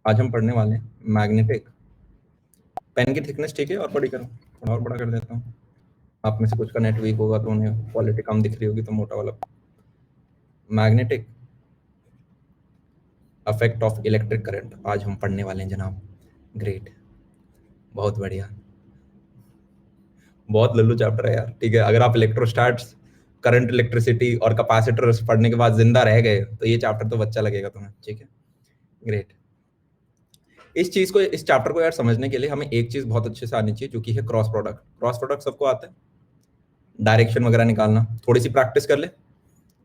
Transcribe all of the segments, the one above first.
आज हम पढ़ने वाले हैं मैग्नेटिक। पेन की थिकनेस ठीक है और बड़ी करूं? थोड़ा और बड़ा कर देता हूँ। आप में से कुछ का नेट वीक होगा तो उन्हें क्वालिटी कम दिख रही होगी, तो मोटा वाला। Magnetic affect of electric current आज हम पढ़ने वाले हैं जनाब। ग्रेट, बहुत बढ़िया, बहुत लल्लू चैप्टर है यार। ठीक है, अगर आप इलेक्ट्रोस्टैट्स, करंट, इलेक्ट्रिसिटी और कैपेसिटर्स पढ़ने के बाद जिंदा रह गए तो ये चैप्टर तो बच्चा लगेगा तुम्हें। ठीक है, ग्रेट। इस चैप्टर को यार समझने के लिए हमें एक चीज बहुत अच्छे से आनी चाहिए, जो कि है क्रॉस प्रोडक्ट। क्रॉस प्रोडक्ट सबको आता है, डायरेक्शन वगैरह निकालना। थोड़ी सी प्रैक्टिस कर ले,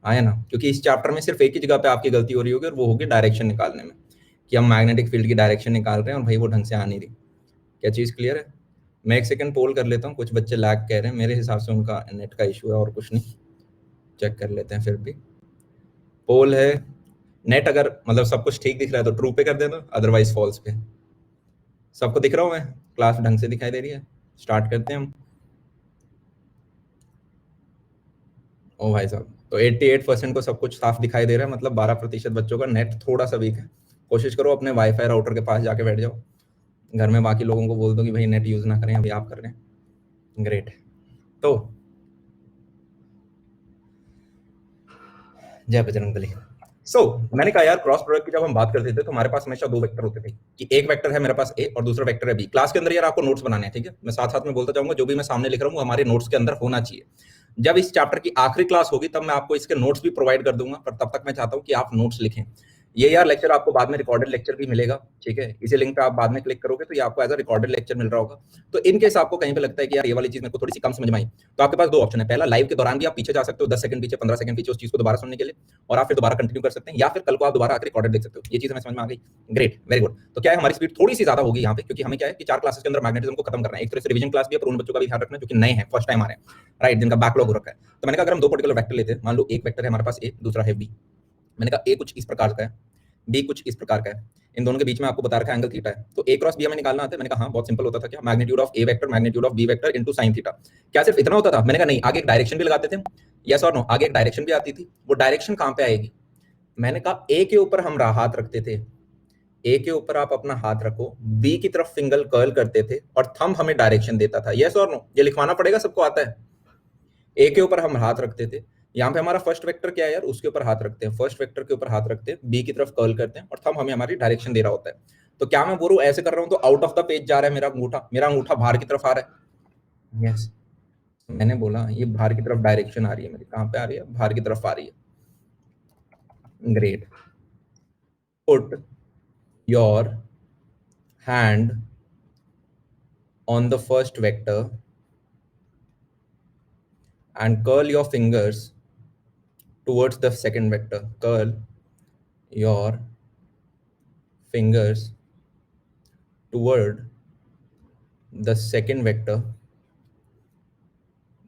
आया ना? क्योंकि इस चैप्टर में सिर्फ एक ही जगह पे आपकी गलती हो रही होगी, और वो होगी डायरेक्शन निकालने में, कि हम मैग्नेटिक फील्ड की डायरेक्शन निकाल रहे हैं और भाई वो ढंग से आ नहीं रही। क्या चीज़ क्लियर है? मैं एक सेकंड पोल कर लेता हूँ। कुछ बच्चे लैग कह रहे हैं, मेरे हिसाब से उनका नेट का इशू है और कुछ नहीं। चेक कर लेते हैं फिर भी। पोल है, नेट अगर मतलब सब कुछ ठीक दिख रहा है तो ट्रू पे कर देना, अदरवाइज फॉल्स पे। सबको दिख रहा हूँ मैं? क्लास ढंग से दिखाई दे रही है? स्टार्ट करते हैं हम। ओ भाई साहब, तो 88% को सब कुछ साफ दिखाई दे रहा है, मतलब 12% बच्चों का नेट थोड़ा सा वीक है। कोशिश करो अपने वाईफाई राउटर के पास जाके बैठ जाओ। घर में बाकी लोगों को बोल दो कि भाई नेट यूज ना करें, अभी आप कर रहे हैं। ग्रेट। तो जय बजरंगबली। मैंने कहा यार, क्रॉस प्रोडक्ट की जब हम बात करते थे तो हमारे पास हमेशा दो वेक्टर होते थे, कि एक वेक्टर है मेरे पास ए और दूसरा वेक्टर है बी। क्लास के अंदर यार आपको नोट्स बनाने हैं, ठीक है? मैं साथ साथ में बोलता जाऊंगा, जो भी मैं सामने लिख रहा हूँ वो हमारे नोट्स के अंदर होना चाहिए। जब इस चैप्टर की आखिरी क्लास होगी तब मैं आपको इसके नोट्स भी प्रोवाइड कर दूंगा, पर तब तक मैं चाहता हूँ कि आप नोट्स लिखें। ये यार लेक्चर आपको बाद में रिकॉर्डेड लेक्चर भी मिलेगा, ठीक है? इसी लिंक पे आप बाद में क्लिक करोगे तो ये आपको एज अ रिकॉर्डेड लेक्चर मिल रहा होगा। तो इन केस आपको कहीं पे लगता है कि यार ये वाली चीज मेरे को थोड़ी सी कम समझ में आई, तो आपके पास दो ऑप्शन है। पहला, लाइव के दौरान भी आप पीछे जा सकते हो 10 सेकंड पीछे, 15 सेकंड पीछे, उस चीज को दोबारा सुनने के लिए, और आप फिर दोबारा कंटिन्यू कर सकते हैं, या फिर कल को आप दोबारा आकर रिकॉर्डेड देख सकते हो। ये चीज हमें समझ में आ गई? Great, very good. तो क्या है, हमारी स्पीड थोड़ी सी ज्यादा होगी यहाँ पे, क्योंकि हमें क्या है कि 4 क्लासेस के अंदर मैग्नेटिज्म को खत्म करना है। एक तरह से रिवीजन क्लास भी है, पर उन बच्चों का भी ध्यान रखना जो कि नए हैं, फर्स्ट टाइम आ रहे हैं, राइट, जिनका बैकलॉग हो रखा है। तो मैंने कहा अगर हम दो पर्टिकुलर वेक्टर लेते हैं, मान लो एक वेक्टर है हमारे पास ए, दूसरा है बी। मैंने कहा ए कुछ इस प्रकार का है, बी कुछ इस प्रकार का है, इन दोनों के बीच में आपको बता रखा है एंगल थीटा है, तो ए क्रॉस बी हमें निकालना आता है। मैंने कहा हाँ, बहुत सिंपल होता था। क्या? Magnitude of A vector magnitude of B vector into sin theta. क्या सिर्फ इतना होता था? मैंने कहा नहीं, आगे एक डायरेक्शन भी लगाते थे। यस और नो? आगे एक डायरेक्शन भी आती थी। वो डायरेक्शन कहां पे आएगी? मैंने कहा ए के ऊपर हम हाथ रखते थे, ए के ऊपर आप अपना हाथ रखो, बी की तरफ फिंगर कर्ल करते थे और थंब हमें डायरेक्शन देता था। यस और नो? ये लिखवाना पड़ेगा, सबको आता है। ए के ऊपर हम हाथ रखते थे, यहाँ पे हमारा फर्स्ट वेक्टर क्या है यार, उसके ऊपर हाथ रखते हैं, फर्स्ट वेक्टर के ऊपर हाथ रखते हैं, बी की तरफ कर्ल करते हैं और थंब हमें हमारी डायरेक्शन दे रहा होता है। तो क्या मैं बोलूं ऐसे कर रहा हूं तो आउट ऑफ द पेज जा रहा है मेरा अंगूठा बाहर की तरफ आ रहा है। यस, मैंने बोला ये बाहर की तरफ डायरेक्शन आ रही है मेरी। कहां पे आ रही है? बाहर की तरफ आ रही है। Great. Put your hand on the first vector and curl your fingers towards the second vector. Curl your fingers toward the second vector.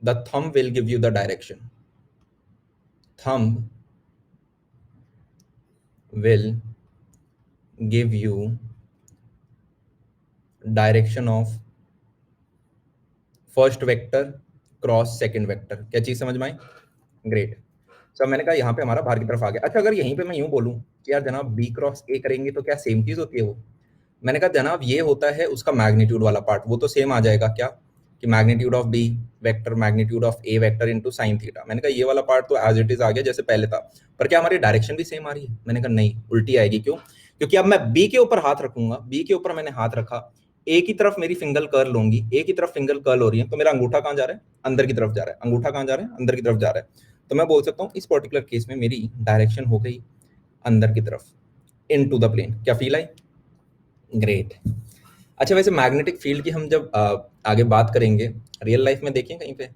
The thumb will give you the direction. Thumb will give you direction of first vector cross second vector. क्या चीज समझ में आई? Great. सब मैंने कहा यहाँ पे हमारा बाहर की तरफ आ गया। अच्छा, अगर यहीं पे मैं यूं बोलूं कि यार जनाब बी क्रॉस ए करेंगे तो क्या सेम चीज होती है वो? मैंने कहा जनाब ये होता है उसका मैग्नीट्यूड वाला पार्ट, वो तो सेम आ जाएगा। क्या? कि magnitude of B vector magnitude of A vector into sin theta. मैंने कहा ये वाला पार्ट तो एज इट इज आ गया जैसे पहले था, पर क्या हमारी डायरेक्शन भी सेम आ रही है? मैंने कहा नहीं, उल्टी आएगी। क्यों? क्योंकि अब मैं बी के ऊपर हाथ रखूंगा, बी के ऊपर मैंने हाथ रखा, ए की तरफ मेरी फिंगर कर्ल होंगी, ए की तरफ फिंगर कर्ल हो रही है, तो मेरा अंगूठा कहाँ जा रहा है? अंदर की तरफ जा रहा है। अंगूठा कहाँ जा रहा है? अंदर की तरफ जा रहा है। तो मैं बोल सकता हूँ इस पर्टिकुलर केस में मेरी डायरेक्शन हो गई अंदर की तरफ, इनटू द प्लेन। क्या फील आई? ग्रेट। अच्छा, वैसे मैग्नेटिक फील्ड की हम जब आगे बात करेंगे, रियल लाइफ में देखें कहीं पे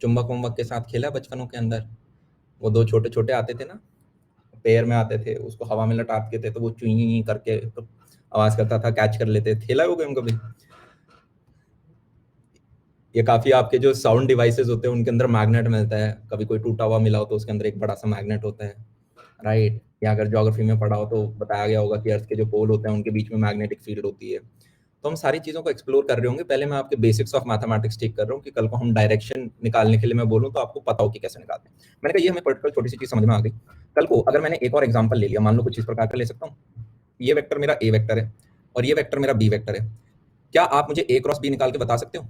चुंबक वुंबक के साथ खेला बचपनों के अंदर? वो दो छोटे छोटे आते थे ना, पेड़ में आते थे, उसको हवा में लटाते थे तो वो चुई करके तो आवाज करता था, कैच कर लेते। खेला हो गेम कभी? ये काफी आपके जो साउंड डिवाइसेस होते हैं उनके अंदर मैग्नेट मिलता है। कभी कोई टूटा हुआ मिला हो तो उसके अंदर एक बड़ा सा मैग्नेट होता है, राइट? या अगर ज्योग्राफी में पढ़ा हो तो बताया गया होगा कि अर्थ के जो पोल होते हैं उनके बीच में मैग्नेटिक फील्ड होती है। तो हम सारी चीजों को एक्सप्लोर कर रहे होंगे। पहले मैं आपके बेसिक्स ऑफ मैथमेटिक्स ठीक कर रहा हूँ कि कल को हम डायरेक्शन निकालने के लिए मैं बोलूँ तो आपको पता हो कि कैसे निकालते हैं। मैंने कहा ये हमें पर्टिकुलर छोटी सी चीज समझ में आ गई। कल को अगर मैंने एक और एग्जांपल ले लिया, मान लो कुछ इस प्रकार का ले सकता हूँ, ये वेक्टर मेरा ए वेक्टर है और ये वेक्टर मेरा बी वेक्टर है, क्या आप मुझे ए क्रॉस बी निकाल के बता सकते हो?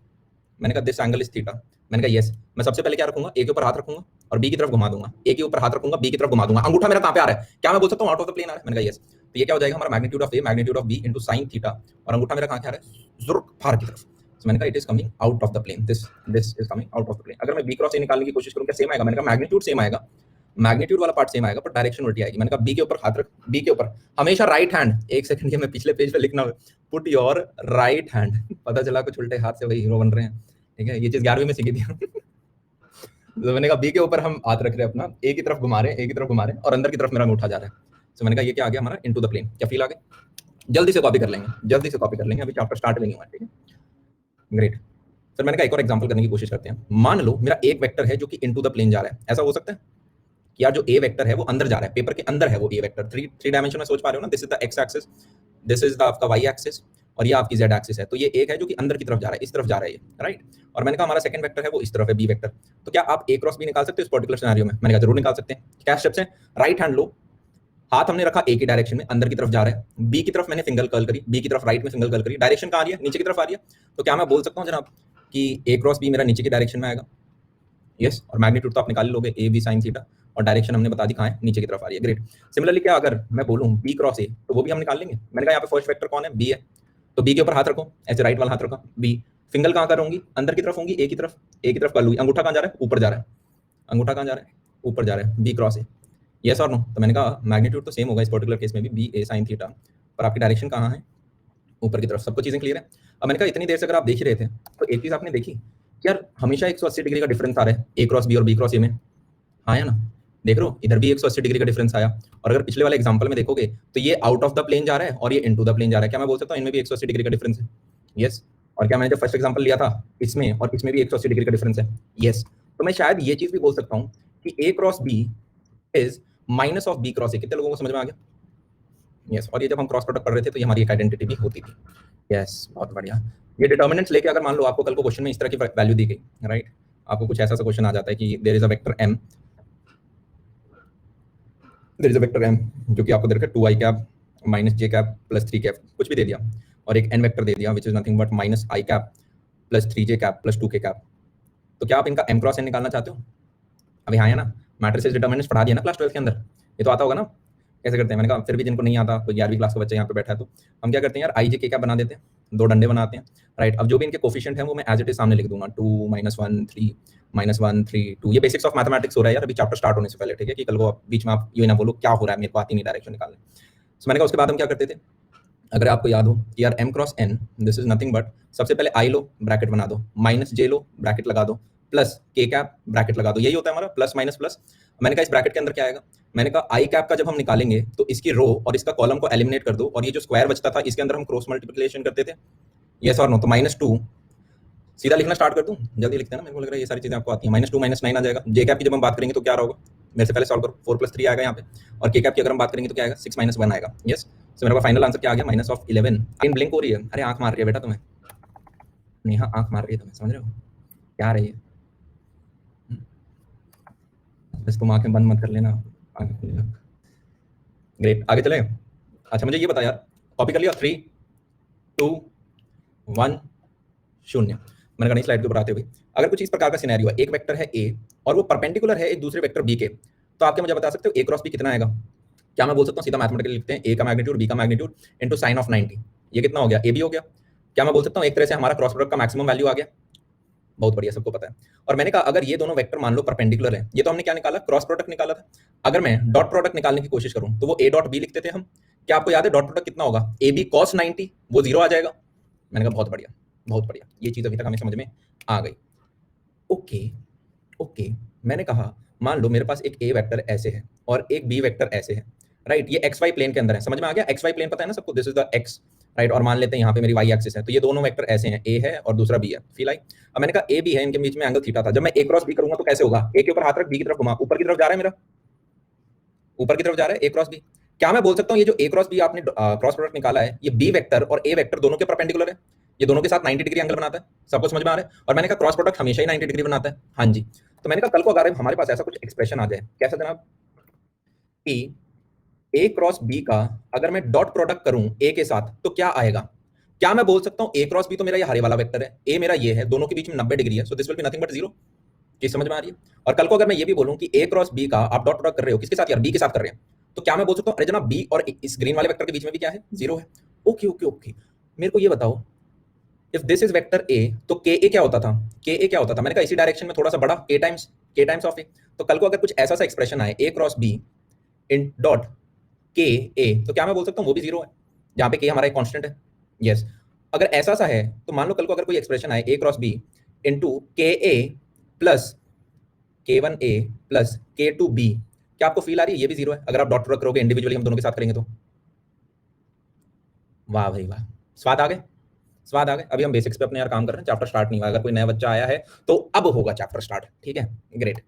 मैंने कहा दिस एंगल इज थीटा। मैंने कहा यस। मैं सबसे पहले क्या रखूंगा, ए के ऊपर हाथ रखूंगा और बी की तरफ घुमा दूंगा, ए के ऊपर हाथ रखूंगा, बी की तरफ घुमा दूंगा, अंगूठा मेरा कहां पे आ रहा है, क्या मैं बोल सकता हूं आउट ऑफ द प्लेन आ रहा है? मैंने कहा यस। तो ये क्या हो जाएगा हमारा magnitude of A magnitude of B into sin theta, और अंगूठा मेरा कहां क्या आ रहा है, जुर्क फार की तरफ। तो मैंने कहा it is coming out of the plane, this is coming out of the plane. अगर मैं बी क्रॉस ए निकालने की कोशिश करूं क्या सेम आएगा? मैंने कहा मैग्नीट्यूड सेम आएगा, मैग्नीट्यूड वाला पार्ट सेम आएगा पर डायरेक्शन उल्टी आएगी। मैंने कहा बी के ऊपर हाथ रख, बी के ऊपर हमेशा राइट हैंड, एक सेकंड ये मैं पिछले पेज पे लिखना, पुट योर राइट हैंड, पता चला कुछ उल्टे हाथ से वही हीरो बन रहे हैं, ठीक है, ये चीज 11वीं में सीखी थी। तो मैंने कहा बी के ऊपर हम हाथ रख रहे हैं अपना, ए की तरफ घुमा रहे हैं, ए की तरफ घुमा रहे हैं और अंदर की तरफ मेरा अंगूठा जा रहा है। तो मैंने कहा ये क्या आ गया हमारा इनटू द प्लेन, क्या फील आ गया? जल्दी से कॉपी कर लेंगे, जल्दी से कॉपी कर लेंगे, अभी चैप्टर स्टार्ट भी नहीं हुआ, ठीक है, ग्रेट। फिर मैंने कहा एक और एग्जांपल करने की कोशिश करते हैं। मान लो मेरा एक वेक्टर है जो कि इनटू द प्लेन जा रहा है, ऐसा हो सकता है कि यार जो ए वेक्टर है वो अंदर जा रहा है, पेपर के अंदर है वो ए वेक्टर, थ्री डायमेंशन में सोच पा रहे हो ना, this is the X axis, this is the आपका वाई एक्सिस और ये आपकी जेड एक्सिस है। तो ये एक है जो कि अंदर की तरफ जा रहा है, इस तरफ जा रहा है ये, राइट। और मैंने कहा हमारा सेकंड वेक्टर है वो इस तरफ है, बी वेक्टर। तो क्या आप ए क्रॉस बी निकाल सकते हो इस पर्टिकुलर सिनेरियो में? मैंने कहा जरूर निकाल सकते हैं। क्या स्टेप्स हैं? राइट हैंड लो, हाथ हमने रखा ए की डायरेक्शन में, अंदर की तरफ जा रहा है, बी की तरफ मैंने फिंगर कर्ल करी, बी की तरफ राइट में फिंगर कर्ल करी, डायरेक्शन कहां आ रही है, नीचे की तरफ आ रही है। तो क्या मैं बोल सकता हूं जनाब कि ए क्रॉस बी मेरा नीचे की डायरेक्शन में आएगा? यस। और मैग्नीट्यूड तो आप निकाल लोगे, ए बी साइन थीटा, और डायरेक्शन हमने बता दी कहां है, नीचे की तरफ आ रही है, ग्रेट। सिमिलरली क्या अगर मैं बोलूं बी क्रॉस ए, तो वो भी हम निकाल लेंगे। मैंने कहा यहाँ पे फर्स्ट वेक्टर कौन है, बी है, तो बी के ऊपर हाथ रखो, ऐसे राइट वाला हाथ रखा, बी फिंगल कहां कर होंगी, अंदर की तरफ होंगी, ए की तरफ, ए की तरफ कर लूंगी, अंगूठा कहां जा रहा है, ऊपर जा रहा है, अंगूठा कहां जा रहा है, ऊपर जा रहा है, बी क्रॉस ए, यस और नो। तो मैंने कहा मैग्नीट्यूड तो सेम होगा इस पर्टिकुलर केस में भी, बी ए साइन थीटा, पर आपकी डायरेक्शन कहां है, ऊपर की तरफ। सबको चीजें क्लियर है? अब मैंने कहा इतनी देर से अगर आप देख ही रहे थे तो एक चीज आपने देखी कि यार हमेशा 180 डिग्री का डिफरेंस आ रहा है ए क्रॉस बी और बी क्रॉस ए में, हाँ या ना? देख रहे हो इधर भी 180 डिग्री का डिफरेंस आया, और अगर पिछले वाले एग्जांपल में देखोगे तो ये आउट ऑफ द प्लेन जा रहा है और ये इनटू द प्लेन जा रहा है। क्या मैं बोल सकता हूं इनमें भी 180 डिग्री का डिफरेंस है? यस। और क्या मैंने जो फर्स्ट एग्जांपल लिया था इसमें और इसमें भी 180 डिग्री का डिफरेंस है? यस। तो मैं शायद ये चीज भी बोल सकता हूं कि A cross B is minus of B cross A. कितने लोगों को समझ में आ गया? यस। और ये जब हम क्रॉस प्रोडक्ट पढ़ रहे थे तो ये हमारी एक आइडेंटिटी भी होती थी। यस, बहुत बढ़िया। ये डिटर्मिनेंट्स लेके अगर मान लो आपको कल को क्वेश्चन में इस तरह की वैल्यू दी गई, राइट, आपको कुछ ऐसा क्वेश्चन आ जाता है कि there is a vector m, there is a vector m जो कि आपको दे रखा है 2i cap minus j cap plus 3 cap, कुछ भी दे दिया, और एक n वेक्टर दे दिया which is nothing but minus i cap plus 3j cap plus 2k cap. तो क्या आप इनका m क्रॉस n निकालना चाहते हो? अभी हाँ है ना, मैट्रिसेस डिटर्मिनेंट्स पढ़ा दिया ना क्लास 12 के अंदर, ये तो आता होगा ना कैसे करते हैं। मैंने कहा फिर भी जिनको नहीं आता, कोई 11वीं क्लास का बच्चा यहाँ पे बैठा है, तो हम क्या करते हैं यार, आई जे के क्या बना देते हैं, दो डंडे बनाते हैं, राइट। अब जो भी इनके कोफिशिएंट हैं वो मैं एज इट इज सामने लिख दूंगा, 2 -1 3 -1 3 2। ये बेसिक्स ऑफ मैथमेटिक्स हो रहा है यार अभी चैप्टर स्टार्ट होने से पहले, ठीक है, कि कल को बीच में आप ये ना बोलो क्या हो रहा है, मेरे को आती नहीं डायरेक्शन निकालने। तो मैंने कहा उसके बाद हम क्या करते थे, अगर आपको याद हो कि यार m cross n this is nothing but, सबसे पहले i लो ब्रैकेट बना दो, माइनस j लो ब्रैकेट लगा दो, प्लस k कैप ब्रैकेट लगा दो, यही होता है हमारा प्लस माइनस प्लस। मैंने कहा इस ब्रैकेट के अंदर क्या आएगा, मैंने कहा i कैप का जब हम निकालेंगे तो इसकी रो और इसका कॉलम को एलिमिनेट कर दो, और ये जो स्क्वायर बचता था इसके अंदर हम क्रॉस मल्टीप्लिकेशन करते थे, यस और नो। तो -2 सीधा लिखना स्टार्ट कर दूं, जल्दी लिखते हैं ना, मेरे को लग रहा है ये सारी चीजें आपको आती हैं। -2 -9 आ जाएगा। जे कैप की जब हम बात करेंगे तो क्या होगा, मेरे से पहले सॉल्व करो, 4 + 3 आएगा यहाँ पे, और के कैप की अगर हम बात करेंगे तो क्या आएगा, 6 - 1 आएगा, यस। तो मेरा फाइनल आंसर क्या आ गया, -11। इन ब्लिंक हो रही है, अरे आंख मार रही है बेटा तुम्हें, नेहा आंख मार रही है तुम्हें, समझ रहे हो क्या रही है, बस तुम आंखें बंद मत कर लेना, आंखें खुली रख। ग्रेट, आगे चले। अच्छा मुझे ये बता यार, कॉपी कर लिया, 3 2 1 0। मैंने कहा नहीं स्लाइड के ऊपर आते हुए, अगर कुछ इस प्रकार का सिनेरियो है, एक वेक्टर है ए और वो परपेंडिकुलर है एक दूसरे वेक्टर बी के, तो आप क्या मुझे बता सकते हो ए क्रॉस बी कितना आएगा? क्या मैं बोल सकता हूँ सीधा मैथमेटिकली लिखते हैं, ए का मैग्नीट्यूड बी का मैग्नीट्यूड इनटू साइन ऑफ 90, ये कितना हो गया, ए बी हो गया। क्या मैं बोल सकता हूँ एक तरह से हमारा क्रॉस प्रोडक्ट का मैक्सिमम वैल्यू आ गया? बहुत बढ़िया, सबको पता है। और मैंने कहा अगर ये दोनों वेक्टर मान लो परपेंडिकुलर है, ये तो हमने क्या निकाला, क्रॉस प्रोडक्ट निकाला था। अगर मैं डॉट प्रोडक्ट निकालने की कोशिश करूं तो वो ए डॉट बी लिखते थे हम। क्या आपको याद है डॉट प्रोडक्ट कितना होगा, ए बी कॉस 90, वो 0 आ जाएगा। मैंने कहा बहुत बढ़िया, बहुत बढ़िया, ये चीज अभी तक हमें समझ में आ गई। ओके ओके, मैंने कहा मान लो मेरे पास एक ए वेक्टर ऐसे है और एक बी वेक्टर ऐसे है, राइट। ये एक्स वाई प्लेन के अंदर है, समझ में आ गया, एक्स वाई प्लेन पता है ना सबको, this is the x, right. और मान लेते हैं यहाँ पे मेरी वाई एक्सिस है, तो ये दोनों वेक्टर ऐसे हैं, ए है और दूसरा बी है, फील आई। अब मैंने कहा ए बी है, इनके बीच में एंगल थीटा था। जब मैं ए क्रॉस बी करूंगा तो कैसे होगा, ए के ऊपर हाथ रख, बी की तरफ घुमा, ऊपर की तरफ जा रहा है मेरा, ऊपर की तरफ जा रहा है ए क्रॉस बी। क्या मैं बोल सकता हूँ ये जो ए क्रॉस बी आपने क्रॉस प्रोडक्ट निकाला है, ये बी वेक्टर और ए वेक्टर दोनों के परपेंडिकुलर है, ये दोनों के साथ 90 डिग्री एंगल बनाता है, सबको समझ में आ रहा है। और मैंने कहा क्रॉस प्रोडक्ट हमेशा ही 90 डिग्री बनाता है, हाँ जी। तो मैंने कहा कल को अगर हमारे पास ऐसा कुछ एक्सप्रेशन आ जाए, कैसा जनाब, कि ए क्रॉस बी का अगर मैं डॉट प्रोडक्ट करूं ए के साथ तो क्या आएगा? क्या मैं बोल सकता हूं ए क्रॉस बी तो मेरा ये हरे वाला वेक्टर है, ए मेरा ये है, दोनों के बीच में 90 डिग्री है, सो this will be nothing but zero. की समझ में आ रही है? और कल को अगर मैं ये भी बोलूं कि ए क्रॉस बी का आप डॉट प्रोडक्ट कर रहे हो किसके साथ यार? बी के साथ कर रहे हैं, तो क्या मैं बोल सकता हूं अरे जनाब बी और इस ग्रीन वाले वेक्टर के बीच में भी क्या है? जीरो है। ओके ओके ओके, मेरे को ये बताओ, if this is vector A तो के ए क्या होता था? के ए क्या होता था? मैंने कहा इसी डायरेक्शन में थोड़ा सा बड़ा, के टाइम्स ऑफ ए। तो कल को अगर कुछ ऐसा सा एक्सप्रेशन आए ए क्रॉस बी इन डॉट के ए, तो क्या मैं बोल सकता हूँ वो भी जीरो है, जहां पे के हमारा एक कांस्टेंट है। यस, अगर ऐसा सा है तो मान लो कल को अगर कोई एक्सप्रेशन आए ए क्रॉस बी इंटू के ए प्लस के वन ए प्लस के टू बी, क्या आपको फील आ रही है ये भी जीरो है अगर आप डॉट प्रोडक्ट करोगे इंडिविजुअली, हम दोनों के साथ करेंगे तो? वाह भाई वाह, स्वाद आ गए, स्वाद आ गए। अभी हम बेसिक्स पे अपने यार काम कर रहे हैं, चैप्टर स्टार्ट नहीं हुआ। अगर कोई नया बच्चा आया है तो अब होगा चैप्टर स्टार्ट, ठीक है? ग्रेट,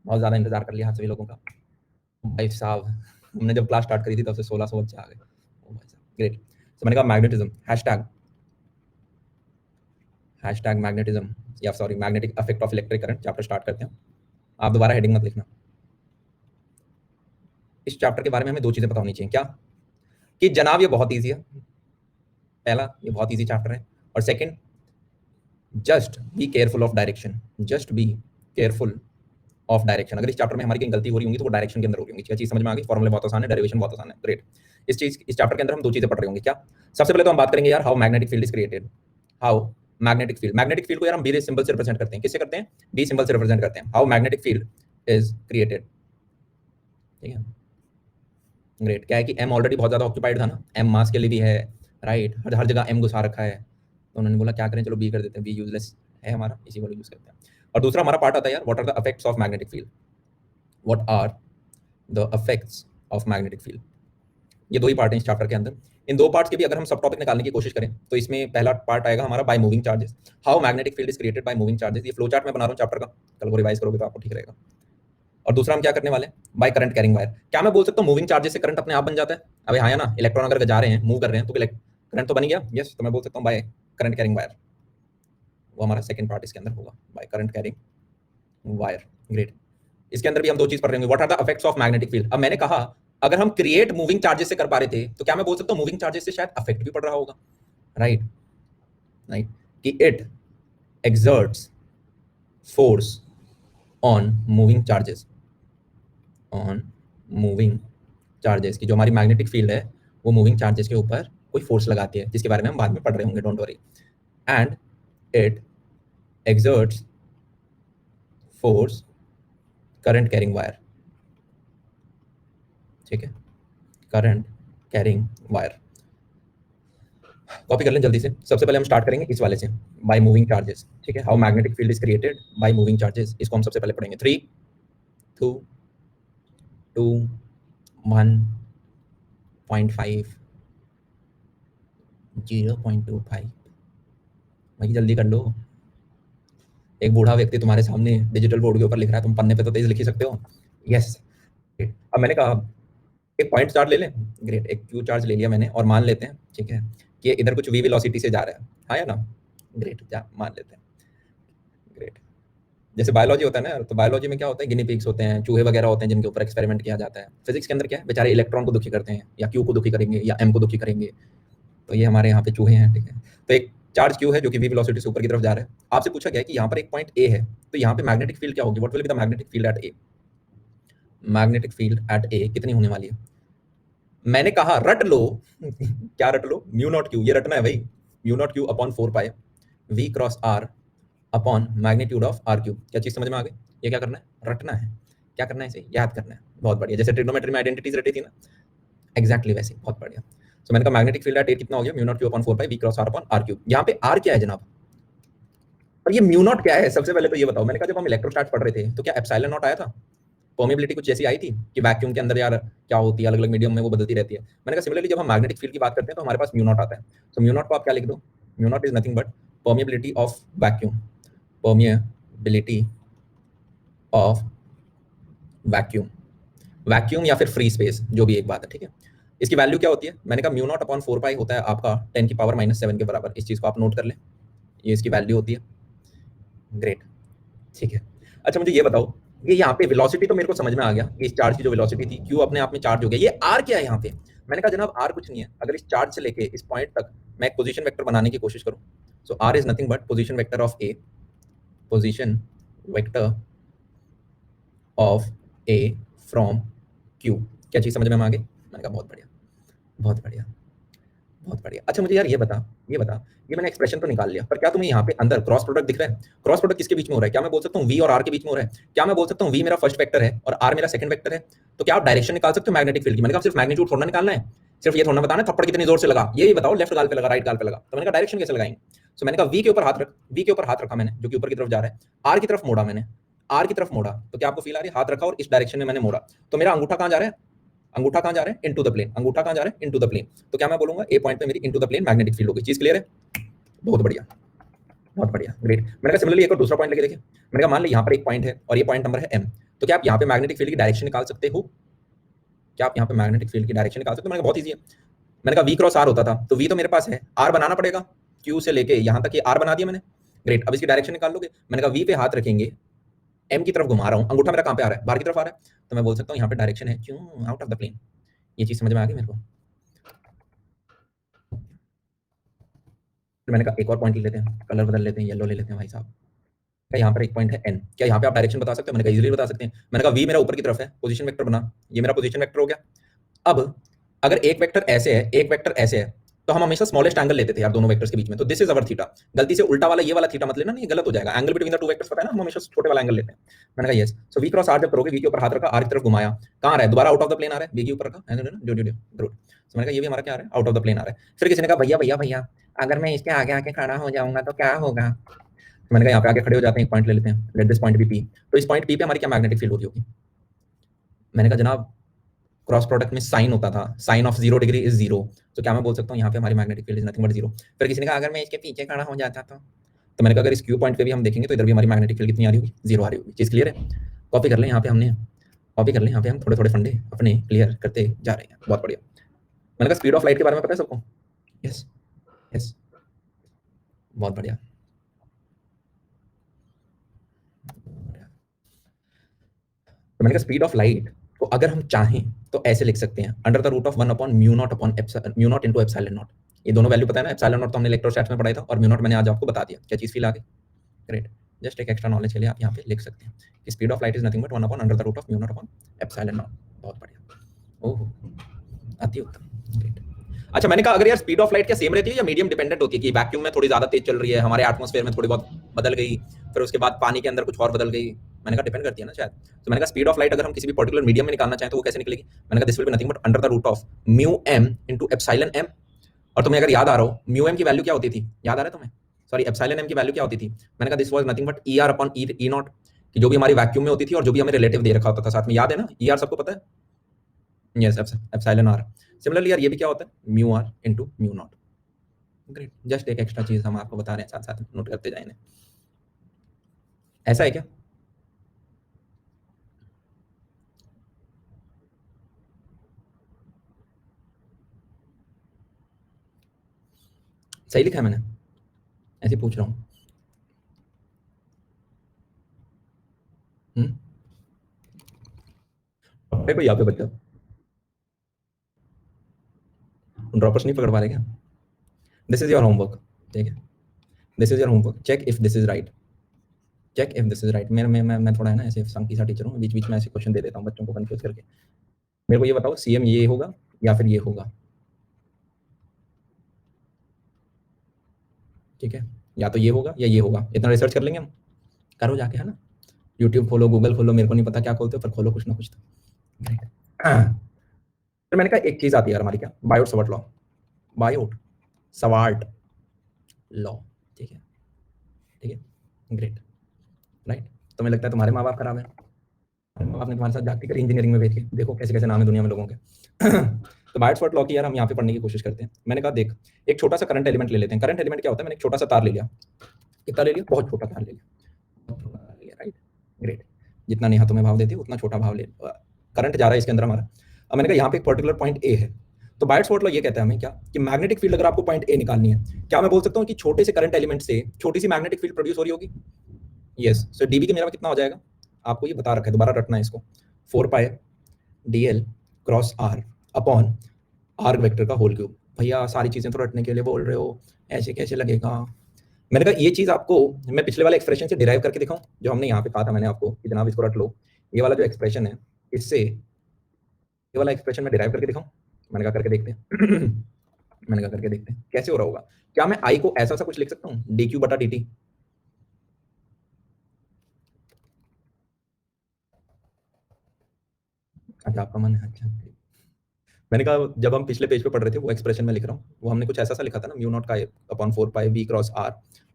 बहुत ज्यादा इंतजार कर लिया हाथ सभी लोगों का। भाई साहब, हमने जब क्लास स्टार्ट करी थी तब से 1600 बच्चे आ गए। ओ भाई साहब, ग्रेट। तो मैंने कहा मैग्नेटिज्म हैशटैग मैग्नेटिज्म या sorry magnetic effect of electric current, chapter start करते हैं। आप दोबारा हेडिंग मत लिखना। इस चैप्टर के बारे में हमें दो चीजें पता होनी चाहिए। क्या? कि जनाब ये बहुत ईजी है, पहला ये बहुत ईजी चैप्टर है, और second just be careful of direction, just be careful of direction. अगर इस चैप्टर में हमारी कहीं गलती हो रही होंगी तो वो डायरेक्शन के अंदर हो रही होंगी। क्या चीज समझ में आ गई? फॉर्मूले बहुत आसान है, डेरिवेशन बहुत आसान है। ग्रेट। इस चैप्टर के अंदर हम दो चीजें पढ़ रहे होंगे। क्या? सबसे पहले तो हम बात करेंगे यार how magnetic field is created. How magnetic field को यार हम बी सिंबल से रिप्रेजेंट करते हैं। किससे करते हैं? बी सिंबल से रिप्रेजेंट करते हैं। How magnetic field is created, ठीक है? ग्रेट। क्या है कि एम ऑलरेडी बहुत ज्यादा ऑक्यूपाइड था ना, एम मास के लिए भी है, राइट? हर जगह एम घुसा रखा है, तो उन्होंने बोला क्या करें, चलो बी कर देते हैं, बी यूजलेस है हमारा, इसी को यूज करते हैं। और दूसरा हमारा पार्ट आता है यार what are the effects of magnetic field, what are the effects of magnetic field. ये दो ही पार्ट हैं इस चैप्टर के अंदर। इन दो पार्ट्स के भी अगर हम सब टॉपिक निकालने की कोशिश करें तो इसमें पहला पार्ट आएगा हमारा by moving charges, how magnetic field is created by moving charges. ये फ्लो चार्ट मैं बना रहा हूँ चैप्टर का, कल को रिवाइज करोगे तो आपको ठीक रहेगा। और दूसरा हम क्या करने वाले हैं? Bye current carrying wire. क्या मैं बोल सकता हूँ मूविंग चार्जेस से करंट अपने आप बन जाता है? अबे हाँ या ना, इलेक्ट्रॉन अगर जा रहे हैं, मूव कर रहे हैं, तो करंट तो बन गया। यस, तो मैं बोल सकता हूँ बाय करंट कैरिंग वायर। वो हमारा सेकंड पार्ट इसके अंदर होगा, by current carrying wire. Great. इसके अंदर भी हम दो चीज पढ़ रहे होंगे, what are the effects of magnetic field. अब मैंने कहा अगर हम क्रिएट मूविंग चार्जेस से कर पा रहे थे तो क्या मैं बोल सकता हूँ मूविंग चार्जेस से शायद अफेक्ट भी पड़ रहा होगा, राइट? राइट, कि it exerts force on moving charges, on moving charges, की जो हमारी मैग्नेटिक फील्ड है वो मूविंग चार्जेस के ऊपर कोई फोर्स लगाती है, जिसके बारे में हम बाद में पढ़ रहे होंगे, don't worry. And it exerts force current carrying wire, ठीक है? करंट कैरिंग वायर कॉपी कर लें जल्दी से। सबसे पहले हम स्टार्ट करेंगे इस वाले से, बाय मूविंग चार्जेस, ठीक है? How magnetic field is created by moving charges, इसको हम सबसे पहले पढ़ेंगे। 3 2 2 1.5 0.25। भाई जल्दी कर लो, एक बूढ़ा व्यक्ति तुम्हारे सामने डिजिटल बोर्ड के ऊपर लिख रहा है, तुम पन्ने पे तो तेज लिख ही सकते हो। यस। अब मैंने कहा एक पॉइंट चार्ज ले लें। ग्रेट, एक क्यू चार्ज ले लिया मैंने, और मान लेते हैं, ठीक है, कि इधर कुछ वी वेलोसिटी से जा रहा है, हाँ या ना? ग्रेट, जा मान लेते हैं। ग्रेट। जैसे बायोलॉजी होता है ना, तो बायोलॉजी में क्या होता है, गिनी पिग्स होते हैं, चूहे वगैरह होते हैं जिनके ऊपर एक्सपेरिमेंट किया जाता है। फिजिक्स के अंदर क्या है, बेचारे इलेक्ट्रॉन को दुखी करते हैं, या क्यू को दुखी करेंगे, या एम को दुखी करेंगे। तो ये हमारे यहाँ पे चूहे हैं, ठीक है? तो एक चार्ज क्यू है जो कि वी वेलोसिटी से ऊपर की तरफ जा रहा है। आपसे पूछा गया है कि यहाँ पर एक पॉइंट ए है, तो यहाँ पे मैग्नेटिक फील्ड क्या होगी? What will be the magnetic field at A? Magnetic field at A कितनी होने वाली है? मैंने कहा रट लो। क्या रट लो? म्यू नॉट क्यू, ये रटना है भाई। Mu naught Q upon 4 pi V cross R upon magnitude of R Q. क्या चीज समझ में आ गई? ये क्या करना है? रटना है। क्या करना है? इसे याद करना है। बहुत बढ़िया, जैसे ट्रिग्नोमेट्री में आइडेंटिटीज रटी थी ना, एग्जैक्टली वैसे। बहुत बढ़िया। सो मैंने कहा मैग्नेटिक फील्ड एट ए कितना हो गया? Mu naught Q upon 4 pi V cross R upon R Q. यहाँ पे आर क्या है जनाब, और ये म्यू नॉट क्या है? सबसे पहले तो ये बताओ। मैंने कहा जब हम इलेक्ट्रोस्टैट पढ़ रहे थे तो क्या एप्सिलॉन नॉट आया था? परमेबिलिटी कुछ जैसी आई थी कि वैक्यूम के अंदर यार क्या होती है, अलग अलग मीडियम में वो बदलती रहती है। मैंने कहा सिमिलरली जब हम मैग्नेटिक फील्ड की बात करते हैं तो हमारे पास म्यू नॉट आता है। तो म्यू नॉट को आप क्या लिख दो? Mu naught is nothing but permeability of vacuum, permeability of vacuum, vacuum या फिर फ्री स्पेस, जो भी एक बात है, ठीक है? इसकी वैल्यू क्या होती है? मैंने कहा म्यू नॉट अपॉन 4 पाई होता है आपका 10 की पावर -7 के बराबर। इस चीज को आप नोट कर लें, ये इसकी वैल्यू होती है। ग्रेट, ठीक है। अच्छा मुझे ये बताओ, ये यहाँ पे वेलोसिटी तो मेरे को समझ में आ गया कि इस चार्ज की जो वेलोसिटी थी, क्यू अपने आप में चार्ज हो गया। ये आर क्या है यहाँ पे? मैंने कहा जनाब आर कुछ नहीं है, अगर इस चार्ज से लेके इस पॉइंट तक मैं एक पोजीशन वेक्टर बनाने की कोशिश करूं, so R is nothing but position vector of A, position vector of A from Q. क्या चीज समझ में आ गई? मैंने कहा बहुत बढ़िया, बहुत बढ़िया, बहुत बढ़िया। अच्छा मुझे यार ये बता, ये मैंने एक्सप्रेशन तो निकाल लिया, पर क्या तुम्हें यहाँ पे अंदर क्रॉस प्रोडक्ट दिख रहा है? क्रॉस प्रोडक्ट किसके बीच में हो रहा है? क्या मैं बोल सकता हूँ वी और आर के बीच में हो रहा है? क्या मैं बोल सकता हूँ वी मेरा फर्स्ट वेक्टर है और आर मेरा सेकंड वेक्टर है? तो क्या आप डायरेक्शन निकाल सकते हो मैग्नेटिक फील्ड की? मैंने कहा सिर्फ मैग्नीट्यूड थोड़ा निकालना है, सिर्फ ये थोड़ा बताना है थप्पड़ कितनी जोर से लगा, ये बताओ लेफ्ट गाल पे लगा, राइट गाल पे लगा, तो मैंने कहा डायरेक्शन कैसे लगाएंगे? सो मैंने कहा वी के ऊपर हाथ रख, वी के ऊपर हाथ रखा मैंने, जो कि ऊपर की तरफ जा रहा है, आर की तरफ मोड़ा मैंने, आर की तरफ मोड़ा, तो क्या आपको फील आ रही है? हाथ रखा और इस डायरेक्शन में मैंने मोड़ा, तो मेरा अंगूठा कहाँ जा रहा है? अंगूठा कहाँ जा रहा है? Into the plane. अंगूठा कहाँ जा रहा है? Into the plane. तो क्या मैं बोलूंगा ए पॉइंट पे मेरी into the plane magnetic field होगी। चीज क्लियर है? बहुत बढ़िया, बहुत बढ़िया, ग्रेट। मैंने कहा सिमिलरली एक और दूसरा पॉइंट लेके देखिए। मैंने कहा मान ली यहाँ पर एक पॉइंट है और ये पॉइंट नंबर है m, तो क्या आप यहाँ पे मैग्नेटिक फील्ड की डायरेक्शन निकाल सकते हो? क्या आप यहाँ पे मैग्नेटिक फील्ड की डायरेक्शन निकाल सकते हो? मैंने कहा बहुत ईजी है। मैंने कहा वी क्रॉस आर होता था, तो वी तो मेरे पास है, आर बनाना पड़ेगा, क्यू से लेके यहाँ तक ये आर बना दिया मैंने, ग्रेट। अब इसकी डायरेक्शन निकाल लोगे। मैंने कहा वी पे हाथ रखेंगे, एम की तरफ घुमा रहा हूँ, अंगूठा मेरा कहाँ पे आ रहा है? बाहर की तरफ आ रहा है, तो मैं बोल सकता हूँ यहाँ पे डायरेक्शन है क्यों आउट ऑफ द प्लेन। ये चीज समझ में आ गई मेरे को? फिर मैंने कहा एक और पॉइंट ले लेते हैं, कलर बदल लेते हैं, येलो ले लेते हैं भाई साहब। क्या यहाँ पर एक पॉइंट है n, क्या यहाँ पे आप डायरेक्शन बता सकते हो? मैंने कहा इजीली बता सकते हैं। मैंने कहा v मेरा ऊपर की तरफ है, पोजीशन वेक्टर बना, ये मेरा पोजीशन वेक्टर हो गया। अब अगर एक वेक्टर ऐसे है, एक वेक्टर ऐसे है, तो हम हमेशा स्मॉलेस्ट एंगल लेते थे यार दोनों वेक्टर्स के बीच में, तो दिस इज अवर थीटा। गलती से उल्टा वाला ये वाला थीटा मत लेना, नहीं गलत हो जाएगा। Angle between the two vectors पता है ना, हम हमेशा छोटे वाला एंगल लेते हैं। मैंने कहा यस। सो v क्रॉस r जब करोगे, v के ऊपर हाथ रखा, r की तरफ घुमाया, कहाँ आ रहा है? दोबारा आउट ऑफ द प्लेन आ रहा है, v के ऊपर का गुड। तो मैंने कहा ये भी हमारा क्या आ रहा है? आउट ऑफ द प्लेन आ रहा है। फिर किसी ने कहा भैया भैया भैया अगर मैं इसके आगे आके खड़ा हो जाऊंगा तो क्या होगा? तो मैंने कहा यहाँ पे आगे खड़े हो जाते हैं, एक पॉइंट ले लेते हैं, let this point be P. तो इस पॉइंट पी पे हमारी क्या मैग्नेटिक फील्ड होती होगी? मैंने कहा जनाब क्रॉस प्रोडक्ट में साइन होता था, साइन ऑफ 0 डिग्री इज 0, तो क्या मैं बोल सकता हूँ यहाँ पे हमारी magnetic field is nothing but 0। फिर किसी ने कहा अगर मैं इसके पीछे खड़ा हो जाता तो मैंने कहा अगर इस क्यू पॉइंट पे भी हम देखेंगे तो इधर भी हमारी मैग्नेटिक फील्ड कितनी आ रही होगी? 0 आ रही होगी। चीज क्लियर है? कॉपी कर लें यहाँ पे, हमने कॉपी कर लें यहाँ पे, हम थोड़े थोड़े फंडे अपने क्लियर करते जा रहे हैं। बहुत बढ़िया। मैंने कहा स्पीड ऑफ लाइट के बारे में पता है सबको? यस यस, बहुत बढ़िया। तो मैंने कहा स्पीड ऑफ लाइट को अगर हम चाहें तो ऐसे लिख सकते हैं, under the root of 1 upon mu naught into epsilon naught. ये दोनों वैल्यू पता है ना? एप्सिलॉन नॉट तो हमने इलेक्ट्रोस्टैटिक्स में पढ़ाया था और म्यू नॉट मैंने आज आपको बता दिया। क्या चीज फील आ गई? ग्रेट। जस्ट एक एक्स्ट्रा नॉलेज के लिए आप यहाँ पे लिख सकते हैं कि speed of light is nothing but 1 upon under the root of mu naught upon epsilon naught. बहुत बढ़िया, ओह अति उत्तम, ग्रेट। अच्छा मैंने कहा अगर यार स्पीड ऑफ लाइट क्या सेम रहती है या मीडियम डिपेंडेंट होती है, कि वैक्यूम में थोड़ी ज्यादा तेज चल रही है, हमारे एटमॉस्फेयर में थोड़ी बहुत बदल गई, फिर उसके बाद पानी के अंदर कुछ और बदल गई? मैंने कहा डिपेंड करती है ना शायद। तो मैंने कहा स्पीड ऑफ लाइट अगर हम किसी भी पर्टिकुलर मीडियम में निकालना चाहें तो वो कैसे निकलेगी? मैंने कहा this will be nothing but under the root of mu M into epsilon M. और तुम्हें अगर याद आ रहा हो म्यू एम की वैल्यू क्या होती थी? याद आ रहा है तुम्हें? सॉरी, एप्सिलॉन एम की वैल्यू क्या होती थी? मैंने कहा this was nothing but E R upon E not, कि जो भी हमारी वैक्यूम में होती थी और जो भी हमें रिलेटिव दे रखा होता था साथ में, याद है ना? ई आर सबको पता है? Yes, epsilon R. सिमिलरली यार ये भी क्या होता है? Mu R into mu naught. Great, just एक एक्स्ट्रा चीज हम आपको बता रहे हैं, साथ साथ नोट करते जाएंगे। ऐसा है क्या? सही लिखा है मैंने? ऐसे पूछ रहा हूँ। देखो यहाँ पे बच्चा ड्रॉपर्स नहीं पकड़ पा रहे क्या? दिस इज योर होमवर्क, ठीक है? This is your homework, check if this is right, check if this is right. मैं थोड़ा है ना ऐसे संकी सा टीचर हूँ, बीच बीच में ऐसे क्वेश्चन दे देता हूँ बच्चों को कंफ्यूज करके। मेरे को ये बताओ सीएम ये होगा या फिर ये होगा? ठीक है, या तो ये होगा या ये होगा। इतना रिसर्च कर लेंगे हम, करो जाके, है ना? यूट्यूब खोलो, गूगल खोलो, मेरे को नहीं पता क्या खोलते हो, पर खोलो कुछ ना कुछ तो। ग्रेट। फिर मैंने कहा एक चीज आती है यार हमारी, क्या? बायोट सवार्ट लॉ, बायोट सवार्ट लॉ, ठीक है? ठीक है, ग्रेट, राइट। तुम्हें लगता है तुम्हारे माँ बाप खराब है? आपने तुम्हारे साथ जाती करी इंजीनियरिंग में भेज के, देखो कैसे कैसे नाम है दुनिया में लोगों के। तो बायोट सवार्ट लॉ की यार हम यहाँ पे पढ़ने की कोशिश करते हैं। मैंने कहा देख, एक छोटा सा करंट एलिमेंट ले लेते हैं। करंट एलिमेंट क्या होता है? मैंने एक छोटा सा तार ले लिया। कितना ले लिया? बहुत छोटा तार ले लिया, राइट? ग्रेट। जितना नेहा तुम्हें भाव देती है उतना छोटा भाव ले, करंट जा रहा है इसके अंदर हमारा। अब मैंने कहा यहाँ पे एक पर्टिकुलर पॉइंट ए है, तो बायोट सवार्ट लॉ ये कहता है हमें क्या, कि मैग्नेटिक फील्ड अगर आपको पॉइंट ए निकालनी है, क्या मैं बोल सकता हूँ कि छोटे से करंट एलिमेंट से छोटी सी मैग्नेटिक फील्ड प्रोड्यूस हो रही होगी? यस। सो डीबी के मेरा कितना हो जाएगा? आपको ये बता रखा है, दोबारा रटना है इसको, 4 पाई dl cross r upon arc vector का होल क्यूब। भैया सारी चीजें तो रटने के लिए बोल रहे हो, ऐसे कैसे लगेगा? मैंने कहा ये चीज आपको मैं पिछले वाले एक्सप्रेशन से डिराइव करके दिखाऊं, जो हमने यहाँ पे कहा था मैंने आपको कि जनाब इसको रट लो। ये वाला जो एक्सप्रेशन है, इससे ये वाला एक्सप्रेशन मैं डिराइव करके दिखाऊं। मैंने कहा करके देखते हैं। मैंने कहा करके देखते हैं कैसे हो रहा होगा। क्या मैं आई को ऐसा सा कुछ लिख सकता हूँ, डी क्यू बटा डी टी? अच्छा आपका मन है, अच्छा। मैंने कहा जब हम पिछले पेज पे पढ़ रहे थे वो एक्सप्रेशन में लिख रहा हूँ, वो हमने कुछ ऐसा सा लिखा था ना, म्यू नॉट का अपॉन 4 पाई v cross r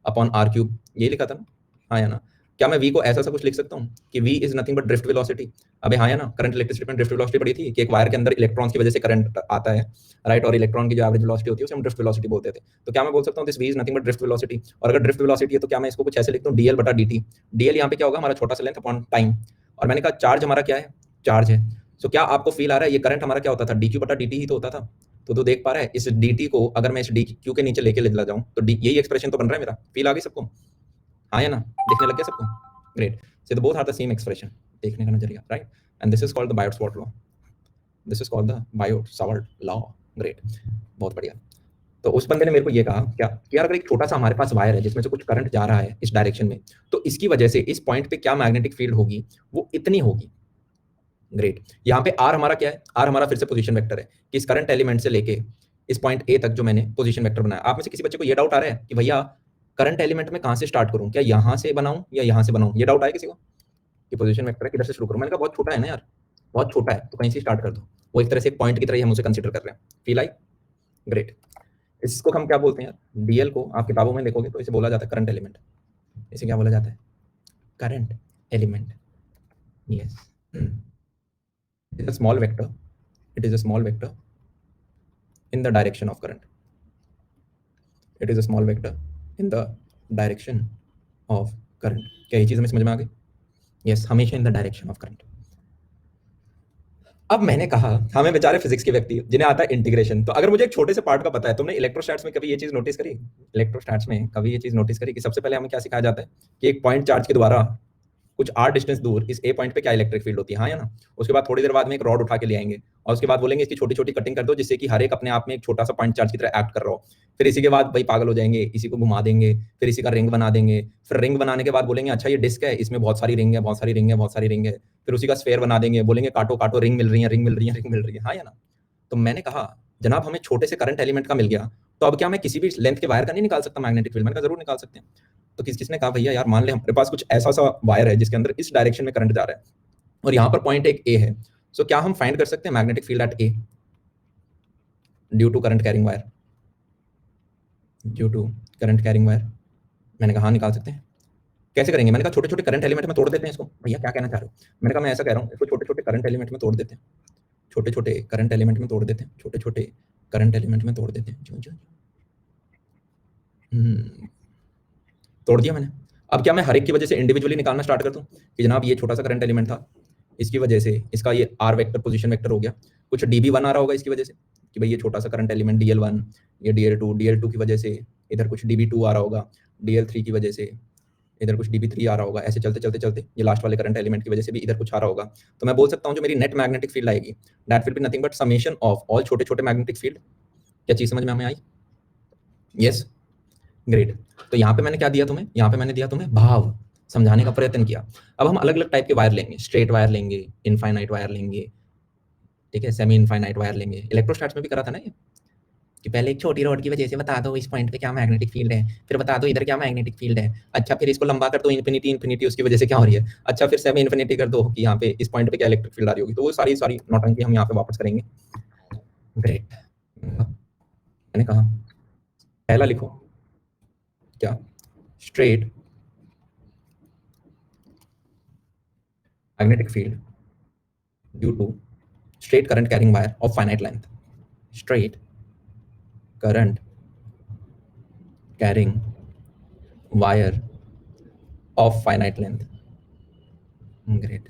upon r cube, ये लिखा था ना, हाँ या ना? क्या मैं v को ऐसा सा कुछ लिख सकता हूँ कि v is nothing but drift velocity? अबे हाँ या ना? करंट इलेक्ट्रिसिटी में ड्रिफ्ट वेलोसिटी पड़ी थी कि एक वायर के अंदर इलेक्ट्रॉन्स की वजह से करंट आता है, राइट, और इलेक्ट्रॉन की जो एवरेज वेलोसिटी होती है उसे हम ड्रिफ्ट वेलोसिटी बोलते थे। तो क्या मैं बोल सकता हूँ this v is nothing but drift velocity? और अगर ड्रिफ्ट वेलोसिटी है तो क्या मैं इसको कुछ ऐसे लिखता हूँ, dl बटा dt? dl यहाँ पे क्या होगा, हमारा छोटा सा लेंथ अपॉन टाइम, और मैंने कहा चार्ज हमारा क्या है, चार्ज है। सो क्या आपको फील आ रहा है ये करंट हमारा क्या होता था, डी क्यू बटा डी टी ही तो होता था। तो देख पा रहा है इस डी टी को अगर मैं इस डी क्यू के नीचे लेके ले जाऊं तो यही एक्सप्रेशन तो बन रहा है मेरा। फील आ गई सबको, हाँ या ना? देखने लग गया सबको? Great. So the both are the same expression, देखने का नजरिया, right? And this is called the Biot-Savart law. This is called the Biot-Savart law. Great, बहुत बढ़िया। तो उस बंदे ने मेरे को ये कहा क्या कि यार अगर एक छोटा सा हमारे पास वायर है जिसमें से कुछ करंट जा रहा है इस डायरेक्शन में, तो इसकी वजह से इस पॉइंट पे क्या मैग्नेटिक फील्ड होगी, वो इतनी होगी। ग्रेट। यहाँ पे आर हमारा क्या है, आर हमारा फिर से पोजीशन वेक्टर है कि इस करंट एलिमेंट से लेके इस पॉइंट ए तक जो मैंने पोजीशन वेक्टर बनाया। आप में से किसी बच्चे को ये डाउट आ रहा है कि भैया करंट एलिमेंट में कहाँ से स्टार्ट करूँ, क्या यहाँ से बनाऊं या यहाँ से बनाऊं? ये डाउट आया किसी को कि पोजीशन वेक्टर है किधर से शुरू करूं? मैंने कहा बहुत छोटा है ना यार, बहुत छोटा है, तो कहीं से स्टार्ट कर दो। वो एक तरह से एक पॉइंट की तरह ही हम उसे कंसिडर कर रहे हैं। Feel I? ग्रेट। इसको हम क्या बोलते हैं यार, डीएल को आप किताबों में देखोगे तो इसे बोला जाता है करंट एलिमेंट। इसे क्या बोला जाता है, current element. Yes, it is a small vector, it is a small vector in the direction of current, it is a small vector in the direction of current। क्या ये चीज हमें समझ में आ गई? यस, हमेशा in the direction of current. अब मैंने कहा हमें बेचारे फिजिक्स के व्यक्ति जिन्हें आता है इंटीग्रेशन, तो अगर मुझे एक छोटे से पार्ट का पता है, तुमने इलेक्ट्रोस्टैट्स में कभी ये चीज नोटिस करी, इलेक्ट्रोस्टैट्स में कभी ये चीज नोटिस करी कि सबसे पहले हमें क्या सिखाया जाता है कि एक पॉइंट चार्ज के द्वारा कुछ आर डिस्टेंस दूर इस ए पॉइंट पे क्या इलेक्ट्रिक फील्ड होती है, हाँ या ना? उसके बाद थोड़ी देर बाद में एक रॉड उठा के ले आएंगे और उसके बाद बोलेंगे इसकी छोटी छोटी कटिंग कर दो जिससे कि हर एक अपने आप में एक छोटा सा पॉइंट चार्ज की तरह एक्ट कर रहा हो। फिर इसी के बाद भाई पागल हो जाएंगे, इसी को घुमा देंगे, फिर इसी का रिंग बना देंगे, फिर रिंग बनाने के बाद बोलेंगे अच्छा ये डिस्क है, इसमें बहुत सारी रिंग है, बहुत सारी रिंग है, बहुत सारी रिंग है, फिर उसी का स्फेयर बना देंगे, बोलेंगे काटो काटो, रिंग मिल रही है, रिंग मिल रही है, रिंग मिल रही है, हाँ या ना? तो मैंने कहा जनाब हमें छोटे से करंट एलिमेंट का मिल गया, तो अब क्या मैं किसी भी लेंथ के वायर का नहीं निकाल सकता मैग्नेटिक फील्ड? मैंने कहा जरूर निकाल सकते हैं। तो किसने कहा भैया यार मान ले हमारे पास कुछ ऐसा सा वायर है जिसके अंदर इस डायरेक्शन में करंट जा रहा है और यहाँ पर पॉइंट एक ए है, सो क्या हम फाइंड कर सकते हैं magnetic field at A due to current carrying wire, due to current carrying wire? मैंने कहा हाँ निकाल सकते हैं। कैसे करेंगे? मैंने कहा छोटे छोटे करंट एलिमेंट में तोड़ देते हैं इसको। भैया क्या कहना चाह रहे हो? मैंने कहा मैं ऐसा कह रहा हूँ इसको छोटे छोटे करंट एलिमेंट में तोड़ देते हैं, छोटे छोटे करंट एलिमेंट में तोड़ देते हैं, छोटे छोटे करंट एलिमेंट में तोड़ देते हैं, जो जो तोड़ दिया मैंने। अब क्या मैं हर एक की वजह से इंडिविजुअली निकालना स्टार्ट कर दूं कि जनाब ये छोटा सा करंट एलिमेंट था, इसकी वजह से इसका ये आर वेक्टर पोजीशन वेक्टर हो गया, कुछ db1 आ रहा होगा इसकी वजह से कि भाई ये छोटा सा करंट एलिमेंट dl1, ये dl2 की वजह से इधर कुछ db2 आ रहा होगा, dl3 की वजह से इधर कुछ db3 आ रहा होगा, ऐसे चलते चलते चलते ये लास्ट वाले करंट एलिमेंट की वजह से भी इधर कुछ आ रहा होगा। तो मैं बोल सकता हूँ जो मेरी नेट मैग्नेटिक फील्ड आएगी that will be nothing but summation of all छोटे छोटे मैग्नेटिक फील्ड। क्या चीज समझ में हमें आई? Yes, great. तो यहाँ पे मैंने क्या दिया तुम्हें, यहाँ पे मैंने दिया तुम्हें भाव, समझाने का प्रयत्न किया। अब हम अलग अलग टाइप के वायर लेंगे, स्ट्रेट वायर लेंगे, इनफाइनाइट वायर लेंगे, ठीक है, सेमी इनफाइनाइट वायर लेंगे। इलेक्ट्रोस्टैट्स में भी करा था ना ये कि पहले एक छोटी रॉड की वजह से बता दो इस पॉइंट पे क्या मैग्नेटिक फील्ड है, फिर बता दो इधर क्या मैग्नेटिक फील्ड है, अच्छा फिर इसको लंबा कर दो इन्फिनिटी इन्फिनिटी उसकी वजह से क्या हो रही है, अच्छा फिर सेमी इन्फिनिटी कर दो कि यहाँ पे इस पॉइंट पे क्या इलेक्ट्रिक फील्ड आ रही होगी। तो वो सारी सारी नौटंकी हम यहाँ पे वापस करेंगे। ग्रेट। मैंने कहा पहला लिखो क्या, straight magnetic field due to straight current carrying wire of finite length, straight current carrying wire of finite length। Great.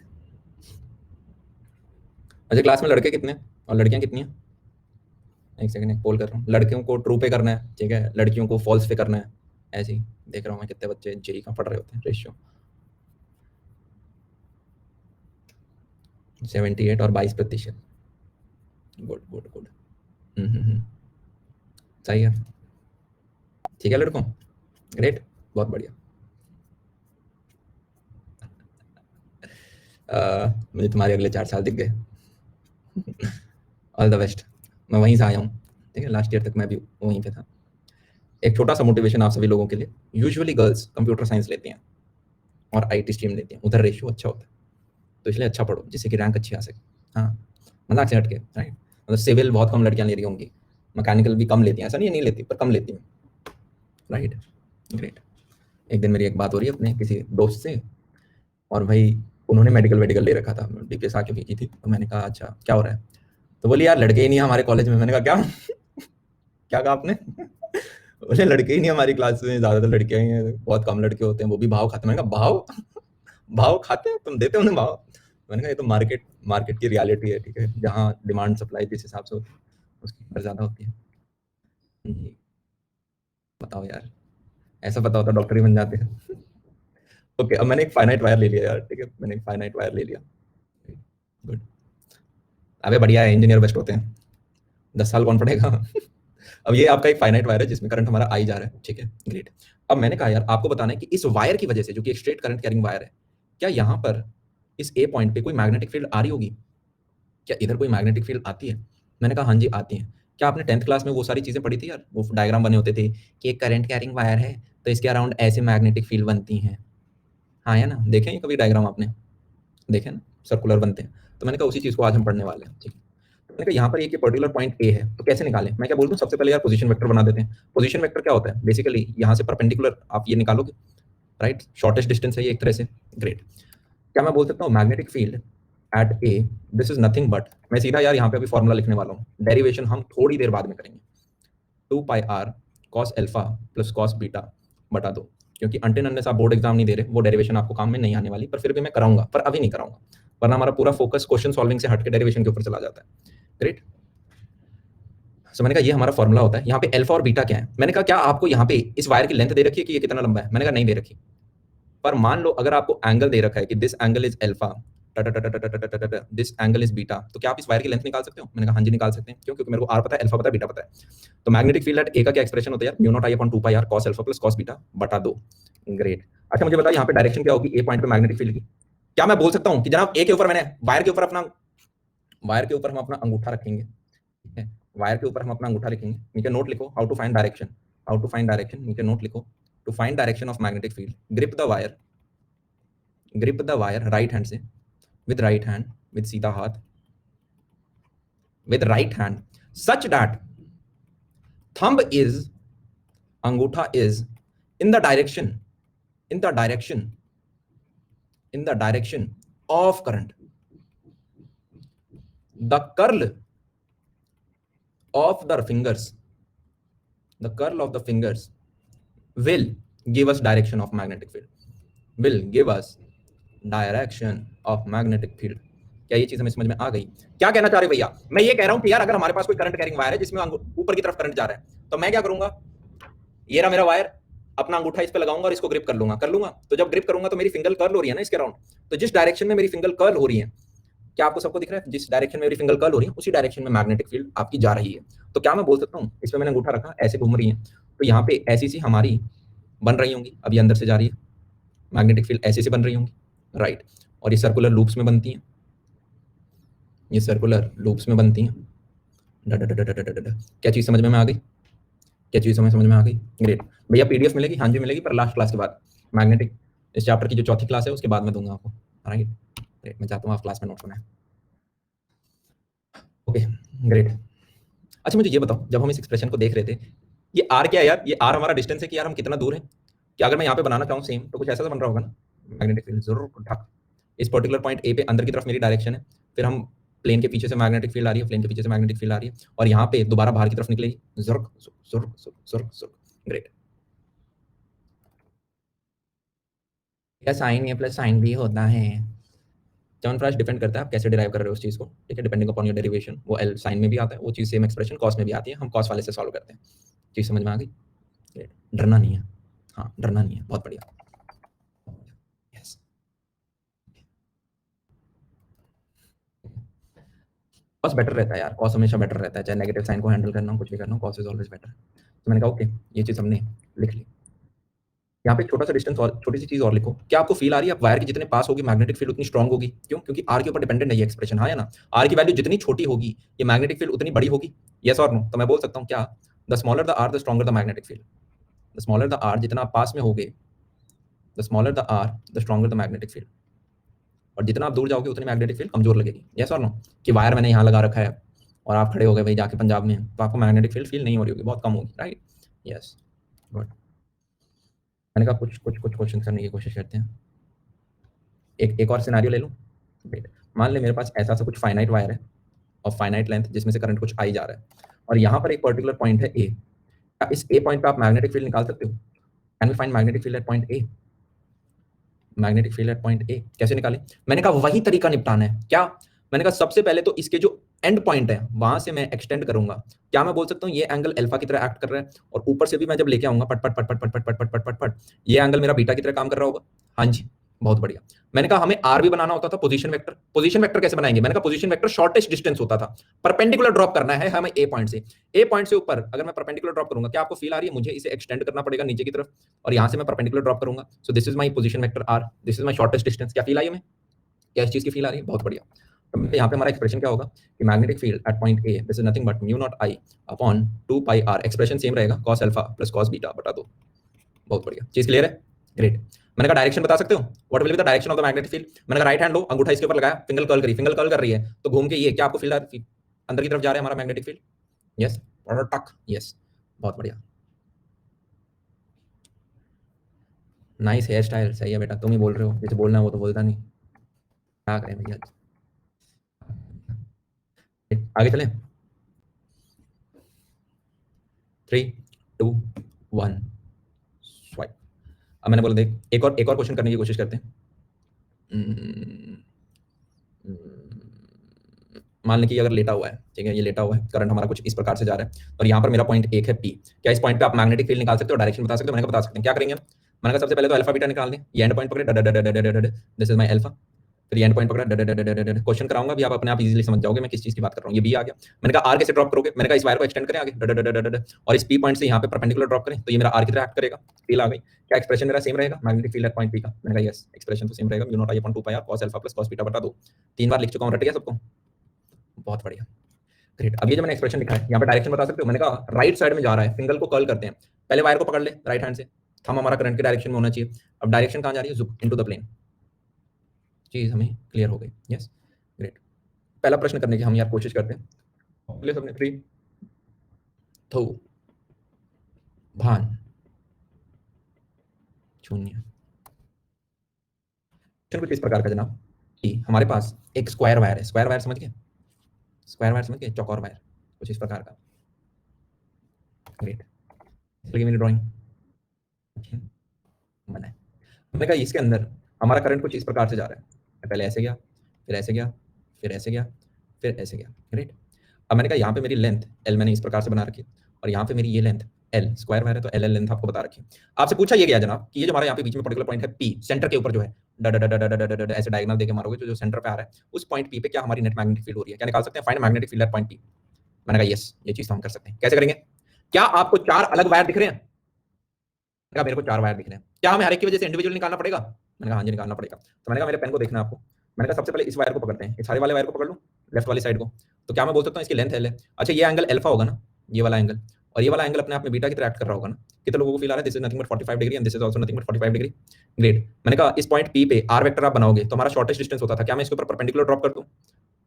अच्छा क्लास में लड़के कितने और लड़कियां कितनी हैं? एक सेकंड एक पोल कर रहा हूँ, लड़कियों को ट्रू पे करना है, ठीक है, लड़कियों को फॉल्स पे करना है। ऐसे ही देख रहा हूँ मैं कितने बच्चे जेई का पढ़ रहे होते हैं, रेशियो। 78 और 22%। Good good good. सही है। ठीक है लड़कों, ग्रेट, बहुत बढ़िया। मुझे तुम्हारे अगले 4 साल दिख गए। All the best. मैं वहीं से आया हूँ, ठीक है, लास्ट ईयर तक मैं भी वहीं पे था। एक छोटा सा मोटिवेशन आप सभी लोगों के लिए, यूजुअली गर्ल्स कंप्यूटर साइंस लेती हैं और आईटी स्ट्रीम लेती हैं, उधर रेशियो अच्छा होता है, तो इसलिए अच्छा पढ़ो जिससे कि रैंक अच्छी आ सके। हाँ, मजाक से हटके, राइट। मतलब सिविल बहुत कम लड़कियां ले रही होंगी, मैकेनिकल भी कम लेती हैं, ऐसा नहीं लेती, पर कम लेती हैं, राइट। ग्रेट। एक दिन मेरी एक बात हो रही है अपने किसी दोस्त से, और भाई उन्होंने मेडिकल वेडिकल ले रखा था, डीपीएस आ चुकी थी, तो मैंने कहा अच्छा क्या हो रहा है, तो बोली यार लड़के ही नहीं है हमारे कॉलेज में। मैंने कहा क्या क्या कहा आपने? बोले लड़के ही नहीं हमारी क्लास में, ज्यादातर लड़कियां ही हैं, बहुत कम लड़के होते हैं, वो भी भाव खाते हैं। मैंने कहा भाव? भाव खाते हैं तुम, देते हो उन्हें भाव? मैंने कहा ये तो मार्केट मार्केट की रियलिटी है, ठीक है, जहाँ डिमांड सप्लाई जिस हिसाब से होती है उसकी पर ज्यादा होती है। जी, बताओ यार, ऐसा पता होता डॉक्टर ही बन जाते हैं। ओके, अब मैंने एक फाइनाइट वायर ले लिया यार, ठीक है, मैंने एक फाइनाइट वायर ले लिया। गुड। अबे बढ़िया है, इंजीनियर बेस्ट होते हैं, 10 साल कौन पढ़ेगा? अब ये आपका एक फाइनाइट वायर है जिसमें करंट हमारा आई जा रहा है, ठीक है, ग्रेट। अब मैंने कहा यार आपको बताना है कि इस वायर की वजह से, जो कि एक स्ट्रेट करंट कैरिंग वायर है, क्या यहाँ पर इस ए पॉइंट पे कोई मैग्नेटिक फील्ड आ रही होगी? क्या इधर कोई मैग्नेटिक फील्ड आती है? मैंने कहा हाँ जी आती है। क्या आपने 10th क्लास में वो सारी चीजें पढ़ी थी यार, वो डायग्राम बने होते थे कि एक करंट कैरिंग वायर है तो इसके अराउंड ऐसे मैग्नेटिक फील्ड बनती हैं? हाँ है ना, देखें ये कभी डायग्राम आपने देखे ना, सर्कुलर बनते हैं। तो मैंने कहा उसी चीज को आज हम पढ़ने वाले हैं, ठीक है। तो मैंने कहा यहाँ पर एक पर्टिकुलर पॉइंट ए है, तो कैसे निकालें? मैं क्या बोलता हूँ, सबसे पहले यार पोजीशन वेक्टर बना देते हैं। पोजीशन वेक्टर क्या होता है? बेसिकली यहाँ से परपेंडिकुलर आप ये निकालोगे, राइट, शॉर्टेस्ट डिस्टेंस है ये एक तरह से, ग्रेट। क्या मैं बोल सकता हूँ magnetic field at A, this is nothing but, मैं सीधा यार यहाँ पे अभी फॉर्मूला लिखने वाला हूँ, डेरिवेशन हम थोड़ी देर बाद में करेंगे, 2 pi R cos alpha plus cos beta बटा 2। क्योंकि अंटे नन्ने से आप बोर्ड एग्जाम नहीं दे रहे, वो डेरिवेशन आपको काम में नहीं आने वाली, पर फिर भी मैं कराऊंगा, पर अभी नहीं कराऊंगा, वरना हमारा पूरा फोकस क्वेश्चन सॉल्विंग से हट के डेरिवेशन के ऊपर चला जाता है, ग्रेट। सो मैंने कहा ये हमारा फॉर्मूला होता है। यहाँ पे अल्फा और बीटा क्या है? मैंने कहा क्या आपको यहाँ पे इस वायर की लेंथ दे रखी है कि ये कितना लंबा है? मैंने कहा नहीं दे रखी, पर मान लो अगर आपको एंगल दे रखा है कि this angle is alpha, this angle is beta, तो क्या आप इस वायर की लेंथ निकाल सकते हो? मैंने कहा हाँ जी निकाल सकते हैं। क्यों? क्योंकि मेरे को आर पता है, अल्फा पता है, बीटा पता है। तो मैग्नेटिक फील्ड एट ए का क्या एक्सप्रेशन होता है यार, mu naught I upon 2 pi R cos alpha plus cos beta बटा 2, ग्रेट। अच्छा मुझे बताओ यहाँ पे डायरेक्शन क्या होगी ए पॉइंट पे मैग्नेटिक फील्ड की? क्या मैं बोल सकता हूँ कि जनाब ए के ऊपर मैंने वायर के ऊपर हम अपना अंगूठा रखेंगे, ठीक है, वायर के ऊपर हम अपना अंगूठा रखेंगे, नीचे नोट लिखो how to find direction, how to find direction, नीचे नोट लिखो to find direction of magnetic field, grip the wire right hand से, विद राइट हैंड, विद सीधा हाथ, with right hand such that thumb is, अंगूठा is in the direction, in the direction, in the direction of current, the curl of the fingers, the curl of the fingers will give us direction of magnetic field, will give us direction of magnetic field। क्या ये चीज हमें समझ में आ गई? क्या कहना चाह रहे भैया? मैं ये कह रहा हूं कि यार अगर हमारे पास कोई करंट कैरिंग वायर है जिसमें ऊपर की तरफ करंट जा रहा है, तो मैं क्या करूंगा, ये रहा मेरा वायर, अपना अंगूठा इस पे लगाऊंगा और इसको ग्रिप कर लूंगा। तो जब ग्रिप करूंगा तो मेरी फिंगर कर्ल हो रही है ना इसके राउंड, तो जिस डायरेक्शन में मेरी फिंगर कर्ल हो रही है, क्या आपको सबको दिख रहा है? जिस डायरेक्शन में मेरी फिंगर कर्ल हो रही है उसी डायरेक्शन में मैग्नेटिक फील्ड आपकी जा रही है। तो क्या मैं बोल सकता हूँ, इसमें मैंने अंगूठा रखा, ऐसे घूम रही है, तो यहाँ पे ऐसी सी हमारी बन रही होंगी, अब ये अंदर से जा रही है, मैग्नेटिक फील्ड ऐसे से बन रही होंगी, राइट। और ये सर्कुलर लूप्स में बनती हैं, ये सर्कुलर लूप्स में बनती हैं। क्या चीज समझ में आ गई? क्या चीज समझ में आ गई? ग्रेट। भैया पीडीएफ मिलेगी? हाँ जी मिलेगी, पर लास्ट क्लास के बाद, मैग्नेटिक इस चैप्टर की जो चौथी क्लास है उसके बाद में दूंगा आपको, राइट। ग्रेट, मैं चाहता हूँ आप क्लास में नोट बनाएं। Okay great. अच्छा मुझे ये बताओ, जब हम इस एक्सप्रेशन को देख रहे थे, ये आर क्या है यार? ये आर हमारा डिस्टेंस है कि यार हम कितना दूर है? कि अगर मैं यहाँ पे बनाना चाहूँ सेम, तो कुछ ऐसा तो बन रहा होगा ना, मैग्नेटिक फील्ड जरूर ढक, इस पर्टिकुलर पॉइंट ए पे अंदर की तरफ मेरी डायरेक्शन है, फिर हम प्लेन के पीछे से मैग्नेटिक फील्ड आ रही है, प्लेन के पीछे से मैग्नेटिक फील्ड आ रही है, और यहाँ पे दोबारा बाहर की तरफ निकलेगी, जुर्क जुर्क जुर्क जुर्क, ग्रेट। क्या साइन ए प्लस साइन बी होता है? च्यवनप्राश डिपेंड करता है आप कैसे डिराइव कर रहे हो उस चीज को, ठीक है, डिपेंडिंग अपॉन योर डेरिवेशन। वो एल साइन में भी आता है, वो चीज सेम एक्सप्रेशन कॉस में भी आती है, हम कॉस वाले से सॉल्व करते हैं। चीज समझ में आ गई? डरना नहीं है, हाँ डरना नहीं है, बहुत बढ़िया, यस। कॉस बेटर रहता है यार, कॉस हमेशा बेटर रहता है, चाहे नेगेटिव साइन को हैंडल करना हो, कुछ भी करना हो, कॉस इज ऑलवेज बेटर। तो मैंने कहा ओके, ये चीज़ हमने लिख ली। यहाँ पे छोटा सा डिस्टेंस और छोटी सी चीज़ और लिखो, क्या आपको फील आ रही है, आप वायर के जितने पास होगी मैग्नेटिक फील्ड उतनी स्ट्रांग होगी, क्यों? क्योंकि आर के ऊपर डिपेंडेंट है ये एक्सप्रेशन, हाँ या ना? आर की वैल्यू जितनी छोटी होगी ये मैग्नेटिक फील्ड उतनी बड़ी होगी, यस और नो? तो मैं बोल सकता हूँ क्या, the smaller the R the stronger the magnetic field. The smaller the R, जितना आप पास में होगे, the smaller the R the stronger the magnetic field. और जितना आप दूर जाओगे उतनी मैग्नेटिक फील्ड कमजोर लगेगी, यस और नो? कि वायर मैंने यहाँ लगा रखा है और आप खड़े हो गए भाई जाके पंजाब में, तो आपको मैग्नेटिक फील्ड फील नहीं हो रही होगी, बहुत कम होगी, राइट? Yes, good. मैंने कहा कुछ कुछ कुछ क्वेश्चन करने की कोशिश करते हैं। एक और सिनेरियो ले लूं। ग्रेट। मान ले मेरे पास ऐसा सा कुछ फाइनाइट वायर है और फाइनाइट लेंथ जिसमें से करंट कुछ आई जा रहा है, और यहाँ पर एक पर्टिकुलर पॉइंट है ए। क्या इस ए पॉइंट पे आप मैग्नेटिक फील्ड निकाल सकते हो? Can we find magnetic field at point A? Magnetic field at point A कैसे निकालें? मैंने कहा वही तरीका निपटाना है। क्या? मैंने कहा सबसे पहले तो इसके जो एंड पॉइंट है वहां से मैं एक्सटेंड करूंगा। क्या मैं बोल सकता हूँ ये एंगल अल्फा की तरह एक्ट कर रहा है, और ऊपर से भी मैं जब लेके आऊंगा पट पट पट पट पट पट पट पट पट पट पट, ये एंगल मेरा बीटा की तरह काम कर रहा होगा? हाँ जी, बहुत बढ़िया। मैंने कहा हमें आर भी बनाना होता था पोजीशन वेक्टर। पोजीशन वेक्टर कैसे बनाएंगे? मैंने कहा पोजीशन वेक्टर शॉर्टेस्ट डिस्टेंस होता था, परपेंडिकुलर ड्रॉप करना है हमें ए पॉइंट से। ए पॉइंट से ऊपर अगर मैं परपेंडिकुलर ड्रॉप करूंगा, क्या आपको फील आ रही है, मुझे इसे एक्सटेंड करना पड़ेगा नीचे की तरफ, और यहां से मैं परपेंडिकुलर ड्रॉप करूंगा। So this is my position vector R, this is my shortest distance. क्या फील आई हमें? क्या इस चीज की फील आ रही है? बहुत बढ़िया। तो यहाँ पे हमारा एक्सप्रेशन क्या होगा कि magnetic field at point A this is nothing but mu naught I upon 2 pi R. Expression same रहेगा, cos alpha plus cos beta बटा 2। बहुत बढ़िया, चीज क्लियर है? ग्रेट। मैंने कहा डायरेक्शन बता सकते हो, what will be the direction of the magnetic field? मैंने कहा राइट हैंड लो, अंगूठा इसके ऊपर लगाया, फिंगर कर्ल करी, फिंगर कर्ल कर रही है तो घूम के ये क्या आपको फील अंदर की तरफ जा रहा है हमारा मैग्नेटिक फील्ड? यस और टक, यस, बहुत बढ़िया। नाइस हेयर स्टाइल, सही है बेटा, तुम ही बोल रहे हो, जिसे बोलना है वो तो बोलता नहीं, क्या करें भैया। आगे चलें, 3, 2, 1 स्वाइप। अब मैंने बोला देख एक और क्वेश्चन करने की कोशिश करते हैं। मान लें कि अगर लेटा हुआ है, ठीक है, ये लेटा हुआ है, करंट हमारा कुछ इस प्रकार से जा रहा है और यहाँ पर मेरा पॉइंट एक है पी। क्या इस पॉइंट पे आप मैग्नेटिक फील्ड निकाल सकते हो, डायरेक्शन बता सकते हो? मैंने कहा बता सकते हैं। क्या करेंगे हम? मैंने कहा सबसे पहले तो अल्फा बीटा निकाल दें, ये एंड पॉइंट पकड़े, दिस इज माय अल्फा, फिर एंड पॉइंट पकड़ा, क्वेश्चन कराऊंगा भी, आप अपने आप इजीली समझ जाओगे मैं किस चीज की बात कर रहा हूँ। ये बी आ गया। मैंने कहा आर कैसे ड्रॉप करोगे? मैंने कहा इस वायर को एक्सटेंड करें आगे, और इस पी पॉइंट से यहाँ पे परपेंडिकुलर ड्रॉप करें तो ये मेरा आर की तरह एक्ट करेगा। फील आ गई? क्या एक्सप्रेशन मेरा सेम रहेगा magnetic field at point P का? मैंने कहा यस, एक्सप्रेशन तो सेम रहेगा, mu naught I upon 2 pi R cos alpha plus cos beta बटा 2। 3 बार लिख चुका हूँ, रट गया सबको? बहुत बढ़िया, ग्रेट। अब ये जो मैंने एक्सप्रेशन लिखा है यहाँ पे डायरेक्शन बता सकते हो? मैंने कहा राइट साइड में जा रहा है, फिंगर को कर्ल करते हैं, पहले वायर को पकड़ ले राइट हैंड से, थंब हमारा करंट के डायरेक्शन में होना चाहिए। अब डायरेक्शन कहाँ जा रही है? Into the plane. चीज हमें क्लियर हो गई, यस, ग्रेट। पहला प्रश्न करने की हम यार कोशिश करते हैं। पहले सबने 3 2 भान 0। क्वेश्चन कुछ इस प्रकार का जनाब कि हमारे पास एक स्क्वायर वायर है, स्क्वायर वायर समझ गए? स्क्वायर वायर समझ गए, चौकोर वायर, कुछ इस प्रकार का। ग्रेट, लगी मेरी ड्राइंग बनाए। हमने कहा इसके अंदर हमारा करंट कुछ इस प्रकार से जा रहा है, पहले ऐसे गया, फिर ऐसे गया, फिर ऐसे गया, फिर ऐसे गया। ग्रेट। अब मैंने कहा यहाँ पे मेरी लेंथ एल मैंने इस प्रकार से बना रखी, और यहाँ पे मेरी ये लेंथ एल, स्क्वायर वायर है तो एल एल लेंथ आपको बता रखी। आपसे पूछा ये गया जनाब कि ये जो हमारा यहाँ पे बीच में पर्टिकुलर पॉइंट है पी, सेंटर के ऊपर जो है ऐसे डायगोनल देके मारोगे तो जो सेंटर पे आ रहा है उस पॉइंट पी पे क्या हमारी नेट मैग्नेटिक फील्ड हो रही है? क्या निकाल सकते हैं? Find magnetic field at point P. मैंने कहा यस, ये चीज तो हम कर सकते हैं। कैसे करेंगे? क्या आपको 4 अलग वायर दिख रहे हैं? कहा मेरे को 4 वायर दिख रहे हैं, क्या हमें हर एक की वजह से इंडिविजुअल निकालना पड़ेगा? मैंने कहा हाँ जी निकालना पड़ेगा। तो मैंने कहा मेरे पेन को देखना आपको। मैंने कहा सबसे पहले इस वायर को पकड़ते हैं, इस सारे वाले वायर को पकड़ लो, लेफ्ट वाली साइड को। तो क्या मैं बोल सकता हूँ इसकी लेंथ एल है? अच्छा ये एंगल अल्फा होगा ना, ये वाला एंगल, और ये वाला एंगल अपने आप में बीटा की तरह एक्ट कर रहा होगा ना? कितने लोगों को फील आ रहा है this is nothing but 45 degree and this is also nothing but 45 degree. Great. मैंने कहा इस पॉइंट पी पे आर वेक्टर आप बनाओगे तो हमारा शॉर्टेस्ट डिस्टेंस होता था, क्या मैं इसके ऊपर परपेंडिकुलर ड्रॉप कर दूं?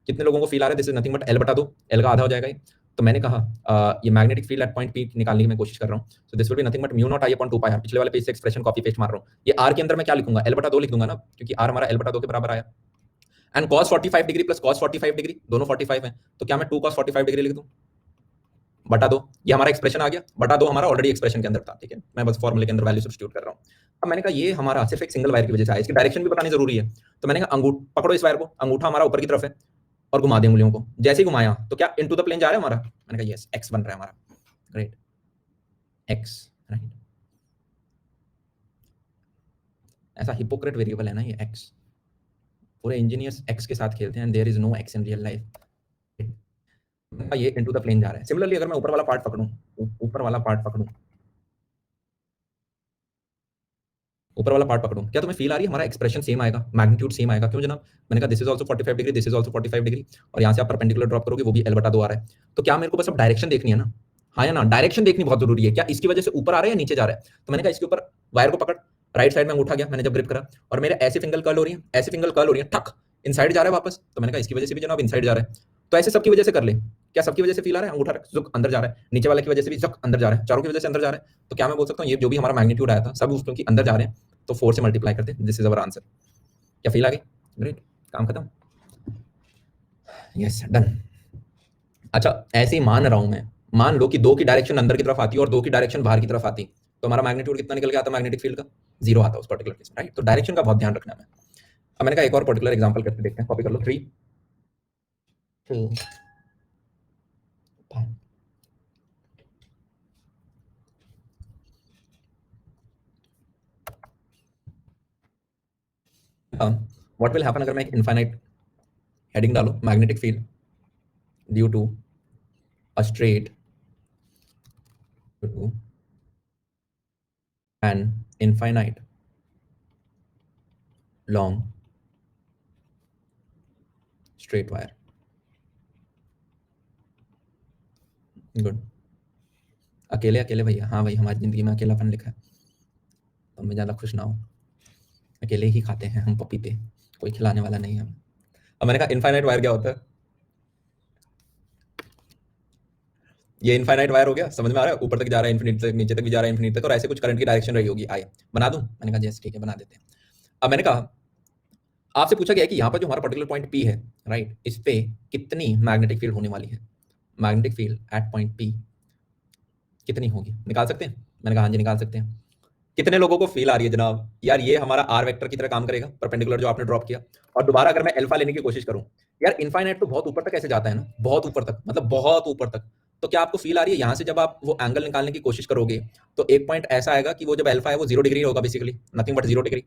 कितने लोगों को फील आ रहा है this is nothing but L बटा 2, एल का आधा हो जाएगा ये। तो मैंने कहा ये magnetic field at point P निकालने की मैं कोशिश कर रहा हूँ। So this will be nothing but mu naught I upon 2 pi R. पिछले वाले पेज से एक्सप्रेशन कॉपी पेस्ट मार रहा हूँ। ये आर के अंदर मैं क्या लिखूंगा? एल बटा 2 लिख दूंगा ना, क्योंकि आर हमारा एल बटा 2 के बराबर आया। And cos 45 degree plus cos 45 degree, दोनों 45 है, तो क्या मैं 2 cos 45 डिग्री लिख दूं बटा 2? ये हमारा एक्सप्रेशन आ गया, बटा 2 हमारा ऑलरेडी एक्सप्रेशन के अंदर था, ठीक है, मैं बस फॉर्मूले के अंदर वैल्यू सब्स्टिट्यूट कर रहा हूँ। अब मैंने कहा ये हमारा सिर्फ एक सिंगल वायर की वजह से आया, इसकी डायरेक्शन भी बतानी जरूरी है। तो मैंने कहा पकड़ो इस वायर को, अंगूठा हमारा ऊपर की तरफ है और घुमा दें उंगलियों को, जैसे ही घुमाया तो क्या इनटू द प्लेन जा रहा है हमारा? मैंने कहा यस, एक्स बन रहा है हमारा। Great, x, right. ऐसा हिपोक्रेट वेरिएबल है ना ये एक्स, पूरे इंजीनियर्स एक्स के साथ खेलते हैं, there is no X in real life. ये इनटू द प्लेन जा रहा है। सिमिलरली अगर मैं ऊपर वाला पार्ट पकड़ूं, ऊपर वाला पार्ट पकड़ूं, ऊपर वाला पार्ट पकड़ूं, क्या तुम्हें फील आ रही है हमारा एक्सप्रेशन सेम आएगा, मैग्नीट्यूड सेम आएगा? क्यों जनाब? मैंने कहा this is also 45 degree, this is also 45 degree, और यहाँ से आप परपेंडिकुलर ड्रॉप करोगे वो भी L/2 आ रहा है। तो क्या मेरे को बस अब डायरेक्शन देखनी है ना? हाँ या ना? डायरेक्शन देखनी बहुत जरूरी है। क्या इसकी वजह से ऊपर आ रहा है या नीचे जा रहा है? तो मैंने कहा इसके ऊपर वायर को पकड़, राइट साइड में उठा गया मैंने जब ग्रिप करा, और मेरे ऐसे फिंगल कर्ल हो रही है, ऐसे फिंगल कर्ल हो रही है, ठक इनसाइड जा रहा है वापस। तो मैंने कहा इसकी वजह से भी जनाब इनसाइड जा रहा है। तो ऐसे सबकी वजह से कर ले। क्या सबकी वजह से फील आ रहा है? अंगूठा रख, जुक अंदर जा रहा है, नीचे वाले की वजह से भी जुक अंदर जा रहा है, चारों की वजह से अंदर जा रहा है। तो क्या मैं बोल सकता हूँ ये जो भी हमारा मैग्नीट्यूड आया था सब उसके अंदर जा रहे हैं, तो 4 से मल्टीप्लाई करते हैं। This is our answer. क्या फील आ गई? ग्रेट, काम खत्म। Yes, done. अच्छा, ऐसे ही मान रहा हूं मैं, मान लो कि दो की डायरेक्शन अंदर की तरफ आती और दो की डायरेक्शन बाहर की तरफ आती, तो हमारा मैग्नीट्यूड कितना निकल के आता? मैग्नेटिक फील्ड का 0 आता उस पर्टिकुलर केस में, राइट? तो डायरेक्शन का बहुत ध्यान रखना है। अब मैंने कहा एक और पर्टिकुलर एग्जांपल करके देखते हैं। कॉपी कर लो। 3 2 1। व्हाट विल हैपन अगर मैं एक इनफाइनाइट हेडिंग डालूं, magnetic field due to a straight to an infinite long straight wire. Good. अकेले अकेले भैया, हाँ भाई, हमारी जिंदगी में अकेलापन लिखा है, तो मैं ज़्यादा खुश ना हूँ। अकेले ही खाते हैं हम पपीते, कोई खिलाने वाला नहीं है। अब मैंने कहा इनफाइनाइट वायर क्या होता है? ये इनफाइनाइट वायर हो गया, समझ में आ रहा है? ऊपर तक जा रहा है इन्फिनिट तक, नीचे तक भी जा रहा है इन्फिनिट तक, और ऐसे कुछ करंट की डायरेक्शन रही होगी। आए बना दूं? मैंने कहा यस ठीक है, बना देते हैं। अब मैंने कहा आपसे पूछा गया है कि यहाँ पर जो हमारा पर्टिकुलर पॉइंट पी है, राइट, इस पे कितनी मैग्नेटिक फील्ड होने वाली है? Magnetic field at point P कितनी होगी? निकाल सकते हैं? मैंने कहा हाँ जी निकाल सकते हैं। कितने लोगों को फील आ रही है जनाब यार ये हमारा आर वेक्टर की तरह काम करेगा, परपेंडिकुलर जो आपने ड्रॉप किया? और दोबारा अगर मैं अल्फा लेने की कोशिश करूं, यार इनफाइनाइट तो बहुत ऊपर तक ऐसे जाता है ना, बहुत ऊपर तक, मतलब बहुत ऊपर तक। तो क्या आपको फील आ रही है यहां से जब आप वो एंगल निकालने की कोशिश करोगे तो एक पॉइंट ऐसा आएगा कि वो जब अल्फा है वो 0 डिग्री होगा, बेसिकली नथिंग बट 0 डिग्री।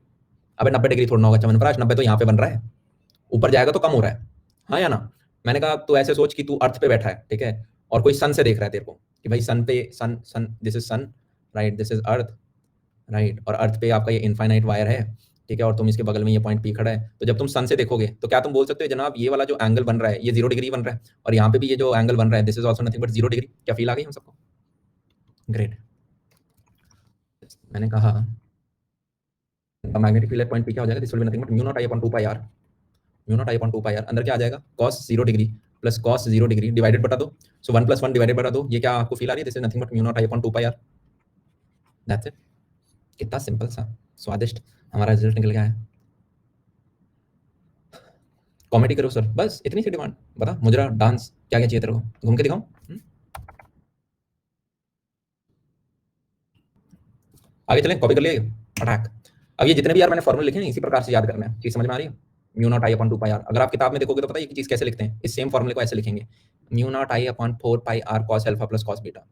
अबे 90 डिग्री थोड़ा ना होगा चमनप्राश, 90 तो यहाँ पे बन रहा है, ऊपर जाएगा तो कम हो रहा है, हाँ या ना? मैंने कहा तो ऐसे सोच कि तू अर्थ पे बैठा है, ठीक है, और कोई सन से देख रहा है तेरे को कि भाई सन पे, sun sun this is sun, right, this is earth, right, और अर्थ पे आपका ये इनफाइनाइट वायर है, ठीक है, और तुम इसके बगल में ये पॉइंट पी खड़ा है। तो जब तुम सन से देखोगे तो क्या तुम बोल सकते हो जनाब ये वाला जो एंगल बन रहा है ये 0 डिग्री बन रहा है, और यहाँ पे भी ये जो एंगल बन रहा है this is also nothing but 0 degree? क्या फील आ गई हम सबको? ग्रेट। मैंने कहा मैग्नेटिक फील्ड पॉइंट पी क्या हो जाएगा? This will be nothing but mu naught I upon 2 pi R. Mu naught I upon 2 pi R अंदर क्या आ जाएगा? Cos 0 degree plus cos 0 degree divided बटा दो, सो 1 + 1 डिवाइडेड बटा दो। ये क्या आपको फील आ रही है? This is nothing but mu naught I upon 2 pi R. That's it. कितना सिंपल सा स्वादिष्ट हमारा रिजल्ट निकल गया है। कॉमेडी करो सर, बस इतनी सी डिमांड। बता मुजरा डांस क्या क्या चाहिए तेरे को, घूम के दिखाऊं? आगे चलें, कॉपी कर लिए अटैक। अब ये जितने भी यार मैंने फॉर्मूले लिखे हैं इसी प्रकार से याद करना है, चीज समझ में आ रही है? Mu naught I upon 2 pi R, अगर आप किताब में देखोगे तो पता है ये चीज कैसे लिखते हैं, इस सेम फॉर्मूले को ऐसे लिखेंगे, mu naught I upon 4 pi R cos alpha plus cos beta,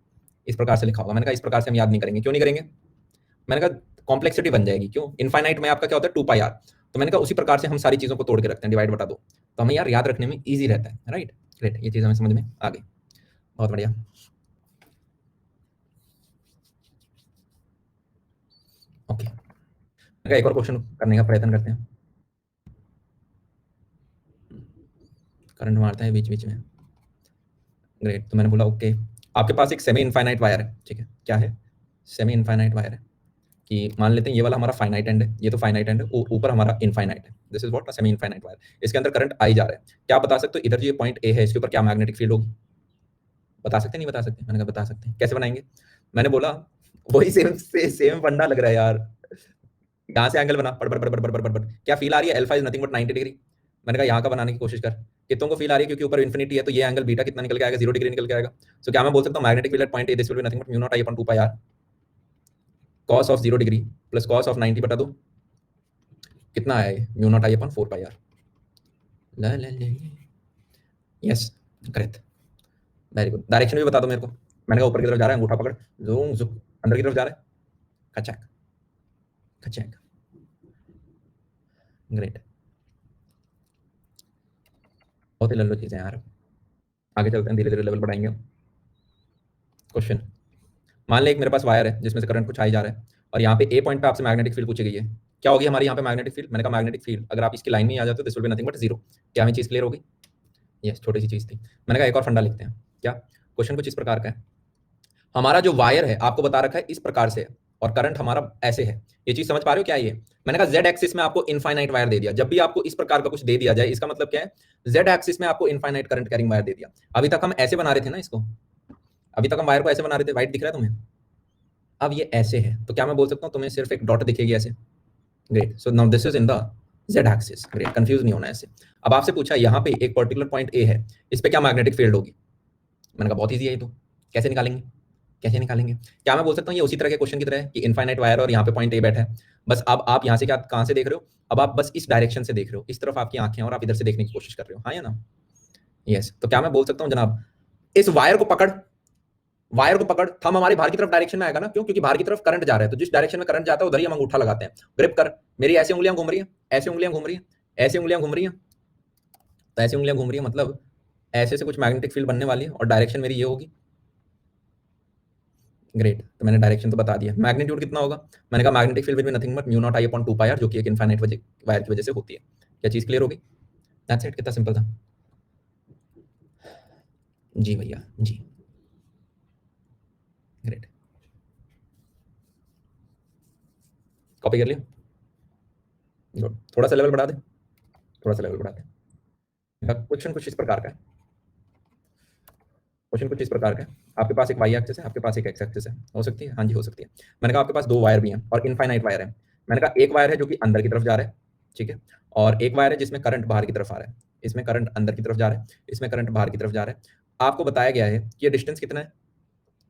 इस प्रकार से लिखा होगा। मैंने कहा इस प्रकार से हम याद नहीं करेंगे। क्यों नहीं करेंगे? मैंने कहा कॉम्प्लेक्सिटी बन जाएगी। क्यों? इनफाइनाइट में आपका क्या होता है 2 पाई आर, तो मैंने कहा उसी प्रकार से हम सारी चीजों को तोड़ के रखते हैं, डिवाइड बटा दो, तो हमें यार याद रखने में ईजी रहता है, राइट? ग्रेट, ये चीज हमें समझ में आ गई, बहुत बढ़िया। ओके, एक और क्वेश्चन करने का प्रयत्न करते हैं। करंट मारता है बीच बीच में। ग्रेट, तो मैंने बोला ओके, आपके पास एक सेमी इनफाइनाइट वायर है, ठीक है, क्या है? सेमी इनफाइनाइट वायर है, कि मान लेते हैं ये वाला हमारा फाइनाइट एंड है, ये तो फाइनाइट एंड है, ऊपर हमारा इनफाइनाइट है, this is what semi infinite wire. इसके अंदर करंट आई जा रहा है। क्या बता सकते हो इधर जो ये पॉइंट ए है इसके ऊपर क्या मैग्नेटिक फील्ड होगी? बता सकते नहीं बता सकते? मैंने कहा बता सकते हैं। कैसे बनाएंगे? मैंने बोला वही सेम फंडा लग रहा है यार। यहाँ से एंगल बना, पड़ पड़ पड़ पड़ पड़ पड़ पड़, क्या फील आ रही है? Alpha is nothing but 90 degree. मैंने कहा यहाँ का बनाने की कोशिश कर, कितनों को फील आ रही है? क्योंकि ऊपर इन्फिनिटी है तो ये एंगल बीटा कितना निकल के आएगा? 0 डिग्री निकल के आएगा। सो क्या मैं बोल सकता हूँ magnetic field at point A this will be nothing but mu naught I upon 2 pi R cos of 0 degree plus cos of 90 बटा दो, कितना आया ये? Mu naught I upon 4 pi R. ला ला ला, yes, correct, very good. Direction भी बता दो मेरे को। मैंने कहा ऊपर की तरफ जा रहा है, अंगूठा पकड़, जूम जुक, अंदर की तरफ जा रहा है, खचक खचक। ग्रेट, बहुत ही लल्लो चीजें यार। आगे चलते हैं, धीरे धीरे लेवल बढ़ाएंगे। क्वेश्चन, मान लें एक मेरे पास वायर है जिसमें से करंट कुछ आई जा रहा है और यहाँ पे ए पॉइंट पे आपसे मैग्नेटिक फील्ड पूछी गई है। क्या होगी हमारी यहाँ पे मैग्नेटिक फील्ड? मैंने कहा मैग्नेटिक फील्ड अगर आप इसकी लाइन में आ जाते हो this will be nothing but zero. क्या हमें चीज क्लियर होगी? यस, छोटी सी चीज थी। मैंने कहा एक और फंडा लिखते हैं। क्या? क्वेश्चन कुछ इस प्रकार का है, हमारा जो वायर है आपको बता रखा है इस प्रकार से और करंट हमारा ऐसे है। ये चीज समझ पा रहे हो क्या ये? मैंने कहा जेड एक्सिस में आपको इनफाइनाइट वायर दे दिया। जब भी आपको इस प्रकार का कुछ दे दिया जाए इसका मतलब क्या है? जेड एक्सिस में आपको इनफाइनाइट करंट कैरिंग वायर दे दिया। अभी तक हम ऐसे बना रहे थे ना इसको, अभी तक हम वायर को ऐसे बना रहे थे, व्हाइट दिख रहा है तुम्हें? अब ये ऐसे है तो क्या मैं बोल सकता हूँ तुम्हें सिर्फ एक डॉट दिखेगी ऐसे। Great, so now this is in the Z axis. Great, confuse नहीं होना ऐसे। अब आपसे पूछा यहाँ पे एक पर्टिकुलर पॉइंट ए है, इस पे क्या मैग्नेटिक फील्ड होगी? मैंने कहा बहुत ईजी है ये तो, कैसे निकालेंगे? कैसे निकालेंगे? क्या मैं बोल सकता हूँ ये उसी तरह के क्वेश्चन की तरह है कि इनफाइनाइट वायर और यहाँ पे पॉइंट ए बैठा है। बस अब आप यहाँ से क्या कहाँ से देख रहे हो? अब आप बस इस डायरेक्शन से देख रहे हो, इस तरफ आपकी आंखें और आप इधर से देखने की कोशिश कर रहे हो, हाँ या ना? यस, तो क्या मैं बोल सकता हूँ जनाब इस वायर को पकड़, वायर को पकड़, थंब हमारी बाहर की तरफ डायरेक्शन में आएगा ना, क्यों? क्योंकि बाहर की तरफ करंट जा रहा है, तो जिस डायरेक्शन में करंट जाता है उधर ही हम अंगूठा लगाते हैं। ग्रिप कर, मेरी ऐसी उंगलियां घूम रही हैं, ऐसी उंगलियां घूम रही हैं, ऐसी उंगलियां घूम रही हैं, तो ऐसी उंगलियां घूम रही हैं मतलब ऐसे से कुछ मैग्नेटिक फील्ड बनने वाली है और डायरेक्शन मेरी ये होगी। ग्रेट, तो मैंने डायरेक्शन तो बता दिया। मैग्नीट्यूड कितना होगा? मैंने कहा magnetic field will be nothing but mu naught I upon 2 pi R, जो कि एक इनफाइनाइट वायर की वजह से होती है। क्या चीज क्लियर होगी? दैट्स इट, कितना सिंपल था। जी भैया जी, ग्रेट। कॉपी कर लिया? गुड, थोड़ा सा लेवल बढ़ा दे, थोड़ा सा लेवल बढ़ा दे। क्वेश्चन कुछ इस प्रकार का है, क्वेश्चन कुछ इस प्रकार का है, आपके पास एक वाई एक्सिस है, आपके पास एक एक्स एक्सिस है, हो सकती है? हाँ जी हो सकती है। मैंने कहा आपके पास दो वायर भी हैं और इनफाइनाइट वायर है। मैंने कहा एक वायर है जो कि अंदर की तरफ जा रहा है, ठीक है, और एक वायर है जिसमें करंट बाहर की तरफ आ रहा है। इसमें करंट अंदर की तरफ जा रहा है, इसमें करंट बाहर की तरफ जा रहा है। आपको बताया गया है कि ये डिस्टेंस कितना है,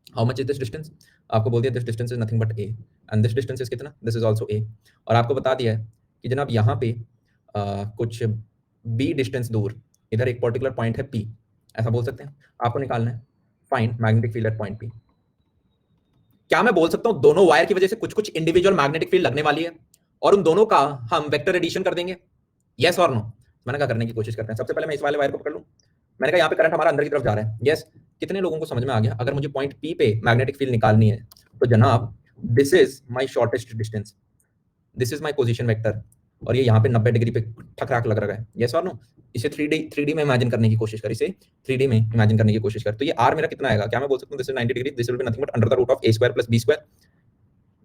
how much is this distance? आपको बोल दिया this distance is nothing but A and this distance is कितना? This is also A. और आपको बता दिया है कि जनाब यहाँ पे कुछ बी डिस्टेंस दूर इधर एक पर्टिकुलर पॉइंट है पी, ऐसा बोल सकते हैं। आपको निकालना है find magnetic field at point P. क्या मैं बोल सकता हूं दोनों वायर की वजह से कुछ कुछ इंडिविजुअल मैग्नेटिक फील्ड लगने वाली है और उन दोनों का हम वेक्टर एडिशन कर देंगे? यस और नो? मैंने कहा करने की कोशिश करते हैं। सबसे पहले मैं इस वाले वायर को पकड़ लूं। मैंने कहा यहाँ पे करंट हमारा अंदर की तरफ जा रहा है। यस, कितने लोगों को समझ में आ गया? अगर मुझे पॉइंट पी पे मैग्नेटिक फील्ड निकालनी है तो जनाब this is my shortest distance, this is my position vector, और ये यहाँ पे 90 डिग्री पे ठकराक लग रहा है। यस और नो? इसे 3D में इमेजिन करने की कोशिश कर, इसे 3D में इमेजिन करने की कोशिश कर। तो ये आर मेरा कितना आएगा? क्या मैं बोल सकता हूँ this is 90 degree, this will be nothing but under the root of A square plus B square.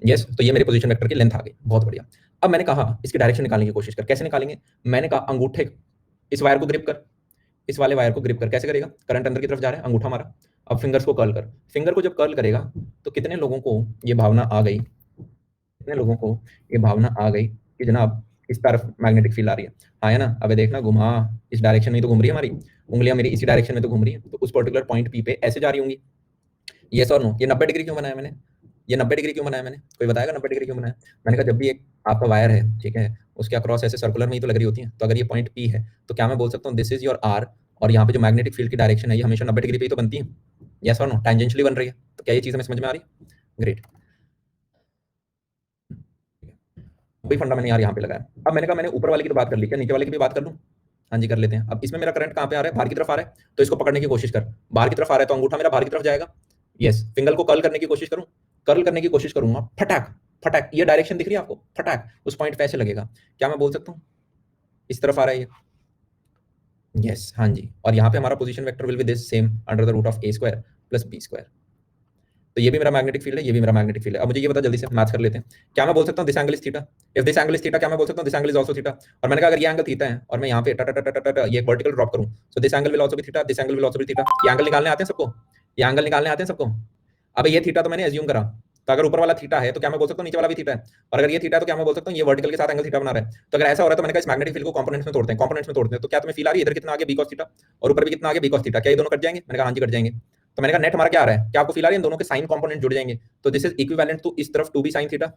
Yes, तो ये मेरे पोजीशन वेक्टर की लेंथ आ गई, बहुत बढ़िया। अब मैंने कहा इसकी डायरेक्शन निकालने की कोशिश कर, कैसे निकालेंगे? मैंने कहा अंगूठे, इस वायर को ग्रिप कर, इस वाले वायर को ग्रिप कर। कैसे करेगा? करंट अंदर की तरफ जा रहा है, अंगूठा मारा। अब फिंगर्स को कर्ल कर, फिंगर को जब कर्ल करेगा तो कितने लोगों को ये भावना आ गई, कितने लोगों को ये भावना आ गई कि जनाब इस तरफ मैग्नेटिक फील्ड आ रही है? हाँ है ना? अबे देखना घुमा, इस डायरेक्शन में ही तो घूम रही है, हमारी उंगलियां मेरी इसी डायरेक्शन में तो घूम रही है, तो उस पर्टिकुलर पॉइंट पी पे ऐसे जा रही होंगी। यस और नो? ये 90 डिग्री क्यों बनाया मैंने? ये 90 डिग्री क्यों बनाया मैंने? कोई बताएगा 90 डिग्री क्यों बनाया? मैंने कहा जब भी एक आपका वायर है, ठीक है, उसके अक्रॉस ऐसे सर्कुलर में ही तो लग रही होती है, तो अगर ये पॉइंट पी है तो क्या मैं बोल सकता हूँ दिस इज योर आर, और यहाँ पे जो मैग्नेटिक फील्ड की डायरेक्शन है ये हमेशा 90 डिग्री पे ही तो बनती है। यस और नो? टेंजेंशियली बन रही है। तो क्या ये चीज़ हमें समझ में आ रही है? ग्रेट, वही फंडा मैंने यार यहाँ पे लगाया। अब मैंने कहा मैंने ऊपर वाले की तो बात कर ली, क्या नीचे वाले की भी बात कर लूँ? हाँ जी कर लेते हैं। अब इसमें मेरा करंट कहाँ पे आ रहा है? बाहर की तरफ आ रहा है, तो इसको पकड़ने की कोशिश कर। बाहर की तरफ आ रहा है तो अंगूठा मेरा बाहर की तरफ जाएगा। यस, फिंगर को कर्ल करने की कोशिश करूँ, कर्ल करने की कोशिश करूंगा, फटाक फटाक, ये डायरेक्शन दिख रही है आपको? फटाक उस पॉइंट पे ऐसे लगेगा। क्या मैं बोल सकता हूँ इस तरफ आ रहा है ये? यस, हाँ जी। और यहाँ पे हमारा position vector will be this same under the root of A square plus B square. तो ये भी मेरा मैग्नेटिक फील्ड है, ये भी मेरा मैग्नेटिक फील्ड है। अब मुझे ये बता, जल्दी से मैथ कर लेते हैं। क्या मैं बोल सकता हूँ this angle is theta? If this angle is theta, क्या मैं बोल सकता हूँ this angle is also theta? और मैंने कहा अगर ये एंगल थीटा है और मैं यहाँ पे ये वर्टिकल ड्रॉप करूँ, so this angle will also be theta, this angle will also be theta. ये एंगल निकालने आते हैं सबको? ये एंगल निकालने आते हैं सबको? अब ये थीटा तो मैंने एज्यूम करा, तो अगर ऊपर वाला थीटा है तो क्या मैं बोल सकता हूँ नीचे वाला भी थीटा है? और अगर ये थीटा है तो क्या मैं बोल सकता हूँ ये वर्टिकल के साथ एंगल थीटा बना रहा है? तो अगर ऐसा हो रहा है तो मैंने कहा इस मैग्नेटिक फील्ड को कंपोनेंट्स में तोड़ते हैं, कंपोनेंट्स में तोड़ते हैं, तो क्या तुम्हें फील आ रही है इधर कितना आगे बी कॉस थीटा और ऊपर भी कितना आगे बी कॉस थीटा? क्या ये दोनों कट जाएंगे? मैंने कहा हाँ जी कट जाएंगे। तो मैंने कहा नेट हमारा क्या आ रहा है? क्या आपको फील आ रही है इन दोनों के साइन कंपोनेंट जुड़ जाएंगे? तो दिस इज इक्विवेलेंट टू इस तरफ 2b sin थीटा।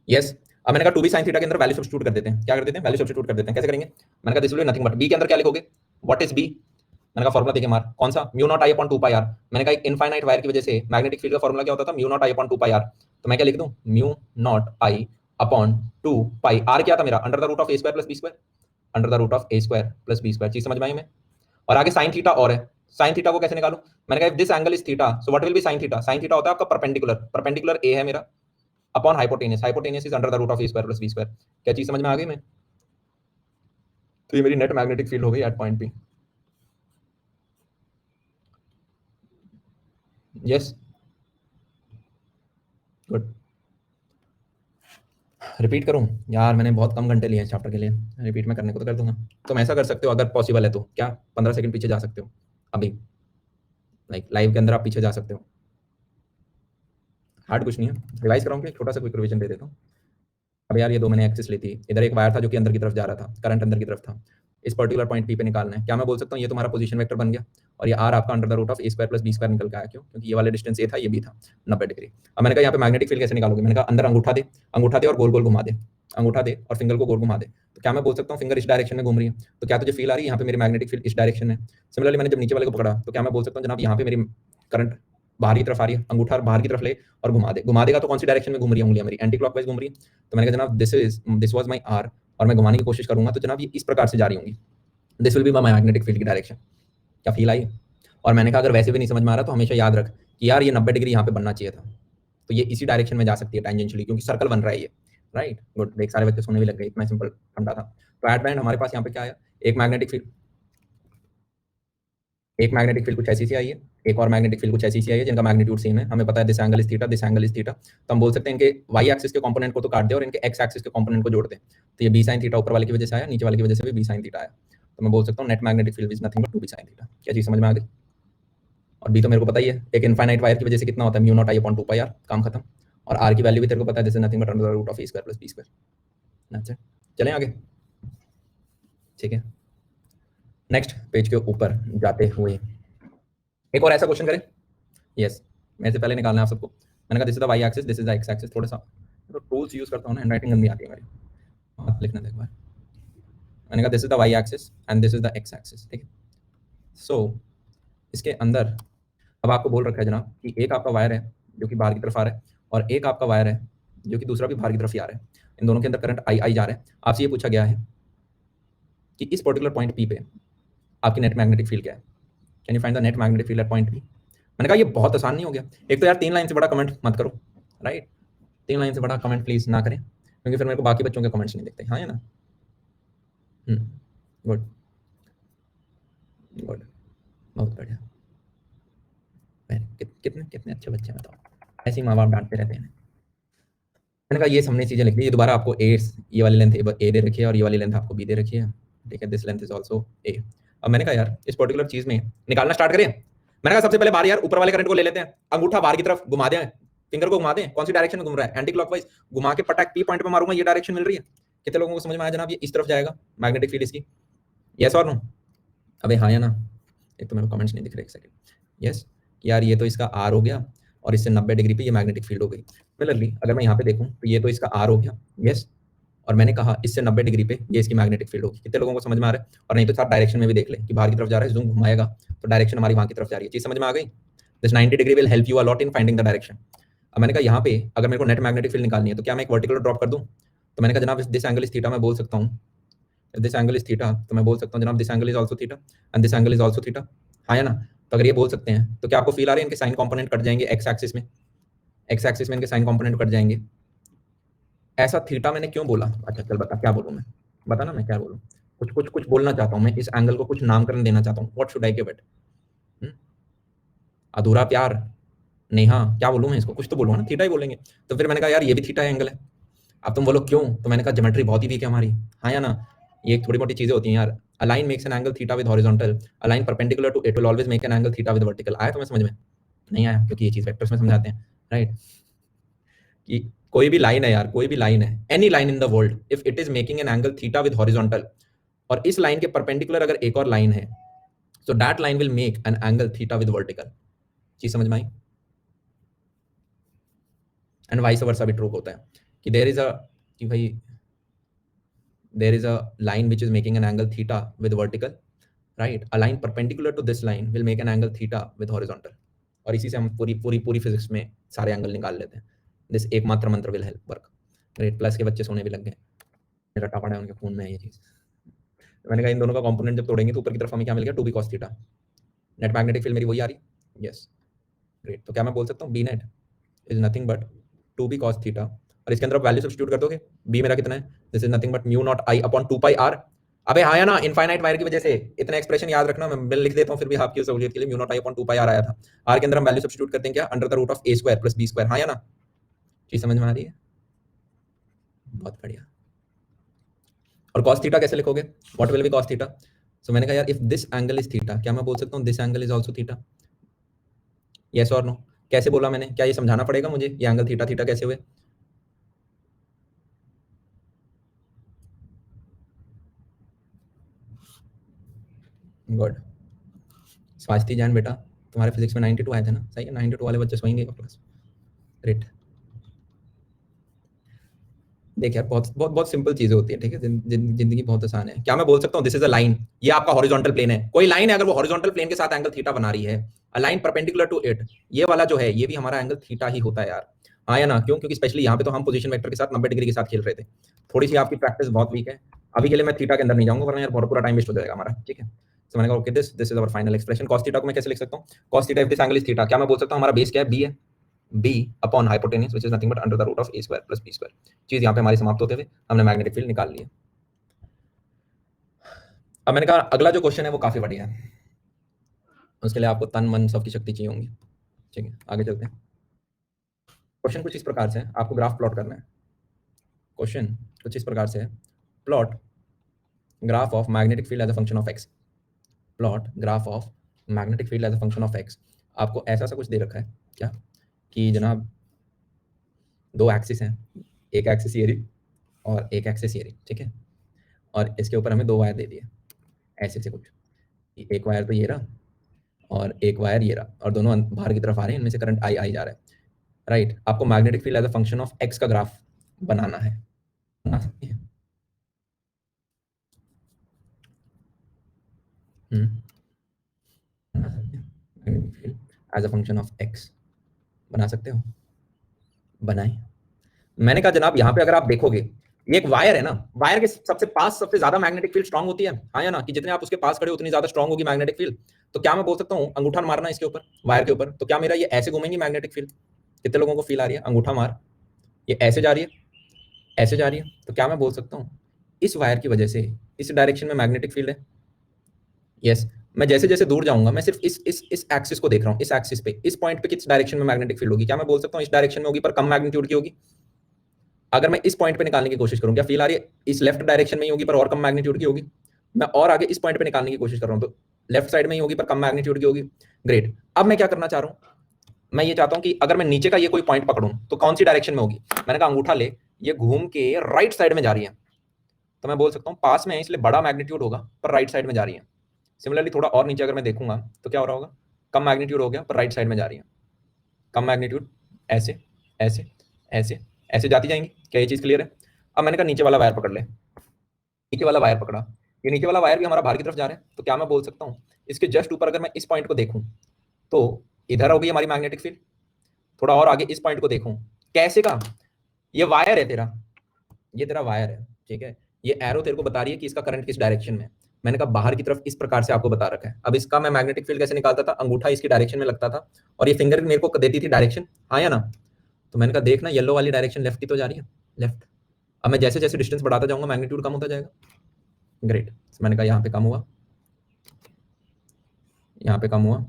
यस, अब मैंने कहा 2b sin थीटा के अंदर वैल्यू सब्स्टिट्यूट कर देते हैं। क्या कर देते हैं? वैल्यू सब्स्टिट्यूट कर देते हैं। कैसे करेंगे? मैंने कहा this will be nothing but b के अंदर क्या लिखोगे? What is b? मैंने कहा फॉर्मूला देखिए मार, कौन सा? Mu naught I upon 2 pi R. मैंने कहा एक इनफाइनाइट वायर की वजह से मैग्नेटिक फील्ड का फॉर्मूला क्या होता था? Mu naught I upon 2 pi R. तो मैं क्या लिख दूं? Mu naught I upon 2 pi R क्या था मेरा? Under the root of A square plus B square, under the root of A square plus B square. चीज समझ में आई हमें? और आगे साइन थीटा और है, साइन थीटा को कैसे निकालूं? मैंने कहा this angle is theta, so what will be sine theta? Sine theta होता है आपका परपेंडिकुलर, परपेंडिकुलर ए है मेरा upon hypotenuse, hypotenuse is under the root of A square plus B square. क्या चीज समझ में आ गई? मैं तो ये मेरी नेट मैग्नेटिक फील्ड हो गई at point P. Yes, good. Repeat करूं यार? मैंने बहुत कम घंटे लिए हैं चैप्टर के लिए, रिपीट में करने को तो कर दूंगा। तुम ऐसा कर सकते हो अगर पॉसिबल है तो, क्या 15 सेकंड पीछे जा सकते हो अभी, लाइक लाइव के अंदर आप पीछे जा सकते हो। हार्ड कुछ नहीं है, रिवाइज कराऊं कि छोटा सा क्विक रिवीजन दे देता हूं। अब यार ये दो मैंने एक्सिस ली थी, इधर एक वायर था जो कि अंदर की तरफ जा रहा था, करंट अंदर की तरफ था, इस पर्टिकुलर पॉइंट पी पे निकालना है। क्या मैं बोल सकता हूँ ये तुम्हारा पोजीशन वेक्टर बन गया, और ये आर आपका under the root of A square plus B square निकल के आया। क्यों? क्योंकि ये वाला डिस्टेंस ए था, ये भी था 90 डिग्री। अब मैंने कहा यहाँ पे मैग्नेटिक फील्ड कैसे निकालोगे? मैंने कहा अंदर अंगूठा दे, अंगूठा दे और गोल गोल घुमा दे, अंगूठा दे और फिंगर को गोल घुमा दे। तो क्या मैं बोल सकता हूँ फिंगर इस डायरेक्शन में घूम रही है, तो क्या तुझे फील आ रही है यहाँ पे मेरी मैग्नेटिक फील्ड इस डायरेक्शन में? सिमिलरली मैंने जब नीचे वाले को पकड़ा तो क्या मैं बोल सकता हूँ जनाब यहाँ पे मेरी करंट बाहर की तरफ आ रही है, अंगूठा बाहर की तरफ ले और घुमा दे, घुमा देगा तो कौन सी डायरेक्शन में घूम रही है उंगलियां मेरी? एंटी क्लॉकवाइज घूम रही है। तो मैंने कहा जनाब दिस वाज माय आर, और मैं घुमाने की कोशिश करूंगा तो जनाब ये इस प्रकार से जा रही होंगी, this will be my magnetic field की डायरेक्शन। क्या फील आई? और मैंने कहा अगर वैसे भी नहीं समझ में आ रहा तो हमेशा याद रख कि यार ये 90 डिग्री यहाँ पे बनना चाहिए था, तो ये इसी डायरेक्शन में जा सकती है टेंजेंशियली, क्योंकि सर्कल बन रहा है ये। Right, good. देख सारे बच्चे सोने भी लग गए, इतना सिंपल फंडा था। तो एट द एंड हमारे पास यहाँ पे क्या आया? एक मैग्नेटिक फील्ड, एक मैग्नेटिक फील्ड कुछ ऐसी सी आई है, एक और मैग्नेटिक फील्ड कुछ ऐसी सी आई है जिनका मैग्नीट्यूड सेम है। हमें पता है this angle is theta, this angle is theta, तो हम बोल सकते हैं इनके वाई एक्सिस के कंपोनेंट को तो काट दे और इनके एक्स एक्सिस के कंपोनेंट को जोड़ दे। तो ये बी साइन थीटा ऊपर वाले की वजह से आया, नीचे वाले की वजह से भी बी साइन थीटा आया। तो मैं बोल सकता हूँ net magnetic field is nothing but 2 B sine theta. क्या चीज समझ में आ गई? और बी तो मेरे को पता ही है, एक इनफाइनाइट वायर की वजह से कितना होता है, mu naught I upon 2 pi R, काम खत्म। और आर की वैल्यू भी तेरे को पता है, this is nothing but under the root of A square plus B square. अच्छा, चलें आगे। ठीक है, नेक्स्ट पेज के ऊपर जाते हुए एक और ऐसा क्वेश्चन करें। यस, मेरे से पहले निकालना है आप सबको। मैंने कहा this is the Y axis, this is the X axis. थोड़ा सा तो टूल्स यूज करता हूँ ना, हैंडराइटिंग गंदी आती है मेरी, हाथ लिखना देख बार। मैंने कहा this is the Y axis and this is the X axis. ठीक है, सो इसके अंदर अब आपको बोल रखा है जनाब कि एक आपका वायर है जो कि बाहर की तरफ आ रहा है, और एक आपका वायर है जो कि दूसरा भी बाहर की तरफ ही आ रहा है। इन दोनों के अंदर करंट आई आई जा रहा है। आपसे ये पूछा गया है कि इस पर्टिकुलर पॉइंट पी पे आपकी नेट मैग्नेटिक फील्ड क्या है? Can you find the net magnetic field at point P? मैंने कहा ये बहुत आसान नहीं हो गया। एक तो यार 3 लाइन से बड़ा कमेंट मत करो, राइट? 3 लाइन से बड़ा कमेंट प्लीज ना करें, क्योंकि फिर मेरे को बाकी बच्चों के कमेंट्स नहीं दिखते। हाँ, है ना? गुड, गुड, बहुत बढ़िया। कितने कितने अच्छे बच्चे हैं, बताओ। ऐसे ही माँ बाप डांटते रहते हैं। मैंने कहा ये सामने चीजें लिख दी, ये दोबारा आपको ए, ये वाली लेंथ ए दे रखी है और ये वाली लेंथ आपको बी दे रखी है। ठीक है, दिस लेंथ इज आल्सो ए। अब मैंने कहा यार इस पर्टिकुलर चीज में निकालना स्टार्ट करें। मैंने कहा सबसे पहले बाहर यार ऊपर वाले करंट को ले लेते हैं, अंगूठा बाहर की तरफ घुमा दें, फिंगर को घुमा दें, कौन सी डायरेक्शन में घूम रहा है, एंटी क्लॉकवाइज घुमा के पटाक पी पॉइंट पे मारूंगा, ये डायरेक्शन मिल रही है। कितने लोगों को समझ में आया जनाब? ये इस तरफ जाएगा मैग्नेटिक फील्ड इसकी, यस और नो? अबे हाँ या ना? एक तो मेरे को कमेंट्स नहीं दिख रहे, एक सेकंड। यस, यार ये तो इसका आर हो गया और इससे 90 डिग्री पे ये मैग्नेटिक फील्ड हो गई। सिमिलरली अगर मैं यहाँ पे देखूँ तो ये तो इसका आर हो गया, यस, और मैंने कहा इससे 90 डिग्री पे ये इसकी मैग्नेटिक फील्ड होगी। कितने लोगों को समझ में आ रहा है? और नहीं तो साथ डायरेक्शन में भी देख ले कि बाहर की तरफ जा रहा है, जूम घुमाएगा तो डायरेक्शन हमारी वहां की तरफ जा रही है। चीज समझ में आ गई? This 90 degree will help you a lot in finding the direction. अब मैंने कहा यहाँ पे अगर मेरे को नेट मैग्नेटिक फील्ड निकालनी है तो क्या मैं एक वर्टिकल ड्रॉप कर दूं? तो मैंने कहा जनाब दिस एंगल इज थीटा, मैं बोल सकता हूँ दिस एंगल इज थीटा, तो मैं बोल सकता हूँ जनाब this angle is also theta and this angle is also theta. हाँ या ना? तो अगर ये बोल सकते हैं तो क्या आपको फील आ रही है इनके साइन कंपोनेंट कट जाएंगे एक्स एक्सिस में, एक्स एक्सिस में इनके साइन कंपोनेंट कट जाएंगे। ऐसा थीटा मैंने क्यों बोला? अच्छा चल बता, क्या बोलूं मैं? बता ना मैं क्या बोलूं? कुछ कुछ कुछ बोलना चाहता हूं मैं, इस एंगल को कुछ नामकरण देना चाहता हूं। What should I give it? अधूरा प्यार, नेहा, क्या बोलूं मैं इसको? कुछ तो बोलूंगा ना, थीटा ही बोलेंगे। तो फिर मैंने कहा यार ये भी थीटा एंगल है। अब तुम बोलो क्यों, तो मैंने कहा ज्योमेट्री बहुत ही वीक है हमारी। हाँ या ना? ये थोड़ी मोटी चीजें होती हैं यार। A line makes an angle theta with horizontal, a line perpendicular to it will always make an angle theta with vertical. आया तुम्हें समझ में? नहीं आया, क्योंकि ये चीज वेक्टर्स में समझाते हैं, राइट? कि कोई भी लाइन है यार, कोई भी लाइन है, any line in the world, if it is making an angle theta with horizontal, और इस लाइन के परपेंडिकुलर अगर एक और लाइन है, so that line will make an angle theta with vertical. चीज समझ में आई? एंड वाइस वर्सा भी ट्रू होता है कि देयर इज अ, कि भाई there is a line which is making an angle theta with vertical, right? A line perpendicular to this line will make an angle theta with horizontal. और इसी से हम पूरी पूरी पूरी फिजिक्स में सारे एंगल निकाल लेते हैं। दिस एकमात्र मंत्र will help work. Great, plus के बच्चे सोने भी लग गए, रटा पड़ा है उनके खून में ये चीज। मैंने कहा इन दोनों का कंपोनेंट जब तोड़ेंगे तो ऊपर की तरफ हमें क्या मिल गया, 2b cos theta. Net magnetic field मेरी वही आ रही है, यस ग्रेट। तो क्या मैं बोल सकता हूँ B net is nothing but 2b cos theta, और इसके अंदर आप वैल्यू सब्स्टिट्यूट कर दोगे, बी मेरा कितना है, this is nothing but mu naught I upon 2 pi R. अबे हाँ या ना, इनफाइनाइट वायर की वजह से इतना एक्सप्रेशन याद रखना, मैं लिख देता हूँ फिर भी आपकी सहूलियत के लिए, mu naught I upon 2 pi R आया था। आर के अंदर हम वैल्यू सब्स्टिट्यूट करते हैं क्या, under the root of A square plus B square, हाँ या ना, चीज समझ में आ रही है, बहुत बढ़िया। और cos थीटा कैसे लिखोगे, what will be cos theta, so मैंने कहा यार if this angle is theta, क्या मैं बोल सकता हूँ this angle is also theta, yes और नो। कैसे बोला मैंने, क्या ये समझाना पड़ेगा मुझे ये एंगल थीटा थीटा कैसे हुए, गुड। स्वाति जैन बेटा तुम्हारे फिजिक्स में 92 आए थे ना, सही है, 92 वाले बच्चे सोएंगे क्लास, ग्रेट। देख यार बहुत बहुत बहुत सिंपल चीजें होती है, ठीक है, जिंदगी बहुत आसान है। क्या मैं बोल सकता हूँ दिस इज अ लाइन, ये आपका हॉरिजॉन्टल प्लेन है, कोई लाइन है अगर वो हॉरिजॉन्टल प्लेन के साथ एंगल थीटा बना रही है, a line perpendicular to it, ये वाला जो है ये भी हमारा एंगल थीटा ही होता है यार, हाँ या ना, क्यों, क्योंकि स्पेशली यहाँ पे तो हम पोजीशन वेक्टर के साथ 90 डिग्री के साथ खेल रहे थे। थोड़ी सी आपकी प्रैक्टिस बहुत वीक है, अभी के लिए मैं थीटा के अंदर नहीं जाऊंगा वरना यार बहुत पूरा टाइम वेस्ट हो जाएगा हमारा, ठीक है। तो मैंने कहा okay this this is our final expression. cos theta को मैं कैसे लिख सकता हूँ, cos theta if this angle is theta, क्या मैं बोल सकता हूँ हमारा बेस क्या है, बी है, b upon hypotenuse which is nothing but under the root of a square plus b square. चीज यहाँ पे हमारी समाप्त होते हुए हमने मैग्नेटिक फील्ड निकाल लिया। अब मैंने कहा अगला जो क्वेश्चन है वो काफी बढ़िया है, उसके लिए आपको तन मन सबकी शक्ति चाहिए होंगी, ठीक है, आगे चलते हैं। क्वेश्चन कुछ इस प्रकार से है, आपको ग्राफ प्लॉट करना है। क्वेश्चन कुछ इस प्रकार से है, plot graph of magnetic field as a function of X, plot graph of magnetic field as a function of X. आपको ऐसा सा कुछ दे रखा है क्या, कि जनाब दो एक्सिस हैं, एक एक्सिस ये रही और एक एक्सिस ये रही, ठीक है, और इसके ऊपर हमें दो वायर दे दिए ऐसे से कुछ, एक वायर तो ये रहा और एक वायर ये रहा, और दोनों बाहर की तरफ आ रहे हैं, इनमें से करंट आई आई जा रहा है, राइट। आपको magnetic field as a function of X का ग्राफ बनाना है, बना सकते हैं, बना सकते हैं, magnetic field as a function of X बना सकते हो, बनाए। मैंने कहा जनाब यहाँ पे अगर आप देखोगे ये एक वायर है ना, वायर के सबसे पास सबसे ज्यादा मैग्नेटिक फील्ड स्ट्रांग होती है, हाँ या ना, कि जितने आप उसके पास खड़े उतनी ज्यादा स्ट्रांग होगी मैग्नेटिक फील्ड। तो क्या मैं बोल सकता हूँ अंगूठा मारना इसके ऊपर, वायर के ऊपर, तो क्या मेरा ये ऐसे घूमेंगी मैग्नेटिक फील्ड, कितने लोगों को फील आ रही है, अंगूठा मार, ये ऐसे जा रही है, ऐसे जा रही है, तो क्या मैं बोल सकता हूँ इस वायर की वजह से इस डायरेक्शन में मैग्नेटिक फील्ड है, यस। मैं जैसे जैसे दूर जाऊंगा मैं सिर्फ इस एक्सिस को देख रहा हूँ, इस एक्सिस पे, इस पॉइंट पे किस डायरेक्शन में मैग्नेटिक फील्ड होगी, क्या मैं बोल सकता हूँ इस डायरेक्शन में होगी पर कम मैग्नीट्यूड की होगी। अगर मैं इस पॉइंट पे निकालने की कोशिश करूँ, क्या फील आ रही है इस लेफ्ट डायरेक्शन में ही होगी पर और कम मैग्नीट्यूड की होगी। मैं और आगे इस पॉइंट पे निकालने की कोशिश कर रहा हूँ तो लेफ्ट साइड में ही होगी पर कम मैग्नीट्यूड की होगी, ग्रेट। अब मैं क्या करना चाह रहा हूँ, मैं ये चाहता हूँ कि अगर मैं नीचे का ये कोई पॉइंट पकड़ूं तो कौन सी डायरेक्शन में होगी, मैंने कहा अंगूठा ले, ये घूम के राइट साइड में जा रही है, तो मैं बोल सकता हूँ पास में है इसलिए बड़ा मैग्नीट्यूड होगा पर राइट साइड में जा रही है। सिमिलरली थोड़ा और नीचे अगर मैं देखूंगा तो क्या हो रहा होगा, कम मैग्नीट्यूड हो गया पर राइट साइड में जा रही है, कम मैग्नीट्यूड, ऐसे ऐसे ऐसे ऐसे जाती जाएंगी, क्या ये चीज क्लियर है। अब मैंने कहा नीचे वाला वायर पकड़ ले, नीचे वाला वायर पकड़ा, ये नीचे वाला वायर भी हमारा बाहर की तरफ जा रहा है, तो क्या मैं बोल सकता हूँ इसके जस्ट ऊपर अगर मैं इस पॉइंट को देखूं तो इधर होगी हमारी मैग्नेटिक फील्ड, थोड़ा और आगे इस पॉइंट को देखूं, कैसे का, ये वायर है तेरा, ये तेरा वायर है, ठीक है, ये एरो तेरे को बता रही है कि इसका करंट किस डायरेक्शन में है। मैंने कहा बाहर की तरफ इस प्रकार से आपको बता रखा है। अब इसका मैं मैग्नेटिक फील्ड कैसे निकालता था, अंगूठा इसकी डायरेक्शन में लगता था और ये फिंगर मेरे को देती थी डायरेक्शन, हाँ या ना। तो मैंने कहा देखना येलो वाली डायरेक्शन लेफ्ट की तो जा रही है, लेफ्ट। अब मैं जैसे जैसे डिस्टेंस बढ़ाता जाऊंगा मैग्नीट्यूड कम होता जाएगा, ग्रेट। मैंने कहा यहाँ पे कम हुआ, यहाँ पे कम हुआ,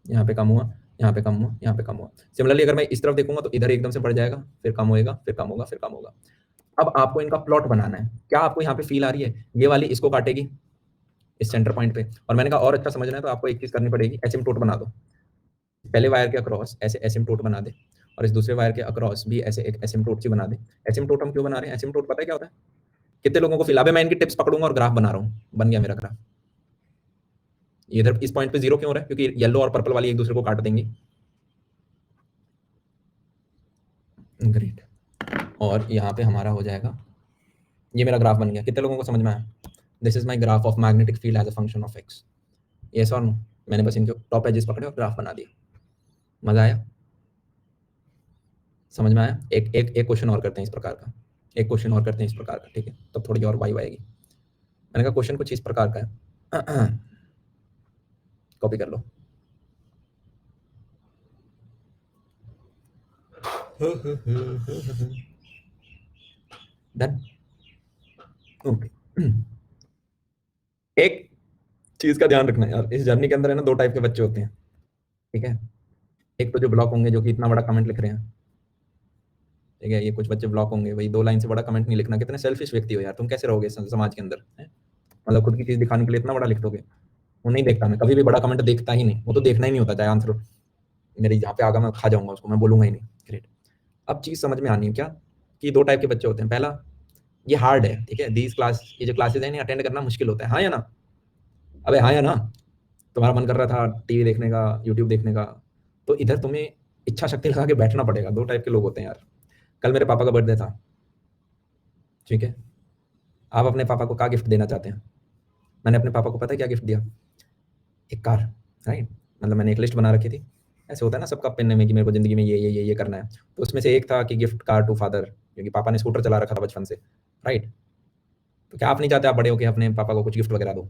यहाँ पे कम हुआ, यहाँ पे कम हुआ, यहाँ पे कम हुआ। सिमिलरली अगर मैं इस तरफ देखूंगा तो इधर एकदम से बढ़ जाएगा, फिर कम होएगा, फिर कम होगा, फिर कम होगा। अब आपको इनका प्लॉट बनाना है, क्या आपको यहाँ पे फील आ रही है, ये वाली इसको काटेगी इस सेंटर पॉइंट पे, और मैंने कहा और अच्छा समझना है तो आपको एक चीज करनी पड़ेगी, एसिम्प्टोट बना दो, पहले वायर के अक्रॉस ऐसे एसिम्प्टोट बना दे और इस दूसरे वायर के अक्रॉस भी ऐसे एक एसिम्प्टोट सी बना दे। एसिम्प्टोट हम क्यों बना रहे हैं, एसिम्प्टोट पता है क्या होता है, कितने लोगों को फील, अबे मैं इनकी टिप्स पकड़ूंगा और ग्राफ बना रहा हूँ, बन गया मेरा ग्राफ। इधर इस पॉइंट पे जीरो क्यों हो रहा है, क्योंकि येलो और पर्पल वाली एक दूसरे को काट देंगी, ग्रेट। और यहाँ पे हमारा हो जाएगा, ये मेरा ग्राफ बन गया, कितने लोगों को समझ में आया, this is my graph of magnetic field as a function of X, yes और नो। मैंने बस इनके टॉप एजेस पकड़े और ग्राफ बना दिया, मजा आया, समझ में आया। एक क्वेश्चन और करते हैं इस प्रकार का, एक क्वेश्चन और करते हैं इस प्रकार का, ठीक है, तब थोड़ी और वाइब आएगी। मैंने कहा क्वेश्चन कुछ इस प्रकार का है, कॉपी कर लो। डन। ओके। एक चीज का ध्यान रखना है यार, इस जर्नी के अंदर है ना, दो टाइप के बच्चे होते हैं, ठीक है। एक तो जो ब्लॉक होंगे, जो कि इतना बड़ा कमेंट लिख रहे हैं, ठीक है। ये कुछ बच्चे ब्लॉक होंगे, वही 2 लाइन से बड़ा कमेंट नहीं लिखना। कितने सेल्फिश व्यक्ति हो यार, तुम कैसे रहोगे समाज के अंदर, है? मतलब खुद की चीज दिखाने के लिए इतना बड़ा लिख दोगे। वो नहीं देखता, मैं कभी भी बड़ा कमेंट देखता ही नहीं, वो तो देखना ही नहीं होता, चाहे आंसर मेरे यहाँ पे आगा मैं खा जाऊंगा उसको, मैं बोलूंगा ही नहीं। ग्रेट। अब चीज समझ में आनी है क्या, कि दो टाइप के बच्चे होते हैं। पहला, ये हार्ड है, ठीक है, दीज क्लास, ये जो क्लासेज है, अटेंड करना मुश्किल होता है, हाँ या ना? अबे हाँ या ना? तुम्हारा मन कर रहा था टीवी देखने का, यूट्यूब देखने का, तो इधर तुम्हें इच्छा शक्ति लगा के बैठना पड़ेगा। दो टाइप के लोग होते हैं यार। कल मेरे पापा का बर्थडे था, ठीक है। आप अपने पापा को क्या गिफ्ट देना चाहते हैं? मैंने अपने पापा को पता है क्या गिफ्ट दिया? एक कार। राइट। मतलब मैंने एक लिस्ट बना रखी थी, ऐसे होता है ना सबका अपने में, कि मेरे को जिंदगी में ये करना है। तो उसमें से एक था कि गिफ्ट कार टू फादर, क्योंकि पापा ने स्कूटर चला रखा था बचपन से। राइट। तो क्या आप नहीं चाहते आप बड़े होकर अपने पापा को कुछ गिफ्ट वगैरह दो?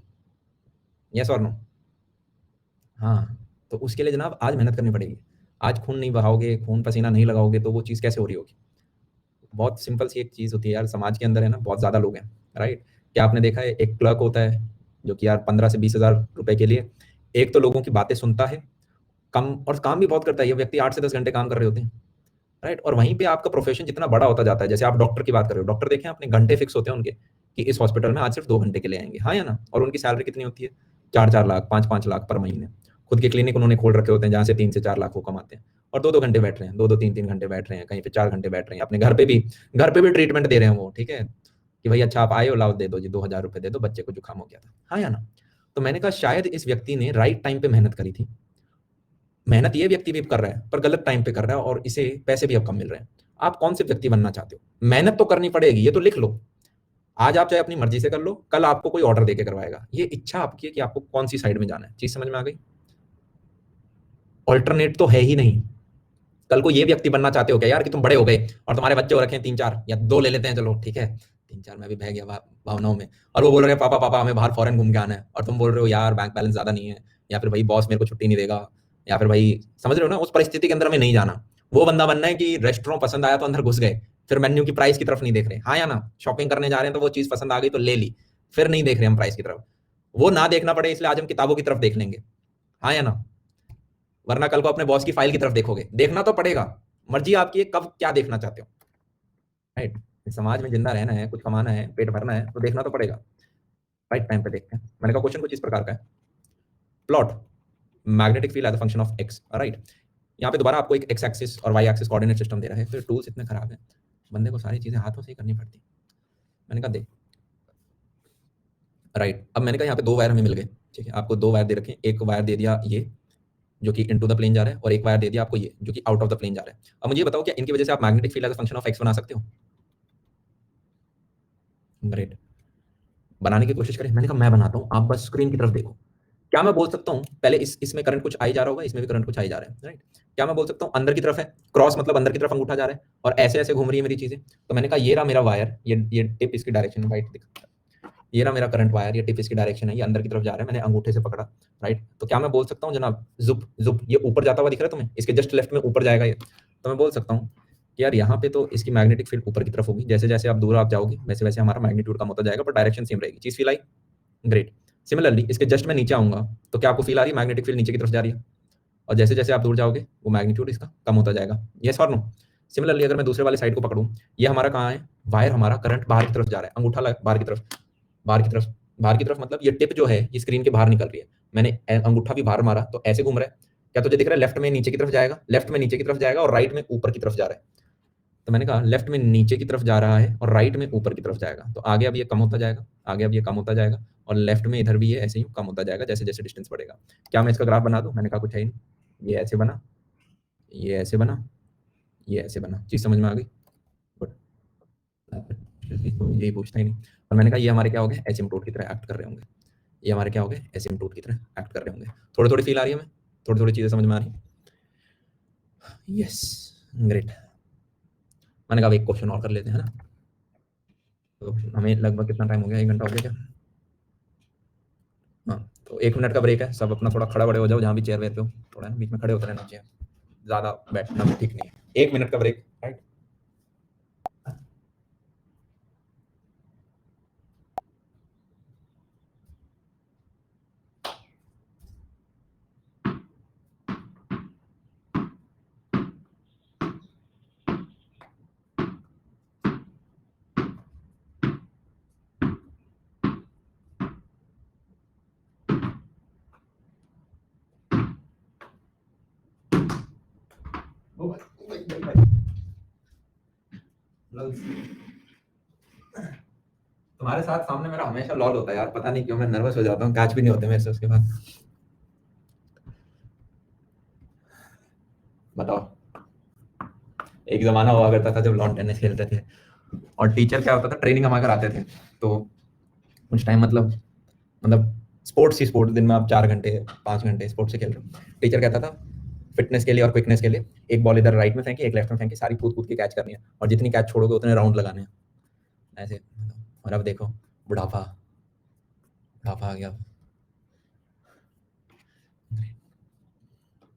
यस और नो? हाँ। तो उसके लिए जनाब आज मेहनत करनी पड़ेगी। आज खून नहीं बहाओगे, खून पसीना नहीं लगाओगे, तो वो चीज़ कैसे हो रही होगी? बहुत सिंपल सी एक चीज़ होती है यार, समाज के अंदर है ना, बहुत ज़्यादा लोग हैं। राइट। क्या आपने देखा है, एक क्लर्क होता है जो कि यार 15 से 20 हज़ार रुपए के लिए एक तो लोगों की बातें सुनता है, कम, और काम भी बहुत करता है। ये व्यक्ति 8 से 10 घंटे काम कर रहे होते हैं। राइट। और वहीं पे आपका प्रोफेशन जितना बड़ा होता जाता है, जैसे आप डॉक्टर की बात कर रहे हो, डॉक्टर देखें अपने घंटे फिक्स होते हैं उनके, कि इस हॉस्पिटल में आज सिर्फ 2 घंटे के लिए आएंगे, हाँ या ना? और उनकी सैलरी कितनी होती है? 4-4 लाख, 5-5 लाख पर महीने। खुद के क्लिनिक उन्होंने खोल रखे होते हैं, जहाँ से 3 से 4 लाख वो कमाते हैं। और 2-2 घंटे बैठ रहे हैं, 2-2 3-3 घंटे बैठ रहे हैं, कहीं पे 4 घंटे बैठ रहे हैं। अपने घर पे भी ट्रीटमेंट दे रहे हैं वो, ठीक है, कि भाई अच्छा आप आए हो, लाओ दे दो जी, 2,000 रुपये दे दो, बच्चे को जुकाम हो गया था, हाँ या ना? तो मैंने कहा शायद इस व्यक्ति ने राइट टाइम पे मेहनत करी थी। मेहनत ये व्यक्ति भी कर रहा है, पर गलत टाइम पे कर रहा है, और इसे पैसे भी अब कम मिल रहे हैं। आप कौन से व्यक्ति बनना चाहते हो? मेहनत तो करनी पड़ेगी, ये तो लिख लो। आज आप चाहे अपनी मर्जी से कर लो, कल आपको कोई ऑर्डर देके करवाएगा। ये इच्छा आपकी है कि आपको कौन सी साइड में जाना है। चीज समझ में आ गई? ऑल्टरनेट तो है ही नहीं। कल को ये व्यक्ति बनना चाहते हो क्या यार, कि तुम बड़े हो गए और तुम्हारे बच्चे हो रखे हैं 3-4, या 2 ले लेते हैं, चलो ठीक है, 3-4 में भी बह गया भावनाओं में, और वो बोल रहे हैं पापा पापा हमें बाहर फॉरेन घूम के आना है, और तुम बोल रहे हो यार बैंक बैलेंस ज्यादा नहीं है, या फिर भाई बॉस मेरे को छुट्टी नहीं देगा, या फिर भाई समझ रहे हो ना, उस परिस्थिति के अंदर हमें नहीं जाना। वो बंदा बनना है कि रेस्टोरेंट पसंद आया तो अंदर घुस गए, फिर मेन्यू की प्राइस की तरफ नहीं देख रहे, हाँ या ना? शॉपिंग करने जा रहे हैं तो वो चीज पसंद आ गई तो ले ली, फिर नहीं देख रहे हम प्राइस की तरफ। वो ना देखना पड़े इसलिए आज हम किताबों की तरफ देख लेंगे, हाँ या ना? वरना कल को अपने बॉस की फाइल की तरफ देखोगे, देखना तो पड़ेगा। मर्जी आपकी है कब क्या देखना चाहते हो। राइट। समाज में जिंदा रहना है, कुछ कमाना है, पेट भरना है, तो देखना तो पड़ेगा। राइट टाइम पे देखते हैं। मैंने कहा क्वेश्चन कुछ इस प्रकार का है, plot magnetic field as a function of X. Right. यहाँ पे दोबारा आपको एक एक्स एक्सिस और वाई एक्सिस कोऑर्डिनेट सिस्टम दे रहा है। तो टूल्स इतने खराब है, बंदे को सारी चीजें हाथों से ही करनी पड़ती। मैंने कहा देख, राइट, अब मैंने कहा यहाँ पे 2 वायर हमें मिल गए, ठीक है। आपको 2 वायर दे रखे, एक वायर दे दिया ये जो कि इनटू द प्लेन जा रहा है, और एक वायर दे दिया आपको ये जो कि आउट ऑफ द प्लेन जा रहा है। अब मुझे बताओ क्या इनकी वजह से आप magnetic field as a function of X बना सकते हो? ग्रेट। बनाने की कोशिश करें। मैंने कहा मैं बनाता हूँ, आप बस स्क्रीन की तरफ देखो। क्या मैं बोल सकता हूँ पहले, इसमें करंट कुछ आई जा रहा होगा, इसमें भी करंट कुछ आई जा रहा है, राइट। क्या मैं बोल सकता हूँ अंदर की तरफ है, क्रॉस मतलब अंदर की तरफ अंगूठा जा रहा है, और ऐसे ऐसे घूम रही है मेरी चीजें। तो मैंने कहा ये रहा मेरा वायर, ये टिप इसकी डायरेक्शन है, राइट, ये रहा मेरा करंट वायर, ये टिप इसकी डायरेक्शन है, ये अंदर की तरफ जा रहा है, मैंने अंगूठे से पकड़ा, राइट। तो क्या मैं बोल सकता हूँ जनाब जुप जुप, ये ऊपर जाता हुआ दिख रहा है तुम्हें, इसके जस्ट लेफ्ट में ऊपर जाएगा ये, तो मैं बोल सकता हूँ कि यार यहाँ पे तो इसकी मैग्नेटिक फील्ड ऊपर की तरफ होगी, जैसे जैसे आप दूर आप जाओगे वैसे वैसे हमारा मैग्नीट्यूड कम होता जाएगा, पर डायरेक्शन सेम रहेगी। चीज फील आई? ग्रेट। सिमिलरली इसके जस्ट मैं नीचे आऊंगा, तो क्या आपको फील आ रही है मैग्नेटिक फील्ड नीचे की तरफ जा रही है, और जैसे जैसे आप दूर जाओगे वो मैग्नीट्यूड इसका कम होता जाएगा, यस और नो? सिमिलरली अगर मैं दूसरे वाले साइड को पकड़ूं, ये हमारा कहाँ है, वायर हमारा करंट बाहर की तरफ जा रहा है, अंगूठा बाहर की तरफ, बाहर की तरफ, बाहर की तरफ मतलब ये टिप जो है ये स्क्रीन के बाहर निकल रही है, मैंने अंगूठा भी बाहर मारा तो ऐसे घूम रहा है। क्या तुझे दिख रहा है लेफ्ट में नीचे की तरफ जाएगा, लेफ्ट में नीचे की तरफ जाएगा, और राइट में ऊपर की तरफ जा रहा है। तो मैंने कहा लेफ्ट में नीचे की तरफ जा रहा है और राइट में ऊपर की तरफ जाएगा, तो आगे अब ये कम होता जाएगा, आगे अब ये कम होता जाएगा, और लेफ्ट में इधर भी ये ऐसे ही कम होता जाएगा जैसे जैसे डिस्टेंस बढ़ेगा। क्या मैं इसका ग्राफ बना दूं? मैंने कहा कुछ है ही नहीं। ये ऐसे बना, ये ऐसे बना, ये ऐसे बना। चीज समझ में आ गई? गुड। यही पूछता ही नहीं। और मैंने कहा ये हमारे क्या हो गए, एसिम्प्टोट की तरह एक्ट कर रहे होंगे, ये हमारे क्या हो गए, एसिम्प्टोट की तरह एक्ट कर रहे होंगे। थोड़ी थोड़ी फील आ रही है हमें, थोड़ी थोड़ी चीजें समझ में आ रही है। यस। ग्रेट। मैंने कहा एक क्वेश्चन और कर लेते हैं ना। तो हमें लगभग कितना टाइम हो गया, 1 घंटा हो गया क्या? तो 1 मिनट का ब्रेक है, सब अपना थोड़ा खड़ा बड़े हो जाओ, जहाँ भी चेयर वेयर पे हो, थोड़ा ना बीच में खड़े होते रहना चाहिए, ज़्यादा बैठना भी ठीक नहीं है। 1 मिनट का ब्रेक, राइट। तुम्हारे साथ सामने मेरा हमेशा लॉल होता है यार, पता नहीं क्यों मैं नर्वस हो जाता हूँ, कैच भी नहीं होते मेरे से उसके बाद। बताओ, एक जमाना हुआ करता था जब लॉन टेनिस खेलते थे, और टीचर क्या होता था, ट्रेनिंग हमारे कराते थे, तो कुछ टाइम मतलब स्पोर्ट्स ही स्पोर्ट्स, दिन में आप 4 घंटे 5 घंटे स्पोर्ट्स से खेल रहे हो। टीचर कहता था फिटनेस के लिए और क्विकनेस के लिए एक बॉल इधर राइट में फेंकी, एक लेफ्ट में फेंकी, सारी कूद कूद के कैच करनी है, और जितनी कैच छोड़ोगे उतने राउंड लगाने हैं, ऐसे। और अब देखो, बुढ़ापा बुढ़ापा आ गया।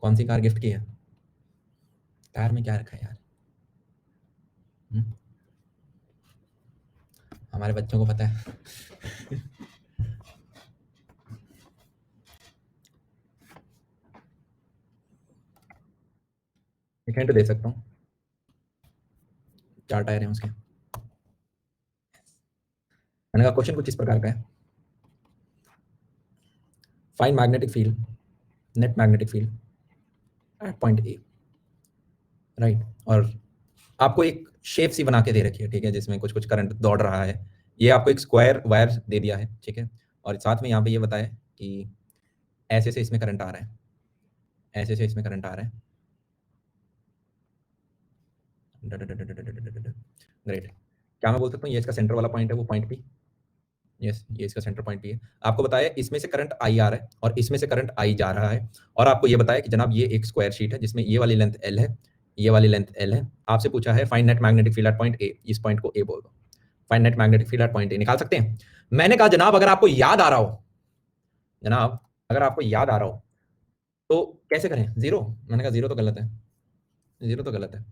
कौन सी कार गिफ्ट की है? कार में क्या रखा है यार? हमारे बच्चों को पता है। एक हिंट दे सकता हूँ, 4 टायर हैं उसके। मैंने कहा क्वेश्चन कुछ इस प्रकार का है, find magnetic field, net magnetic field at point A, right. और आपको एक शेप सी बना के दे रखी है, ठीक है, जिसमें कुछ कुछ करंट दौड़ रहा है। ये आपको एक स्क्वायर वायर दे दिया है, ठीक है, और साथ में यहाँ पे ये बताया कि ऐसे से इसमें करंट आ रहा है, ऐसे से इसमें करंट आ रहा है। ग्रेट। क्या मैं बोल सकता हूँ ये इसका सेंटर वाला पॉइंट है, वो पॉइंट पी। यस, ये इसका सेंटर पॉइंट पी है। आपको बताया इसमें से करंट आई आ रहा है और इसमें से करंट आई जा रहा है, और आपको ये बताया कि जनाब ये एक स्क्वायर शीट है जिसमें ये वाली लेंथ एल है, ये वाली लेंथ एल है। आपसे पूछा है find net magnetic field at point ए, इस पॉइंट को ए बोल दो। Find net magnetic field at point ए निकाल सकते हैं। मैंने कहा जनाब अगर आपको याद आ रहा हो, जनाब अगर आपको याद आ रहा हो तो कैसे करें? जीरो। मैंने कहा जीरो तो गलत है, जीरो तो गलत है।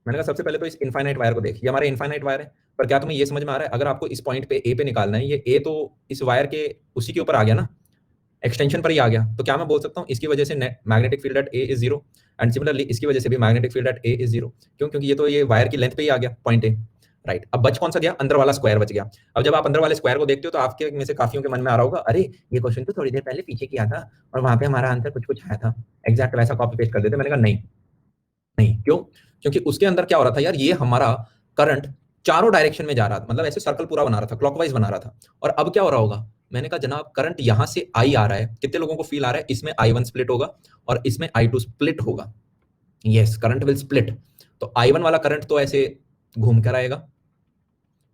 मैंने कहा सबसे पहले तो इस इनफाइनाइट वायर को देख, ये हमारे इनफाइनाइट वायर है, पर क्या तुम्हें ये समझ में आ रहा है, अगर आपको इस पॉइंट पे ए पे निकालना है, ये ए तो इस वायर के उसी के ऊपर आ गया ना, एक्सटेंशन पर ही आ गया, तो क्या मैं बोल सकता हूँ इसकी वजह से magnetic field at A is zero, and similarly इसकी वजह से भी magnetic field at A is zero. क्यों? क्योंकि ये तो ये वायर की लेंथ पे ही आ गया पॉइंट ए, राइट। अब बच कौन सा गया? अंदर वाला स्क्वायर बच गया। अब जब आप अंदर वाले स्क्वायर को देखते हो तो आपके में से काफियों के मन में आ रहा होगा, अरे ये क्वेश्चन तो थोड़ी देर पहले पीछे किया था और वहां पे हमारा आंसर कुछ कुछ आया था, एग्जैक्ट वैसा कॉपी पेस्ट कर देते। मैंने कहा नहीं, नहीं। क्यों? क्योंकि उसके अंदर क्या हो रहा था यार, ये हमारा करंट चारों डायरेक्शन में जा रहा था, मतलब ऐसे सर्कल पूरा बना रहा था, क्लॉकवाइज बना रहा था। और अब क्या हो रहा होगा? मैंने कहा जनाब करंट यहां से आई आ रहा है, कितने लोगों को फील आ रहा है? इसमें I1 स्प्लिट होगा और इसमें I2 स्प्लिट होगा। Yes, current will split. तो I1 वाला करंट तो ऐसे घूम कर आएगा